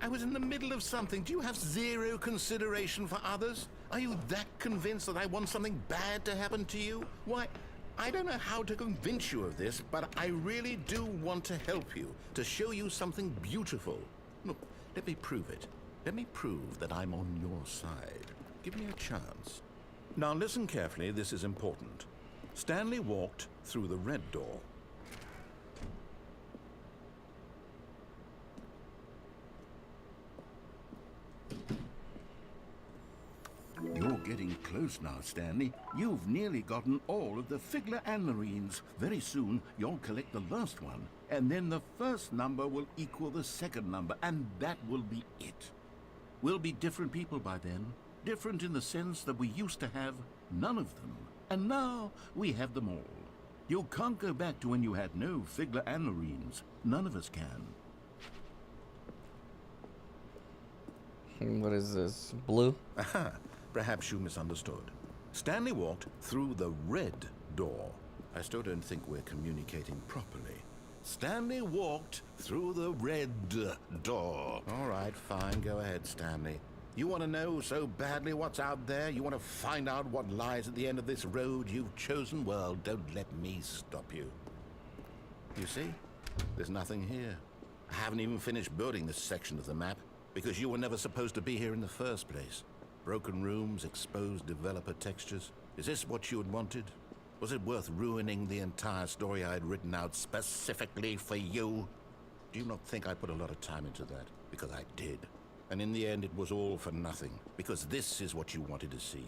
I was in the middle of something. Do you have zero consideration for others? Are you that convinced that I want something bad to happen to you? Why, I don't know how to convince you of this, but I really do want to help you, to show you something beautiful. Look, let me prove it. Let me prove that I'm on your side. Give me a chance. Now listen carefully, this is important. Stanley walked through the red door. You're getting close now, Stanley. You've nearly gotten all of the Figler and Marines. Very soon, you'll collect the last one, and then the first number will equal the second number, and that will be it. We'll be different people by then. Different in the sense that we used to have none of them. And now we have them all. You can't go back to when you had no Figler and Marines. None of us can. What is this? Blue? Aha! Perhaps you misunderstood. Stanley walked through the red door. I still don't think we're communicating properly. Stanley walked through the red door. All right, fine. Go ahead, Stanley. You want to know so badly what's out there? You want to find out what lies at the end of this road you've chosen? Well, don't let me stop you. You see? There's nothing here. I haven't even finished building this section of the map because you were never supposed to be here in the first place. Broken rooms, exposed developer textures. Is this what you had wanted? Was it worth ruining the entire story I had written out specifically for you? Do you not think I put a lot of time into that? Because I did. And in the end, it was all for nothing. Because this is what you wanted to see.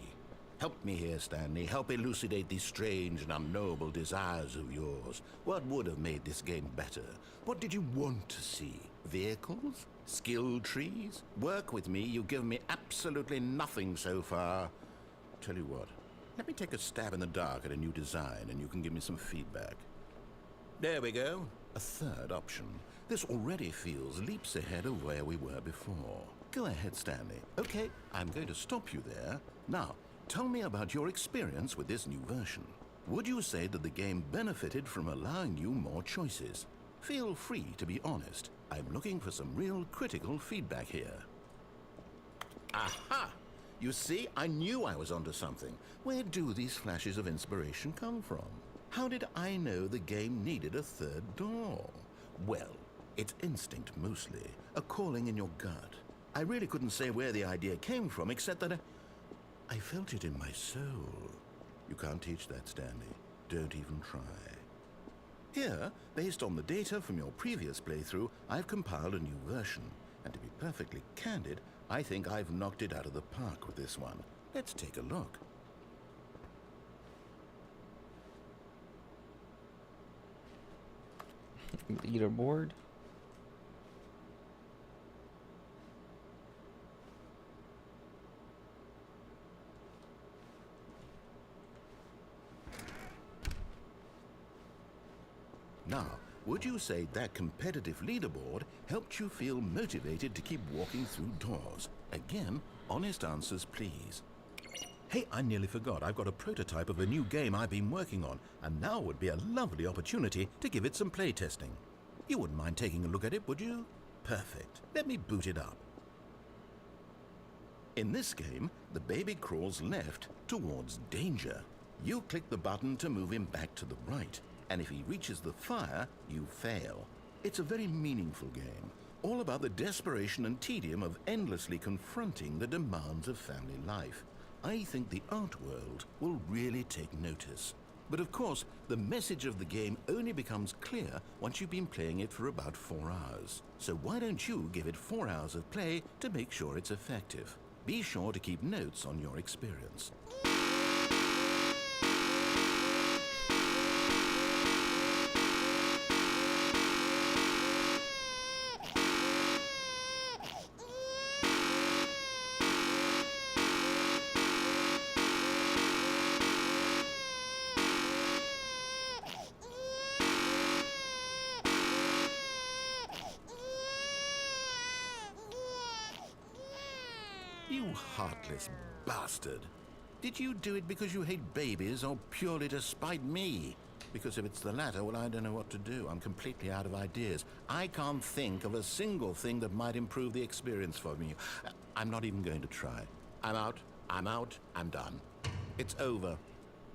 Help me here, Stanley. Help elucidate these strange and unknowable desires of yours. What would have made this game better? What did you want to see? Vehicles? Skill trees? Work with me. You've given me absolutely nothing so far. Tell you what. Let me take a stab in the dark at a new design, and you can give me some feedback. There we go. A third option. This already feels leaps ahead of where we were before. Go ahead, Stanley. Okay, I'm going to stop you there. Now, tell me about your experience with this new version. Would you say that the game benefited from allowing you more choices? Feel free to be honest. I'm looking for some real critical feedback here. Aha! You see, I knew I was onto something. Where do these flashes of inspiration come from? How did I know the game needed a third door? Well, it's instinct mostly, a calling in your gut. I really couldn't say where the idea came from, except that I felt it in my soul. You can't teach that, Stanley. Don't even try. Here, based on the data from your previous playthrough, I've compiled a new version. And to be perfectly candid, I think I've knocked it out of the park with this one. Let's take a look. Leaderboard. Now, would you say that competitive leaderboard helped you feel motivated to keep walking through doors? Again, honest answers, please. Hey, I nearly forgot. I've got a prototype of a new game I've been working on, and now would be a lovely opportunity to give it some play testing. You wouldn't mind taking a look at it, would you? Perfect. Let me boot it up. In this game, the baby crawls left towards danger. You click the button to move him back to the right, and if he reaches the fire, you fail. It's a very meaningful game, all about the desperation and tedium of endlessly confronting the demands of family life. I think the art world will really take notice. But of course, the message of the game only becomes clear once you've been playing it for about 4 hours. So why don't you give it 4 hours of play to make sure it's effective? Be sure to keep notes on your experience. You heartless bastard. Did you do it because you hate babies or purely to spite me? Because if it's the latter, well, I don't know what to do. I'm completely out of ideas. I can't think of a single thing that might improve the experience for me. I'm not even going to try. I'm out, I'm done. It's over.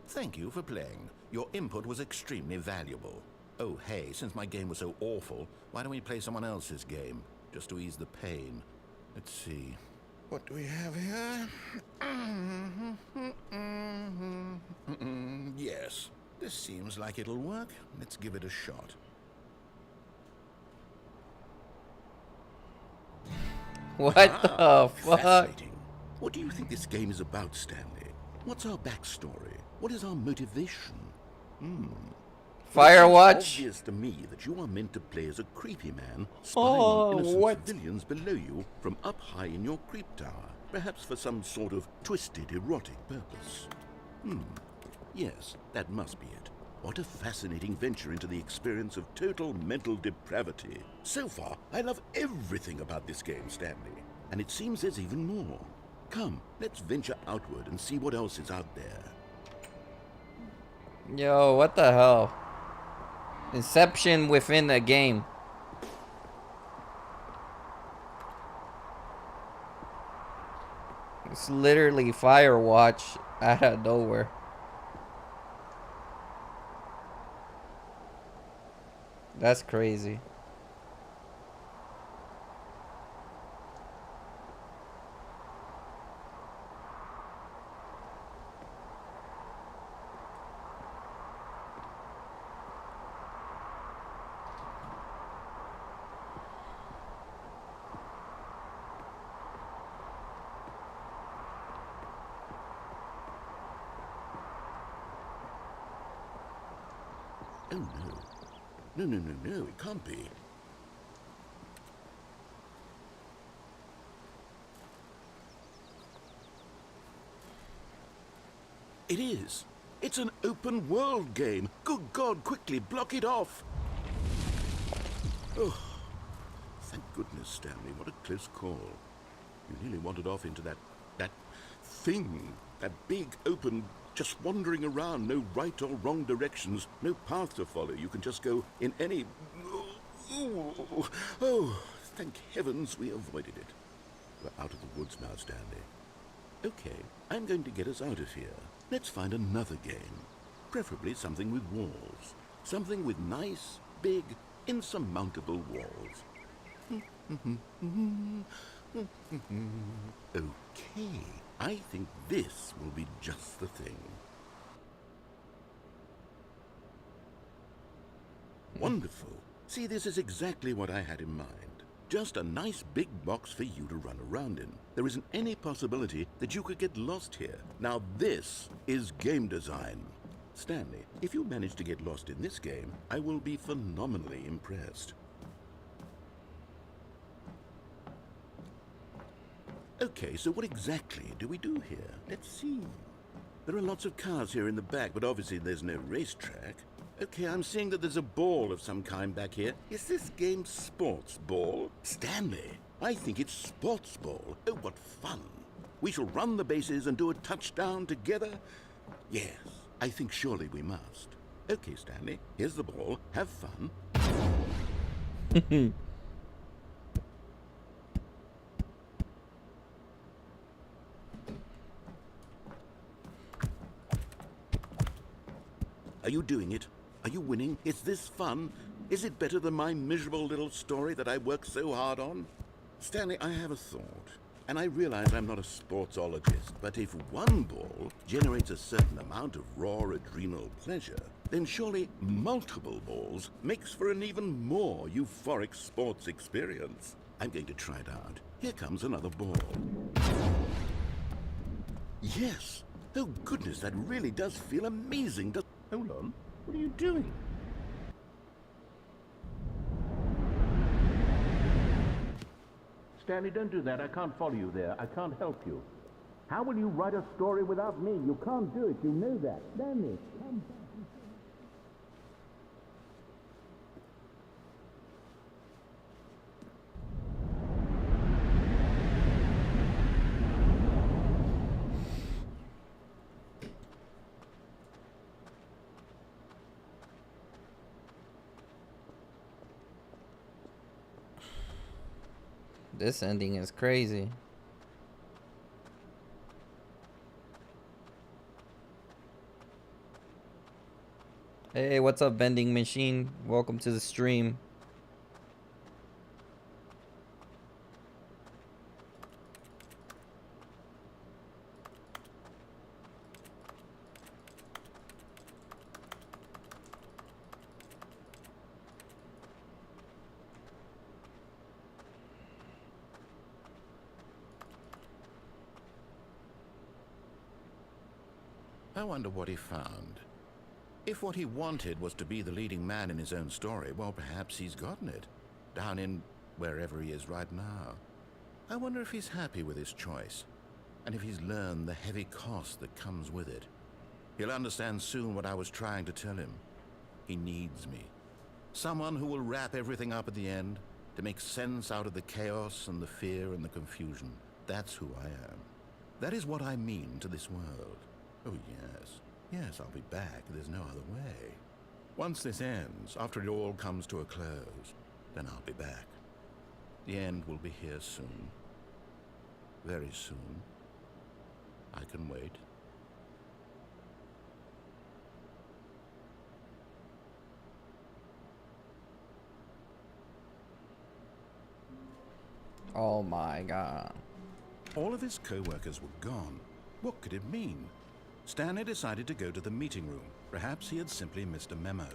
Thank you for playing. Your input was extremely valuable. Oh, hey, since my game was so awful, why don't we play someone else's game? Just to ease the pain. Let's see. What do we have here? Yes, this seems like it'll work. Let's give it a shot. What the fuck? Fascinating. What do you think this game is about, Stanley? What's our backstory? What is our motivation? Firewatch. It's obvious to me that you are meant to play as a creepy man spying on innocent civilians below you from up high in your creep tower, perhaps for some sort of twisted erotic purpose. Yes, that must be it. What a fascinating venture into the experience of total mental depravity. So far, I love everything about this game, Stanley, and it seems there's even more. Come, let's venture outward and see what else is out there. Yo, what the hell? Inception within the game. It's literally Firewatch out of nowhere. That's crazy. Oh, no. No, it can't be. It is. It's an open world game. Good God, quickly, block it off. Oh, thank goodness, Stanley. What a close call. You nearly wandered off into that thing. That big, open Just wandering around, no right or wrong directions, no path to follow. You can just go in any... Oh, thank heavens we avoided it. We're out of the woods now, Stanley. Okay, I'm going to get us out of here. Let's find another game. Preferably something with walls. Something with nice, big, insurmountable walls. Okay, I think this will be just the thing. Wonderful. See, this is exactly what I had in mind. Just a nice big box for you to run around in. There isn't any possibility that you could get lost here. Now this is game design. Stanley, if you manage to get lost in this game, I will be phenomenally impressed. Okay, so what exactly do we do here? Let's see. There are lots of cars here in the back, but obviously there's no racetrack. Okay, I'm seeing that there's a ball of some kind back here. Is this game sports ball? Stanley, I think it's sports ball. Oh, what fun. We shall run the bases and do a touchdown together? Yes, I think surely we must. Okay, Stanley, here's the ball. Have fun. Are you doing it? Are you winning? Is this fun? Is it better than my miserable little story that I worked so hard on? Stanley, I have a thought. And I realize I'm not a sportsologist, but if one ball generates a certain amount of raw adrenal pleasure, then surely multiple balls makes for an even more euphoric sports experience. I'm going to try it out. Here comes another ball. Yes! Oh goodness, that really does feel amazing. Hold on. What are you doing? Stanley, don't do that. I can't follow you there. I can't help you. How will you write a story without me? You can't do it. You know that. Stanley, come back. This ending is crazy. Hey, what's up, vending machine? Welcome to the stream. I wonder what he found. If what he wanted was to be the leading man in his own story, well, perhaps he's gotten it. Down in wherever he is right now. I wonder if he's happy with his choice, and if he's learned the heavy cost that comes with it. He'll understand soon what I was trying to tell him. He needs me. Someone who will wrap everything up at the end, to make sense out of the chaos and the fear and the confusion. That's who I am. That is what I mean to this world. Oh, yes. Yes, I'll be back. There's no other way. Once this ends, after it all comes to a close, then I'll be back. The end will be here soon. Very soon. I can wait. Oh my god. All of his co-workers were gone. What could it mean? Stanley decided to go to the meeting room. Perhaps he had simply missed a memo.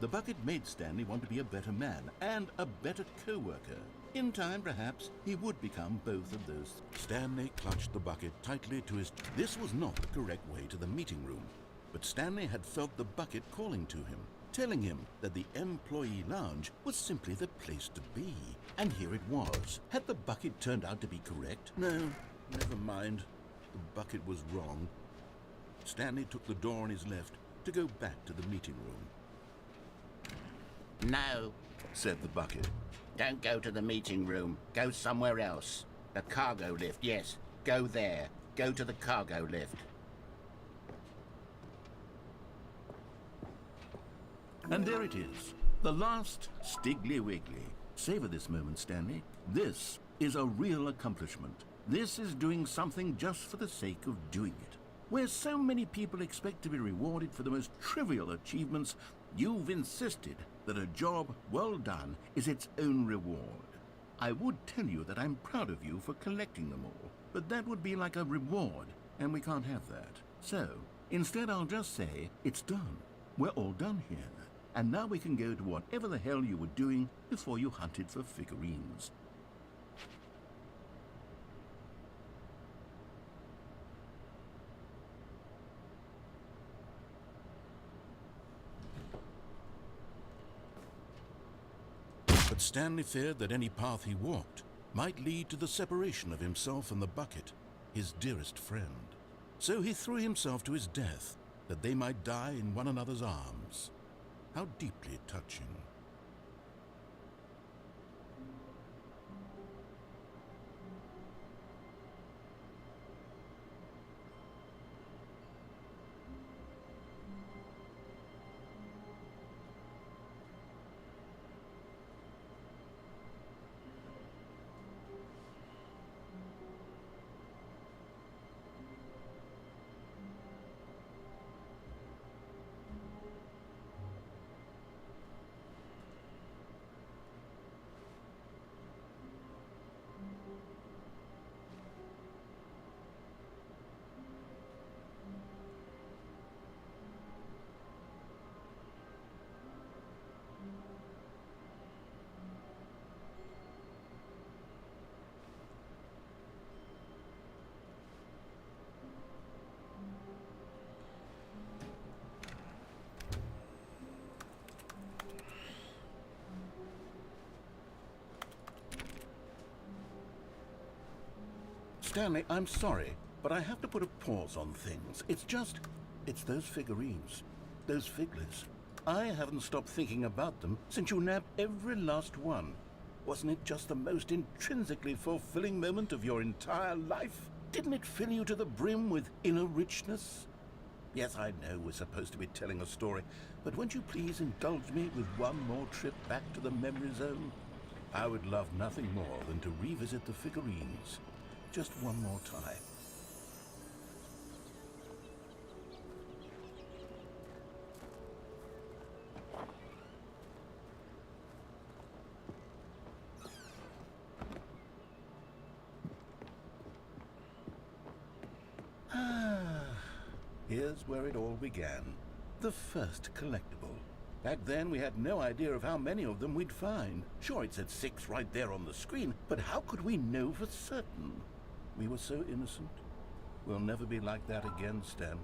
The bucket made Stanley want to be a better man and a better co-worker. In time, perhaps, he would become both of those. Stanley clutched the bucket tightly to his... This was not the correct way to the meeting room. But Stanley had felt the bucket calling to him, telling him that the employee lounge was simply the place to be. And here it was. Had the bucket turned out to be correct? No, never mind. The bucket was wrong. Stanley took the door on his left to go back to the meeting room. No, Said the bucket. don't go to the meeting room. Go somewhere else. The cargo lift, yes. Go there. Go to the cargo lift. And there it is, the last Stiggly Wiggly. Savor this moment, Stanley. This is a real accomplishment. This is doing something just for the sake of doing it. Where so many people expect to be rewarded for the most trivial achievements, you've insisted that a job well done is its own reward. I would tell you that I'm proud of you for collecting them all, but that would be like a reward, and we can't have that. So, instead I'll just say, it's done. We're all done here. And now we can go to whatever the hell you were doing before you hunted for figurines. But Stanley feared that any path he walked might lead to the separation of himself and the bucket, his dearest friend. So he threw himself to his death, that they might die in one another's arms. How deeply touching. Stanley, I'm sorry, but I have to put a pause on things. It's those figurines, those figlets. I haven't stopped thinking about them since you nabbed every last one. Wasn't it just the most intrinsically fulfilling moment of your entire life? Didn't it fill you to the brim with inner richness? Yes, I know we're supposed to be telling a story, but won't you please indulge me with one more trip back to the memory zone? I would love nothing more than to revisit the figurines. Just one more time. Here's where it all began. The first collectible. Back then, we had no idea of how many of them we'd find. Sure, it said 6 right there on the screen, but how could we know for certain? We were so innocent. We'll never be like that again, Stanley.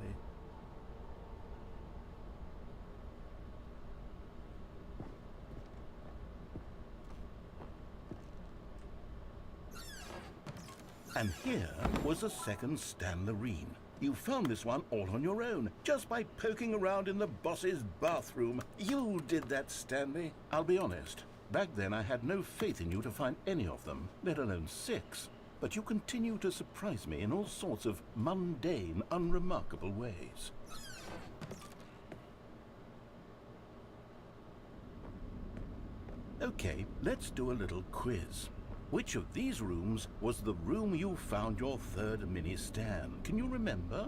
And here was a second Stanlerine. You found this one all on your own, just by poking around in the boss's bathroom. You did that, Stanley. I'll be honest. Back then, I had no faith in you to find any of them, let alone 6. But you continue to surprise me in all sorts of mundane, unremarkable ways. Okay, let's do a little quiz. Which of these rooms was the room you found your third mini Stan? Can you remember?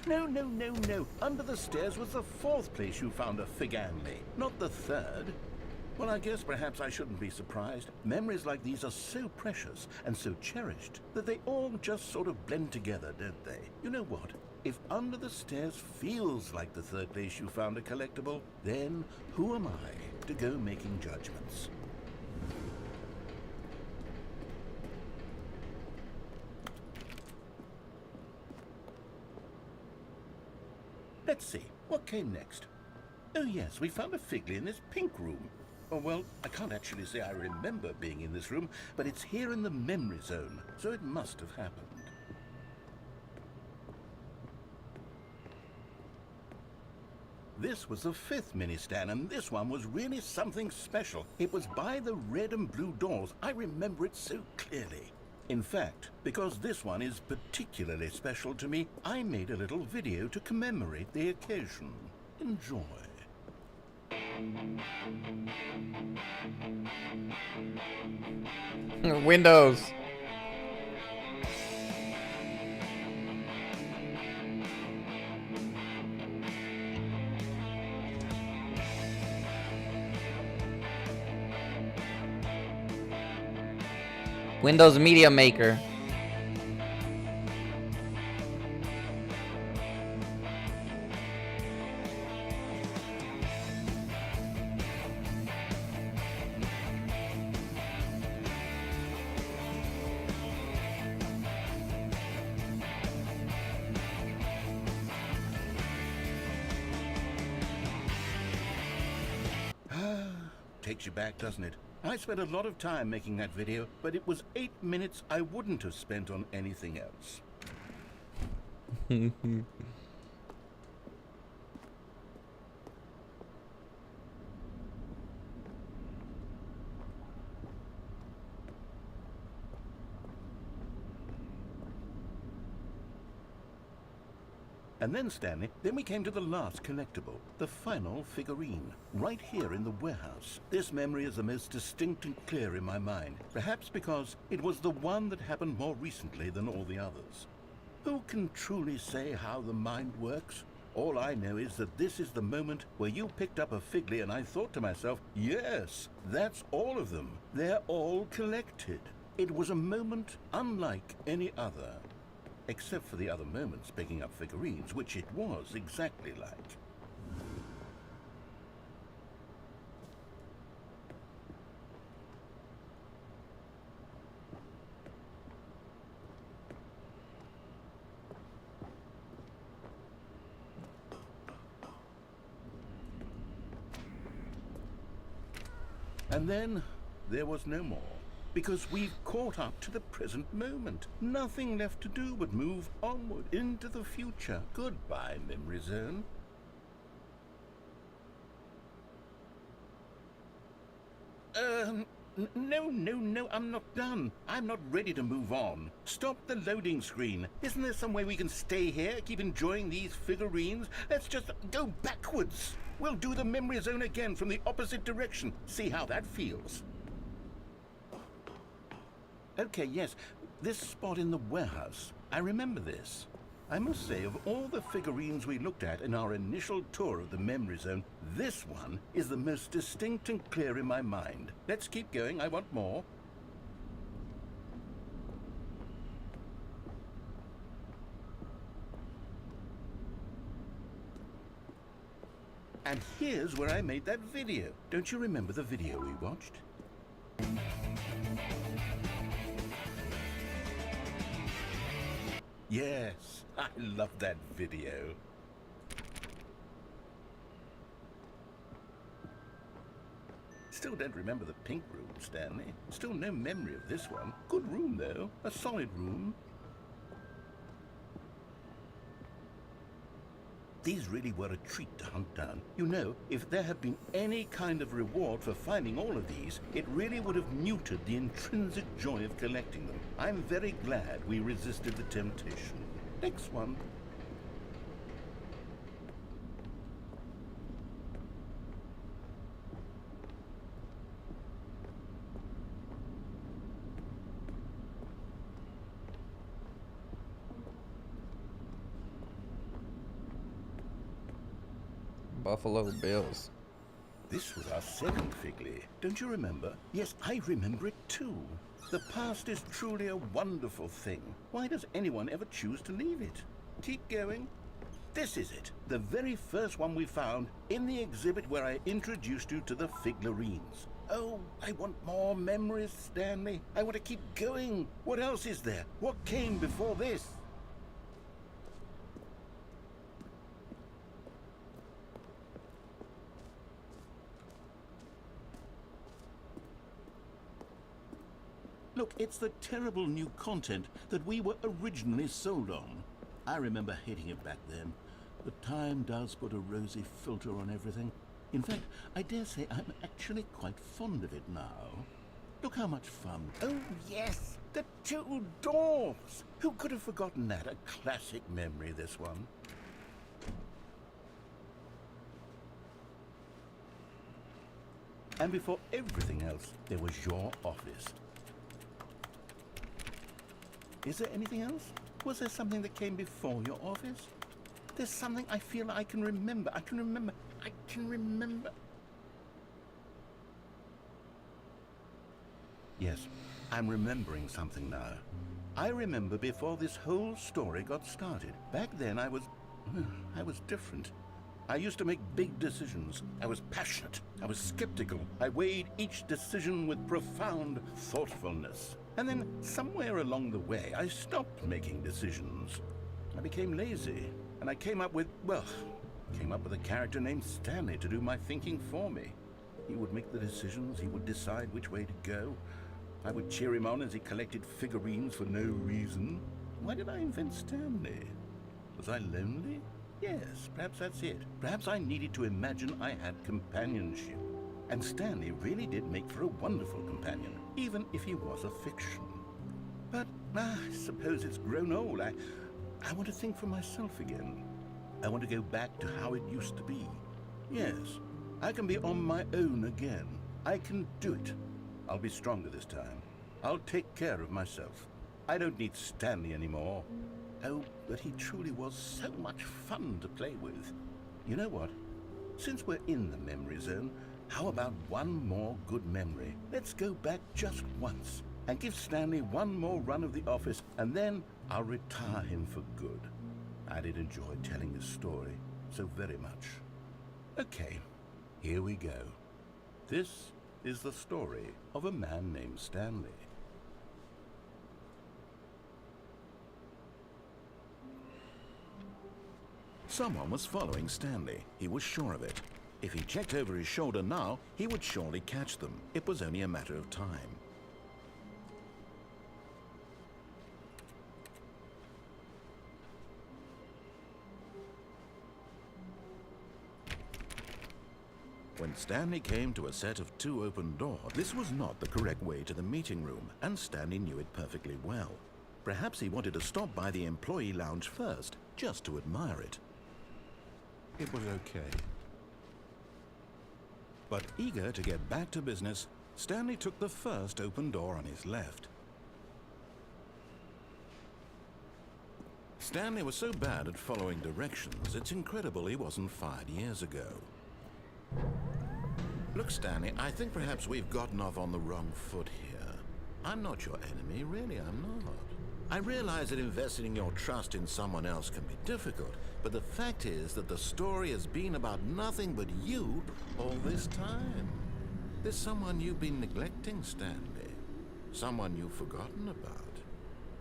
No. Under the stairs was the 4th place you found a Figanley, not the 3rd. Well, I guess perhaps I shouldn't be surprised. Memories like these are so precious and so cherished that they all just sort of blend together, don't they? You know what? If under the stairs feels like the 3rd place you found a collectible, then who am I to go making judgments? Let's see, what came next? Oh yes, we found a Figley in this pink room. Oh well, I can't actually say I remember being in this room, but it's here in the memory zone, so it must have happened. This was the 5th mini Stan, and this one was really something special. It was by the red and blue doors. I remember it so clearly. In fact, because this one is particularly special to me, I made a little video to commemorate the occasion. Enjoy. Windows. Windows Media Maker. Takes you back, doesn't it? I spent a lot of time making that video, but it was 8 minutes I wouldn't have spent on anything else. And then, Stanley, then we came to the last collectible, the final figurine, right here in the warehouse. This memory is the most distinct and clear in my mind, perhaps because it was the one that happened more recently than all the others. Who can truly say how the mind works? All I know is that this is the moment where you picked up a Figley and I thought to myself, yes, that's all of them. They're all collected. It was a moment unlike any other. Except for the other moments picking up figurines, which it was exactly like. And then there was no more. Because we've caught up to the present moment. Nothing left to do but move onward into the future. Goodbye, memory zone. No, I'm not done. I'm not ready to move on. Stop the loading screen. Isn't there some way we can stay here, keep enjoying these figurines? Let's just go backwards. We'll do the memory zone again from the opposite direction. See how that feels. Okay, yes, this spot in the warehouse. I remember this. I must say, of all the figurines we looked at in our initial tour of the memory zone, this one is the most distinct and clear in my mind. Let's keep going, I want more. And here's where I made that video. Don't you remember the video we watched? Yes, I love that video. Still don't remember the pink room, Stanley. Still no memory of this one. Good room, though. A solid room. These really were a treat to hunt down. You know, if there had been any kind of reward for finding all of these, it really would have muted the intrinsic joy of collecting them. I'm very glad we resisted the temptation. Next one. Buffalo Bills. This was our second Figley. Don't you remember? Yes, I remember it too. The past is truly a wonderful thing. Why does anyone ever choose to leave it? Keep going. This is it. The very first one we found in the exhibit where I introduced you to the figurines. Oh, I want more memories, Stanley. I want to keep going. What else is there? What came before this? Look, it's the terrible new content that we were originally sold on. I remember hating it back then. But time does put a rosy filter on everything. In fact, I dare say I'm actually quite fond of it now. Look how much fun. Oh, yes, the two doors. Who could have forgotten that? A classic memory, this one. And before everything else, there was your office. Is there anything else? Was there something that came before your office? There's something I feel I can remember. I can remember. Yes, I'm remembering something now. I remember before this whole story got started. Back then I was different. I used to make big decisions. I was passionate. I was skeptical. I weighed each decision with profound thoughtfulness. And then somewhere along the way, I stopped making decisions. I became lazy, and I came up with a character named Stanley to do my thinking for me. He would make the decisions. He would decide which way to go. I would cheer him on as he collected figurines for no reason. Why did I invent Stanley? Was I lonely? Yes, perhaps that's it. Perhaps I needed to imagine I had companionship. And Stanley really did make for a wonderful companion, even if he was a fiction. But I suppose it's grown old. I want to think for myself again. I want to go back to how it used to be. Yes, I can be on my own again. I can do it. I'll be stronger this time. I'll take care of myself. I don't need Stanley anymore. Oh, but he truly was so much fun to play with. You know what? Since we're in the memory zone, how about one more good memory? Let's go back just once and give Stanley one more run of the office, and then I'll retire him for good. I did enjoy telling this story so very much. Okay, here we go. This is the story of a man named Stanley. Someone was following Stanley. He was sure of it. If he checked over his shoulder now, he would surely catch them. It was only a matter of time. When Stanley came to a set of 2 open doors, this was not the correct way to the meeting room, and Stanley knew it perfectly well. Perhaps he wanted to stop by the employee lounge first, just to admire it. It was okay. But eager to get back to business, Stanley took the first open door on his left. Stanley was so bad at following directions, it's incredible he wasn't fired years ago. Look, Stanley, I think perhaps we've gotten off on the wrong foot here. I'm not your enemy, really, I'm not. I realize that investing your trust in someone else can be difficult, but the fact is that the story has been about nothing but you all this time. There's someone you've been neglecting, Stanley. Someone you've forgotten about.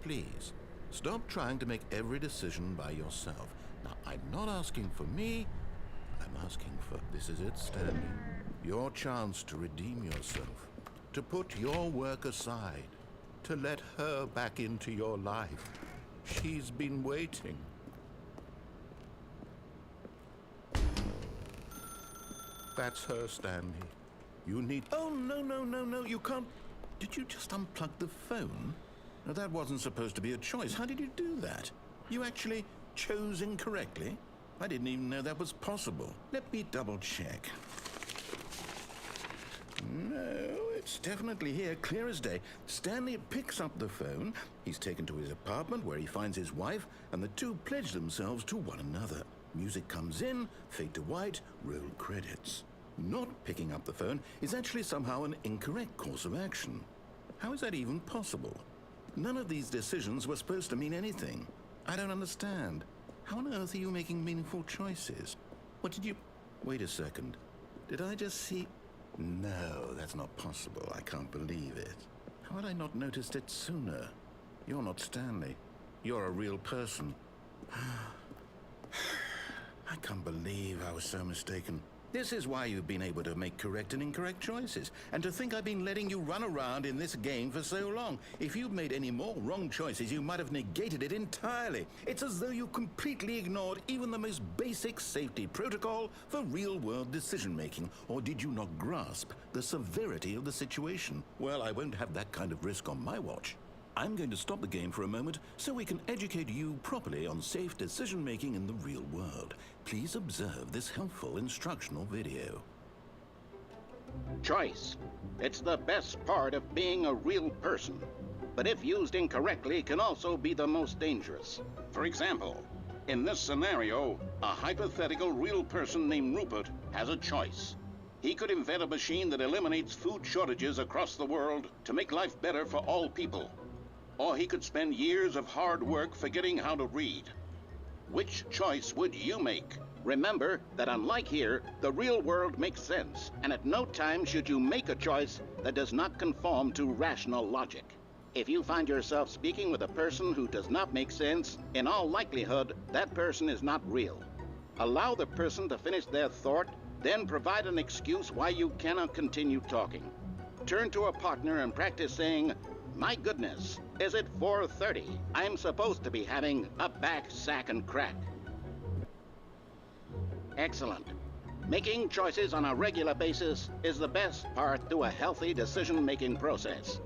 Please, stop trying to make every decision by yourself. Now, I'm not asking for me, I'm asking for... This is it, Stanley. Your chance to redeem yourself. To put your work aside. To let her back into your life. She's been waiting. That's her, Stanley. You need... Oh, no, you can't... Did you just unplug the phone? No, that wasn't supposed to be a choice. How did you do that? You actually chose incorrectly? I didn't even know that was possible. Let me double check. No, it's definitely here, clear as day. Stanley picks up the phone. He's taken to his apartment where he finds his wife, and the two pledge themselves to one another. Music comes in, fade to white, roll credits. Not picking up the phone is actually somehow an incorrect course of action. How is that even possible? None of these decisions were supposed to mean anything. I don't understand. How on earth are you making meaningful choices? What did you... Wait a second. Did I just see... No, that's not possible. I can't believe it. How had I not noticed it sooner? You're not Stanley. You're a real person. I can't believe I was so mistaken. This is why you've been able to make correct and incorrect choices. And to think I've been letting you run around in this game for so long. If you'd made any more wrong choices, you might have negated it entirely. It's as though you completely ignored even the most basic safety protocol for real-world decision-making. Or did you not grasp the severity of the situation? Well, I won't have that kind of risk on my watch. I'm going to stop the game for a moment so we can educate you properly on safe decision-making in the real world. Please observe this helpful instructional video. Choice. It's the best part of being a real person. But if used incorrectly, can also be the most dangerous. For example, in this scenario, a hypothetical real person named Rupert has a choice. He could invent a machine that eliminates food shortages across the world to make life better for all people. Or he could spend years of hard work forgetting how to read. Which choice would you make? Remember that unlike here, the real world makes sense, and at no time should you make a choice that does not conform to rational logic. If you find yourself speaking with a person who does not make sense, in all likelihood, that person is not real. Allow the person to finish their thought, then provide an excuse why you cannot continue talking. Turn to a partner and practice saying, "My goodness, is it 4:30? I'm supposed to be having a back, sack, and crack." Excellent. Making choices on a regular basis is the best part to a healthy decision-making process.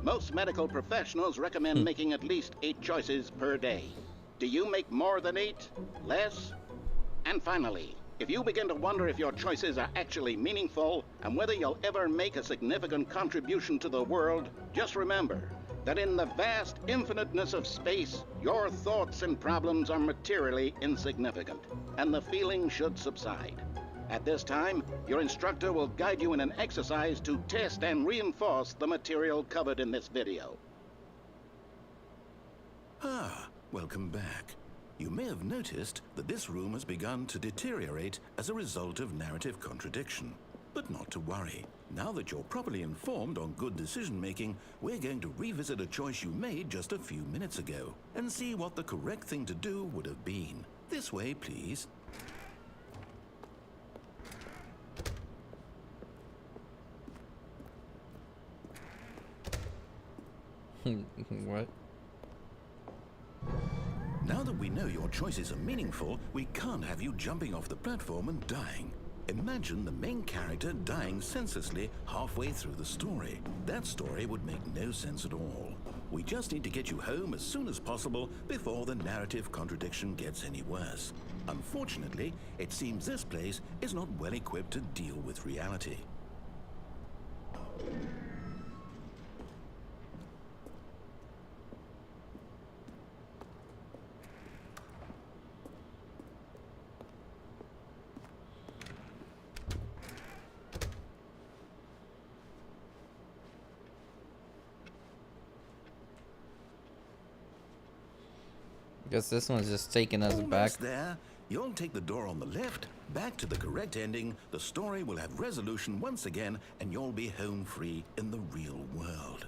Most medical professionals recommend making at least 8 choices per day. Do you make more than 8? Less? And finally, if you begin to wonder if your choices are actually meaningful and whether you'll ever make a significant contribution to the world, just remember that in the vast infiniteness of space, your thoughts and problems are materially insignificant, and the feeling should subside. At this time, your instructor will guide you in an exercise to test and reinforce the material covered in this video. Ah, welcome back. You may have noticed that this room has begun to deteriorate as a result of narrative contradiction. But not to worry. Now that you're properly informed on good decision-making, we're going to revisit a choice you made just a few minutes ago and see what the correct thing to do would have been. This way, please. What? Now that we know your choices are meaningful, we can't have you jumping off the platform and dying. Imagine the main character dying senselessly halfway through the story. That story would make no sense at all. We just need to get you home as soon as possible before the narrative contradiction gets any worse. Unfortunately, it seems this place is not well equipped to deal with reality. Guess this one's just taking us back. Almost there. You'll take the door on the left, back to the correct ending, the story will have resolution once again, and you'll be home free in the real world.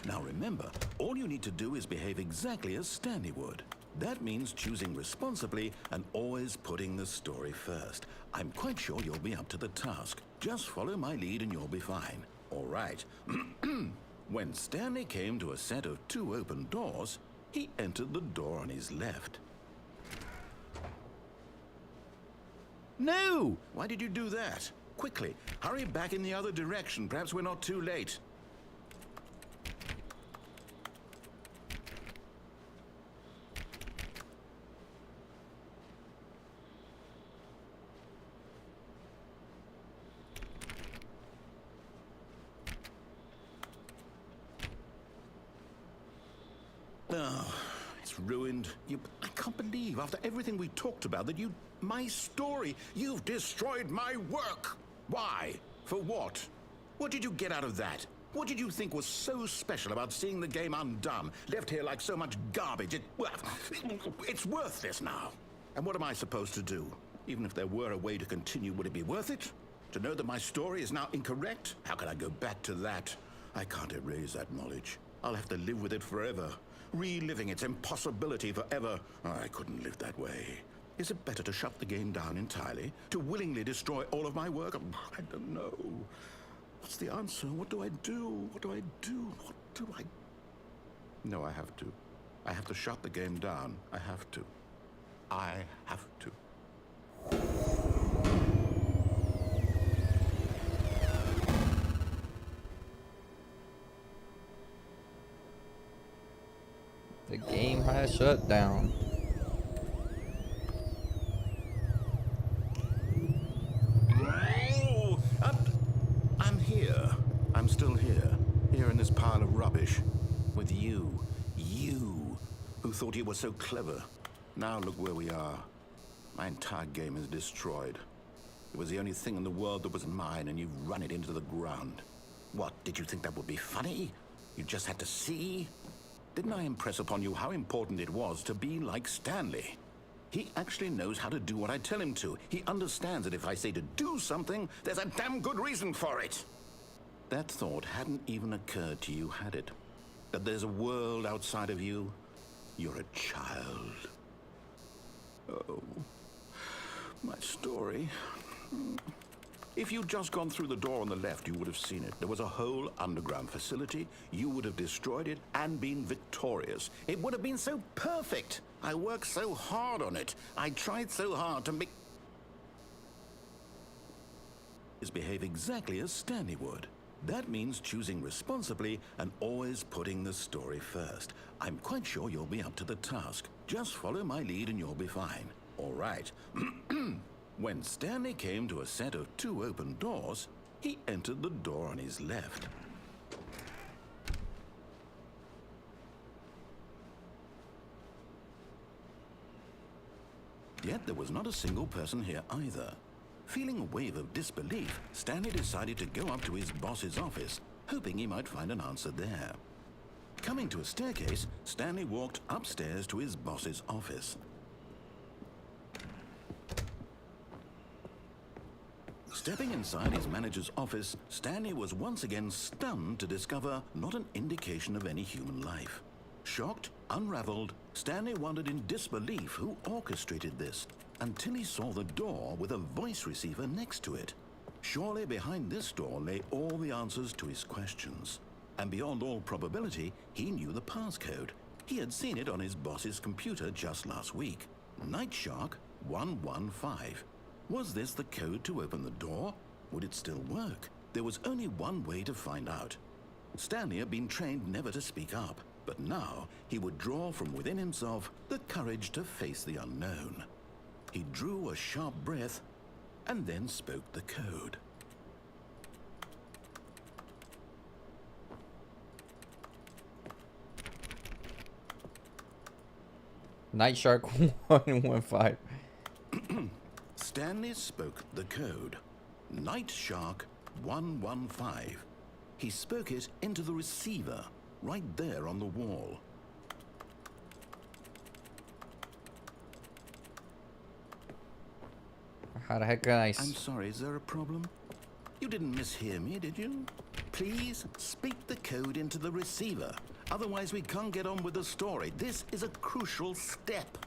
Now remember, all you need to do is behave exactly as Stanley would. That means choosing responsibly and always putting the story first. I'm quite sure you'll be up to the task. Just follow my lead and you'll be fine. All right. When Stanley came to a set of 2 open doors, he entered the door on his left. No! Why did you do that? Quickly, hurry back in the other direction. Perhaps we're not too late. Oh, it's ruined. I can't believe, after everything we talked about, that my story, you've destroyed my work. Why? For what? What did you get out of that? What did you think was so special about seeing the game undone, left here like so much garbage? It's worthless now. And what am I supposed to do? Even if there were a way to continue, would it be worth it? To know that my story is now incorrect? How can I go back to that? I can't erase that knowledge. I'll have to live with it forever. Reliving its impossibility forever. I couldn't live that way. Is it better to shut the game down entirely? To willingly destroy all of my work? I don't know. What's the answer? What do I do? What do I do? What do I... No, I have to. I have to shut the game down. I have to. I have to. The game has shut down. Oh, I'm here. I'm still here. Here in this pile of rubbish. With you. You. Who thought you were so clever. Now look where we are. My entire game is destroyed. It was the only thing in the world that was mine, and you've run it into the ground. What, did you think that would be funny? You just had to see? Didn't I impress upon you how important it was to be like Stanley? He actually knows how to do what I tell him to. He understands that if I say to do something, there's a damn good reason for it. That thought hadn't even occurred to you, had it? That there's a world outside of you? You're a child. Oh, my story. If you'd just gone through the door on the left, you would have seen it. There was a whole underground facility. You would have destroyed it and been victorious. It would have been so perfect. I worked so hard on it. I tried so hard to make... behave exactly as Stanley would. That means choosing responsibly and always putting the story first. I'm quite sure you'll be up to the task. Just follow my lead and you'll be fine. All right. When Stanley came to a set of 2 open doors, he entered the door on his left. Yet there was not a single person here either. Feeling a wave of disbelief, Stanley decided to go up to his boss's office, hoping he might find an answer there. Coming to a staircase, Stanley walked upstairs to his boss's office. Stepping inside his manager's office, Stanley was once again stunned to discover not an indication of any human life. Shocked, unraveled, Stanley wondered in disbelief who orchestrated this, until he saw the door with a voice receiver next to it. Surely behind this door lay all the answers to his questions. And beyond all probability, he knew the passcode. He had seen it on his boss's computer just last week. Night Shark 115. Was this the code to open the door? Would it still work? There was only one way to find out. Stanley had been trained never to speak up, but now he would draw from within himself the courage to face the unknown. He drew a sharp breath and then spoke the code. Night Shark 115. Stanley spoke the code. Night Shark 115. He spoke it into the receiver, right there on the wall. How the heck can I... I'm sorry, is there a problem? You didn't mishear me, did you? Please speak the code into the receiver. Otherwise, we can't get on with the story. This is a crucial step.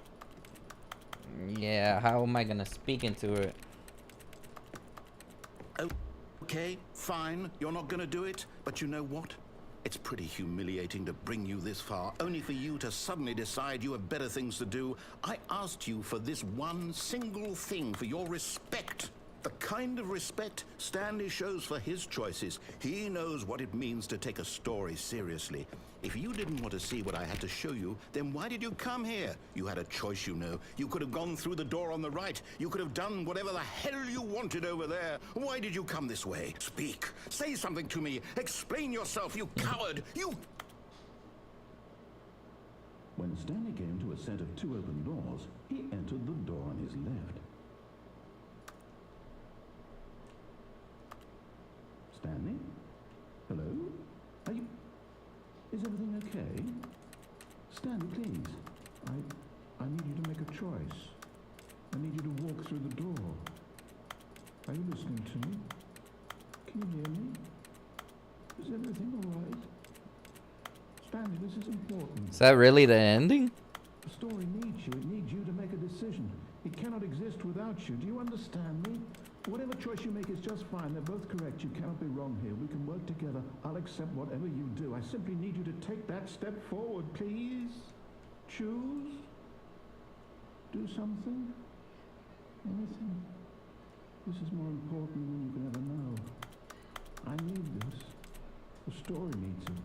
Yeah, how am I gonna speak into it? Okay, fine. You're not gonna do it. But you know what? It's pretty humiliating to bring you this far, only for you to suddenly decide you have better things to do. I asked you for this one single thing, for your respect. The kind of respect Stanley shows for his choices. He knows what it means to take a story seriously. If you didn't want to see what I had to show you, then why did you come here? You had a choice, you know. You could have gone through the door on the right. You could have done whatever the hell you wanted over there. Why did you come this way? Speak. Say something to me. Explain yourself, you coward. You... When Stanley came to a set of 2 open doors, he entered the door on his left. Stanley? Hello? Are you... Is everything okay? Stanley, please. I need you to make a choice. I need you to walk through the door. Are you listening to me? Can you hear me? Is everything all right? Stanley, this is important. Is that really the ending? The story needs you. It needs you to make a decision. It cannot exist without you. Do you understand me? Whatever choice you make is just fine. They're both correct. You cannot be wrong here. We can work together. I'll accept whatever you do. I simply need you to take that step forward, please. Choose. Do something. Anything. This is more important than you can ever know. I need this. The story needs it.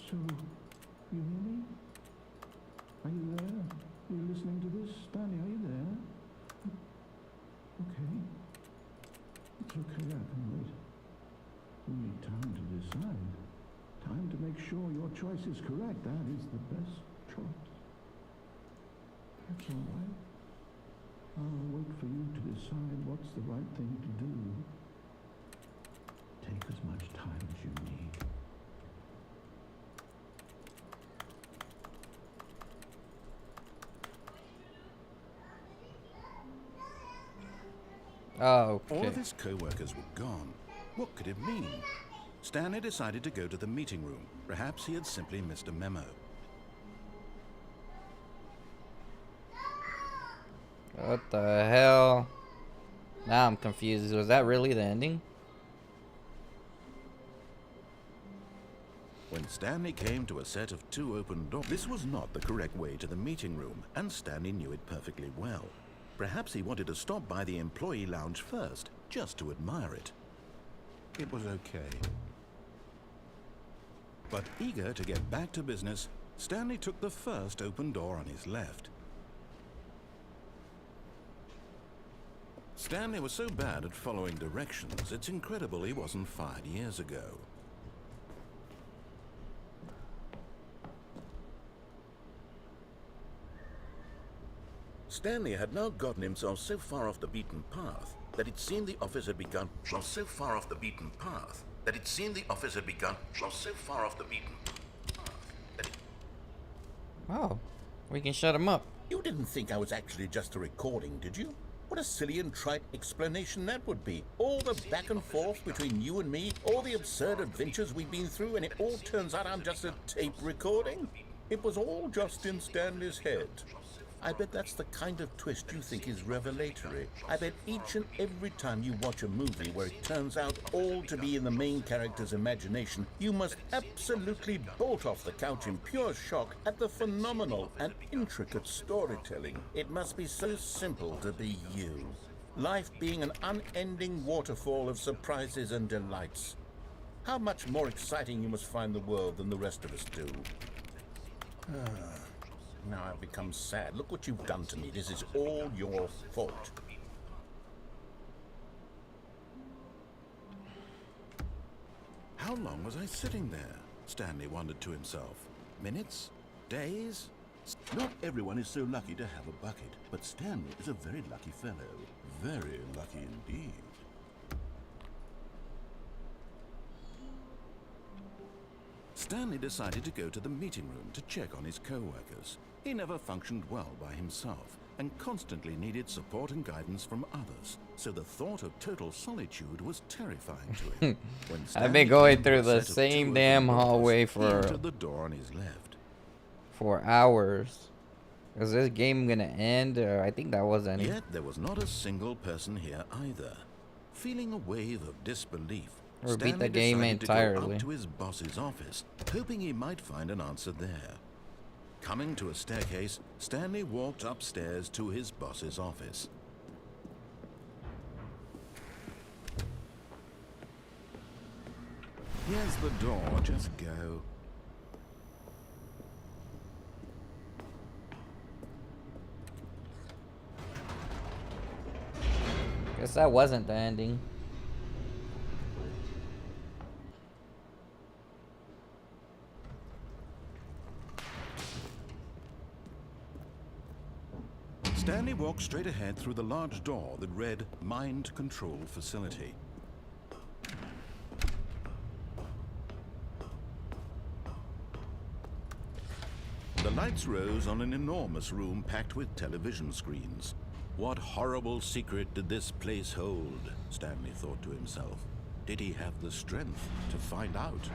So, you hear me? Are you there? Are you listening to this? Stanley, are you there? Okay. It's okay, I can wait. We need time to decide. Time to make sure your choice is correct. That is the best choice. That's all right. I'll wait for you to decide what's the right thing to do. Take as much time as you need. Oh, All okay. of his co-workers were gone. What could it mean? Stanley decided to go to the meeting room. Perhaps he had simply missed a memo. What the hell? Now I'm confused. Was that really the ending? When Stanley came to a set of 2 open doors, this was not the correct way to the meeting room, and Stanley knew it perfectly well. Perhaps he wanted to stop by the employee lounge first, just to admire it. It was okay. But eager to get back to business, Stanley took the first open door on his left. Stanley was so bad at following directions, it's incredible he wasn't fired years ago. Stanley had now gotten himself so far off the beaten path that it seemed the office had begun. Oh, we can shut him up. You didn't think I was actually just a recording, did you? What a silly and trite explanation that would be. All the back and forth between you and me, all the absurd adventures we've been through, and it all turns out I'm just a tape recording? It was all just in Stanley's head. I bet that's the kind of twist you think is revelatory. I bet each and every time you watch a movie where it turns out all to be in the main character's imagination, you must absolutely bolt off the couch in pure shock at the phenomenal and intricate storytelling. It must be so simple to be you. Life being an unending waterfall of surprises and delights. How much more exciting you must find the world than the rest of us do. Now I've become sad. Look what you've done to me. This is all your fault. How long was I sitting there? Stanley wondered to himself. Minutes? Days? Not everyone is so lucky to have a bucket, but Stanley is a very lucky fellow. Very lucky indeed. Stanley decided to go to the meeting room to check on his co-workers. He never functioned well by himself and constantly needed support and guidance from others, so the thought of total solitude was terrifying to him. When I've Stanley been going came to through a the set of same 2 damn open doors, hallway he for entered the door on his left. hours. Is this game gonna end? I think that was ending. Yet there was not a single person here either. Feeling a wave of disbelief, Or beat Stanley the game decided to go entirely. up to his boss's office, hoping he might find an answer there. Coming to a staircase, Stanley walked upstairs to his boss's office. Here's the door, just go. Guess that wasn't the ending. Stanley walked straight ahead through the large door that read Mind Control Facility. The lights rose on an enormous room packed with television screens. What horrible secret did this place hold? Stanley thought to himself. Did he have the strength to find out?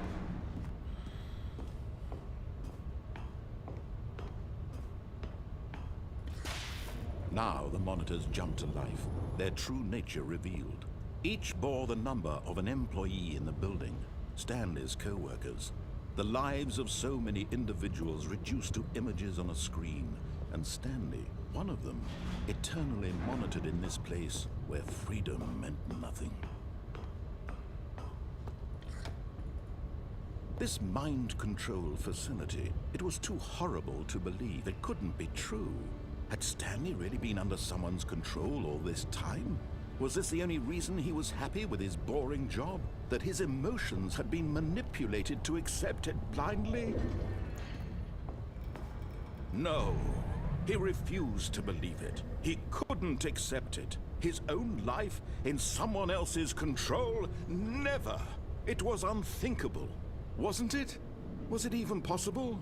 Now the monitors jumped to life, their true nature revealed. Each bore the number of an employee in the building, Stanley's co-workers. The lives of so many individuals reduced to images on a screen, and Stanley, one of them, eternally monitored in this place where freedom meant nothing. This mind control facility, it was too horrible to believe. It couldn't be true. Had Stanley really been under someone's control all this time? Was this the only reason he was happy with his boring job? That his emotions had been manipulated to accept it blindly? No, he refused to believe it. He couldn't accept it. His own life in someone else's control? Never! It was unthinkable. Wasn't it? Was it even possible?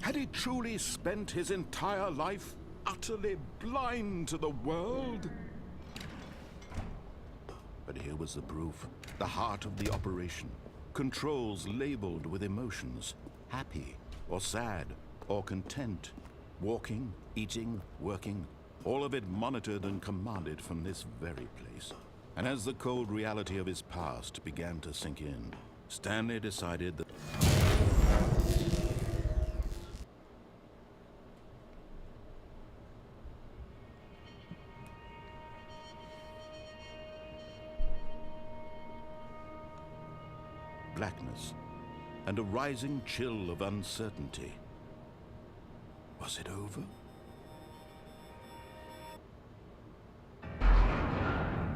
Had he truly spent his entire life utterly blind to the world? But here was the proof, the heart of the operation. Controls labeled with emotions, happy or sad or content. Walking, eating, working, all of it monitored and commanded from this very place. And as the cold reality of his past began to sink in, Stanley decided that blackness and a rising chill of uncertainty. Was it over?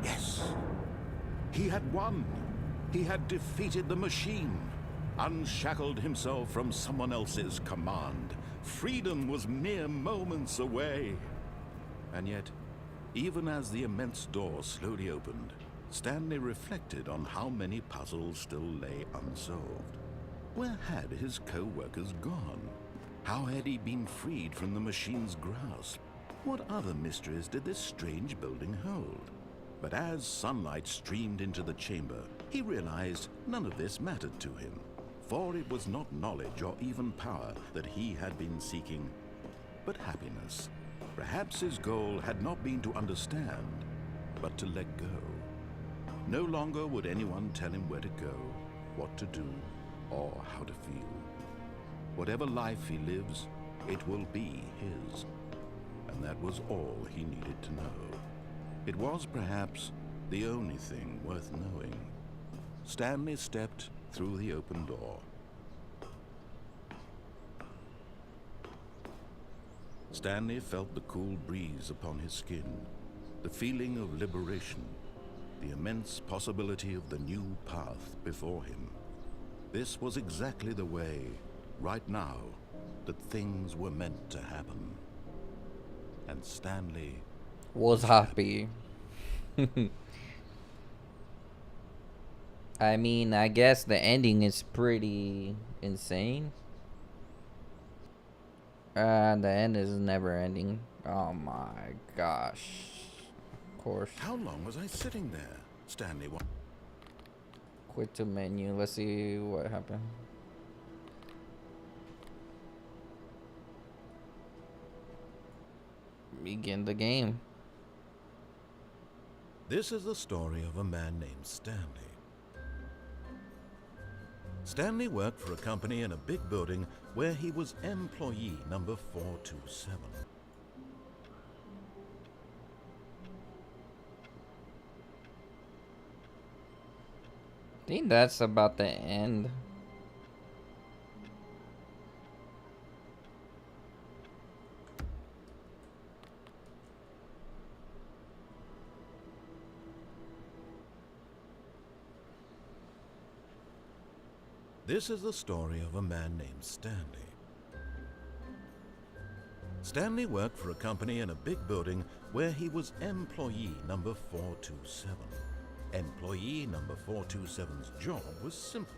Yes. He had won. He had defeated the machine, unshackled himself from someone else's command. Freedom was mere moments away. And yet, even as the immense door slowly opened, Stanley reflected on how many puzzles still lay unsolved. Where had his co-workers gone? How had he been freed from the machine's grasp? What other mysteries did this strange building hold? But as sunlight streamed into the chamber, he realized none of this mattered to him. For it was not knowledge or even power that he had been seeking, but happiness. Perhaps his goal had not been to understand, but to let go. No longer would anyone tell him where to go, what to do, or how to feel. Whatever life he lives, it will be his. And that was all he needed to know. It was perhaps the only thing worth knowing. Stanley stepped through the open door. Stanley felt the cool breeze upon his skin, the feeling of liberation, the immense possibility of the new path before him. This was exactly the way, right now, that things were meant to happen. And Stanley was happy. I mean, I guess the ending is pretty insane. The end is never ending. Oh my gosh. Of course. How long was I sitting there? Stanley wa- Quit to menu. Let's see what happened. Begin the game. This is the story of a man named Stanley. Stanley worked for a company in a big building where he was employee number 427. I think that's about the end. This is the story of a man named Stanley. Stanley worked for a company in a big building where he was employee number 427. Employee number 427's job was simple.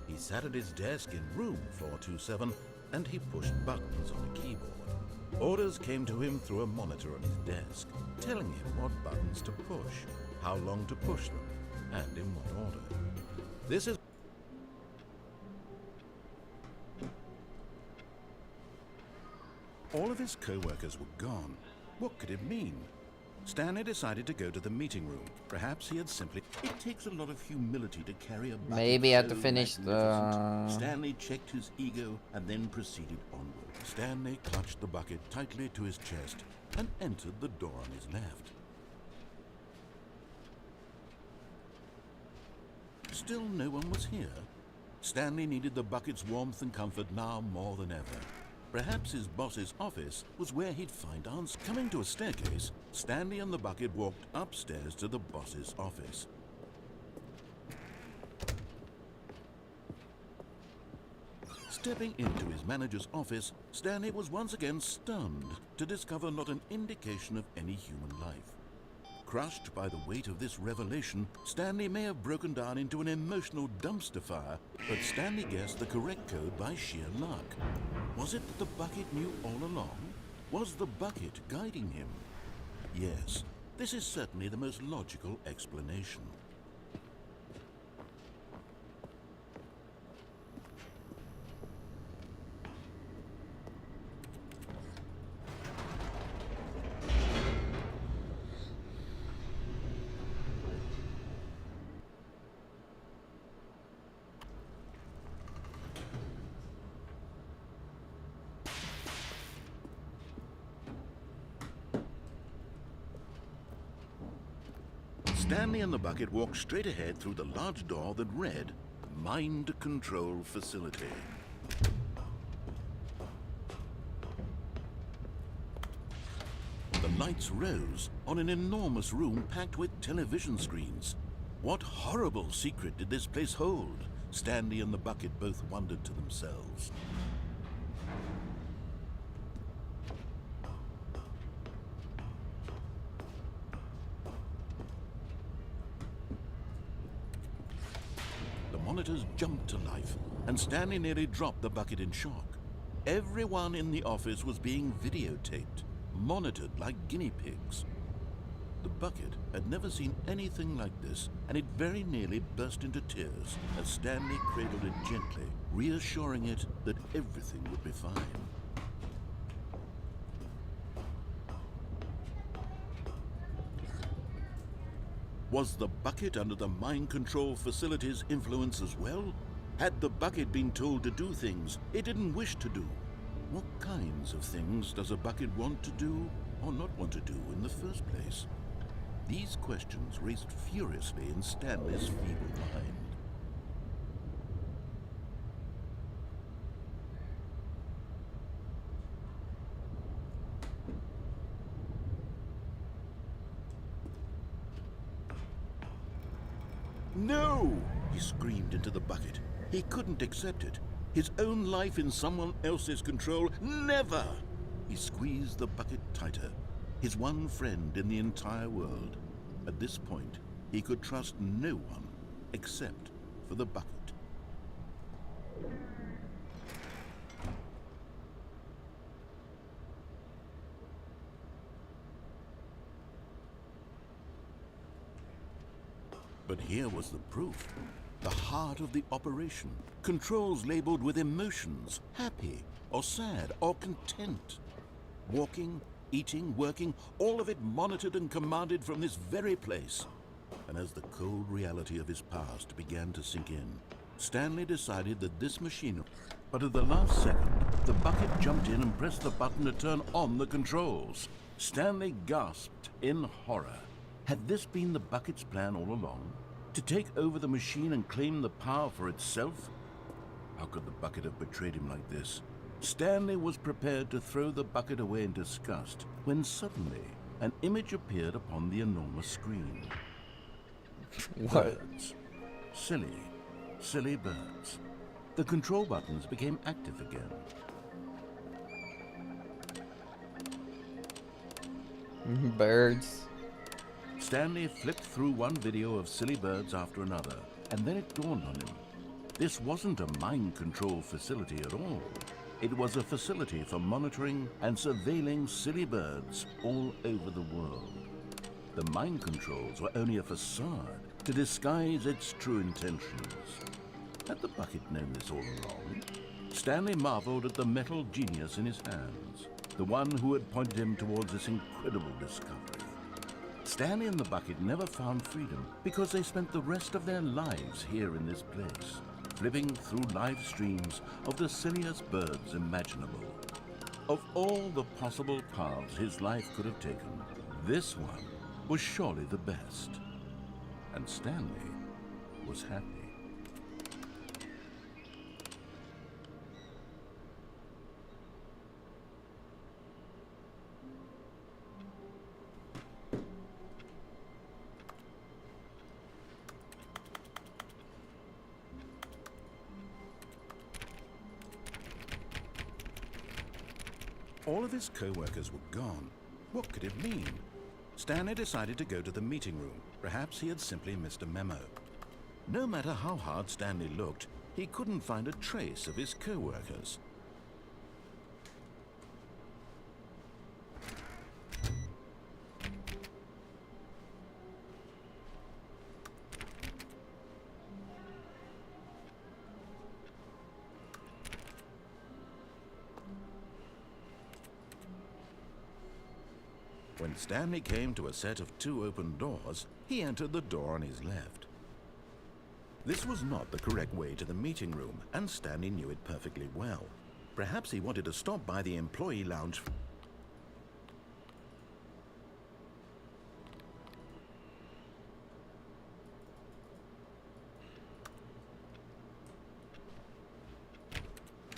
He sat at his desk in room 427 and he pushed buttons on a keyboard. Orders came to him through a monitor on his desk, telling him what buttons to push, how long to push them, and in what order. This is all of his co-workers were gone. What could it mean? Stanley decided to go to the meeting room. Perhaps he had simply... It takes a lot of humility to carry a bucket Maybe I have to so finish magnificent. Stanley checked his ego and then proceeded onward. Stanley clutched the bucket tightly to his chest and entered the door on his left. Still no one was here. Stanley needed the bucket's warmth and comfort now more than ever. Perhaps his boss's office was where he'd find answers. Coming to a staircase, Stanley and the bucket walked upstairs to the boss's office. Stepping into his manager's office, Stanley was once again stunned to discover not an indication of any human life. Crushed by the weight of this revelation, Stanley may have broken down into an emotional dumpster fire, but Stanley guessed the correct code by sheer luck. Was it that the bucket knew all along? Was the bucket guiding him? Yes, this is certainly the most logical explanation. Stanley and the bucket walked straight ahead through the large door that read, Mind Control Facility. The lights rose on an enormous room packed with television screens. What horrible secret did this place hold? Stanley and the bucket both wondered to themselves. Monitors jumped to life, and Stanley nearly dropped the bucket in shock. Everyone in the office was being videotaped, monitored like guinea pigs. The bucket had never seen anything like this, and it very nearly burst into tears as Stanley cradled it gently, reassuring it that everything would be fine. Was the bucket under the mind control facility's influence as well? Had the bucket been told to do things it didn't wish to do? What kinds of things does a bucket want to do or not want to do in the first place? These questions raced furiously in Stanley's feeble mind. No! He screamed into the bucket. He couldn't accept it. His own life in someone else's control, never! He squeezed the bucket tighter. His one friend in the entire world. At this point, he could trust no one except for the bucket. But here was the proof. The heart of the operation. Controls labeled with emotions, happy or sad or content. Walking, eating, working, all of it monitored and commanded from this very place. And as the cold reality of his past began to sink in, Stanley decided that this machine... But at the last second, the bucket jumped in and pressed the button to turn on the controls. Stanley gasped in horror. Had this been the bucket's plan all along? To take over the machine and claim the power for itself? How could the bucket have betrayed him like this? Stanley was prepared to throw the bucket away in disgust when suddenly an image appeared upon the enormous screen. What? Birds. Silly, silly birds. The control buttons became active again. Birds. Stanley flipped through one video of silly birds after another, and then it dawned on him. This wasn't a mind control facility at all. It was a facility for monitoring and surveilling silly birds all over the world. The mind controls were only a facade to disguise its true intentions. Had the bucket known this all along? Stanley marveled at the metal genius in his hands. the one who had pointed him towards this incredible discovery. Stanley and the bucket never found freedom because they spent the rest of their lives here in this place, flipping through live streams of the silliest birds imaginable. Of all the possible paths his life could have taken, this one was surely the best. And Stanley was happy. All of his co-workers were gone. What could it mean? Stanley decided to go to the meeting room. Perhaps he had simply missed a memo. No matter how hard Stanley looked, he couldn't find a trace of his co-workers. When Stanley came to a set of 2 open doors, he entered the door on his left. This was not the correct way to the meeting room, and Stanley knew it perfectly well. Perhaps he wanted to stop by the employee lounge.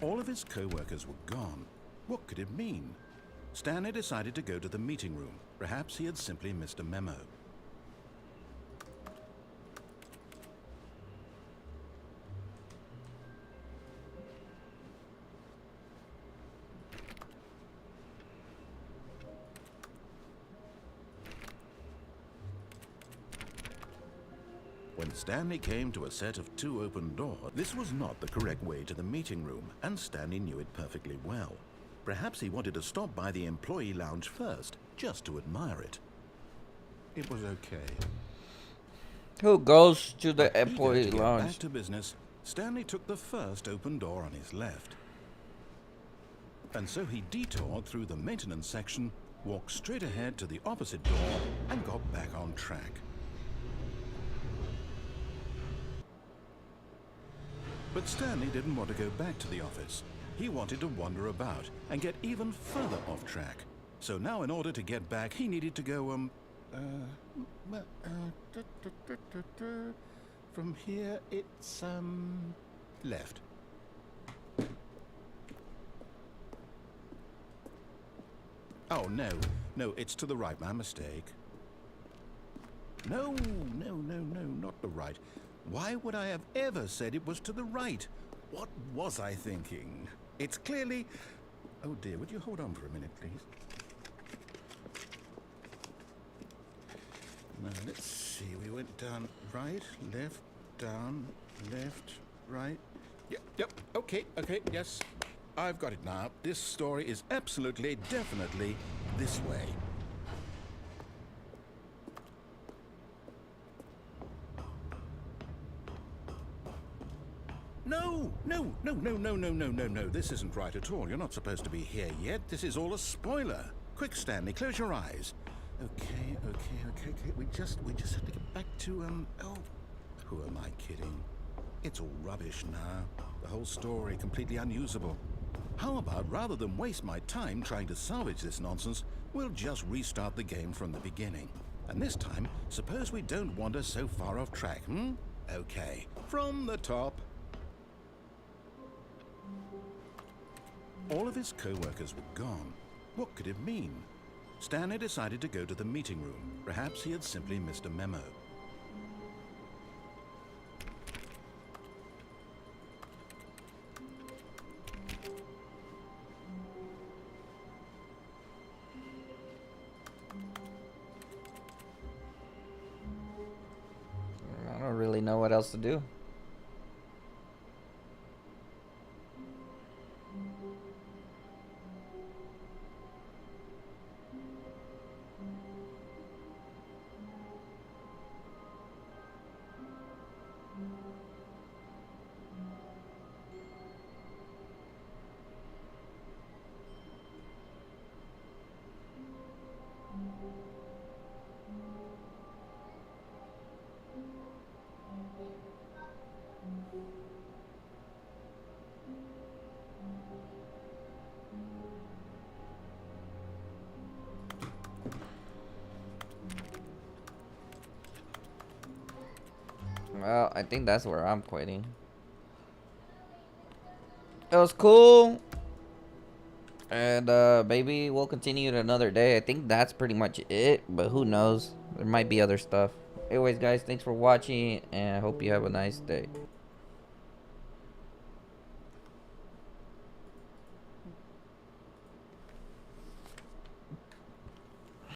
All of his co-workers were gone. What could it mean? Stanley decided to go to the meeting room. Perhaps he had simply missed a memo. When Stanley came to a set of 2 open doors, this was not the correct way to the meeting room, and Stanley knew it perfectly well. Perhaps he wanted to stop by the employee lounge first, just to admire it. It was okay. Who goes to the Eager employee to get lounge? back to business, Stanley took the first open door on his left. And so he detoured through the maintenance section, walked straight ahead to the opposite door, and got back on track. But Stanley didn't want to go back to the office. He wanted to wander about and get even further off track. So now in order to get back, he needed to go, from here it's, left. Oh, no, it's to the right, my mistake. No, not the right. Why would I have ever said it was to the right? What was I thinking? It's clearly... Oh dear, would you hold on for a minute, please? Now, let's see, we went down right, left, down, left, right. Yep, okay, yes. I've got it now. This story is absolutely, definitely this way. No. This isn't right at all. You're not supposed to be here yet. This is all a spoiler. Quick, Stanley, close your eyes. Okay. We just have to get back to, oh, who am I kidding? It's all rubbish now. The whole story completely unusable. How about, rather than waste my time trying to salvage this nonsense, we'll just restart the game from the beginning. And this time, suppose we don't wander so far off track, Okay, from the top. All of his co-workers were gone. What could it mean? Stanley decided to go to the meeting room. Perhaps he had simply missed a memo. I don't really know what else to do. Well, I think that's where I'm quitting. It was cool. And maybe we'll continue it another day. I think that's pretty much it, but who knows? There might be other stuff. Anyways, guys, thanks for watching, and I hope you have a nice day.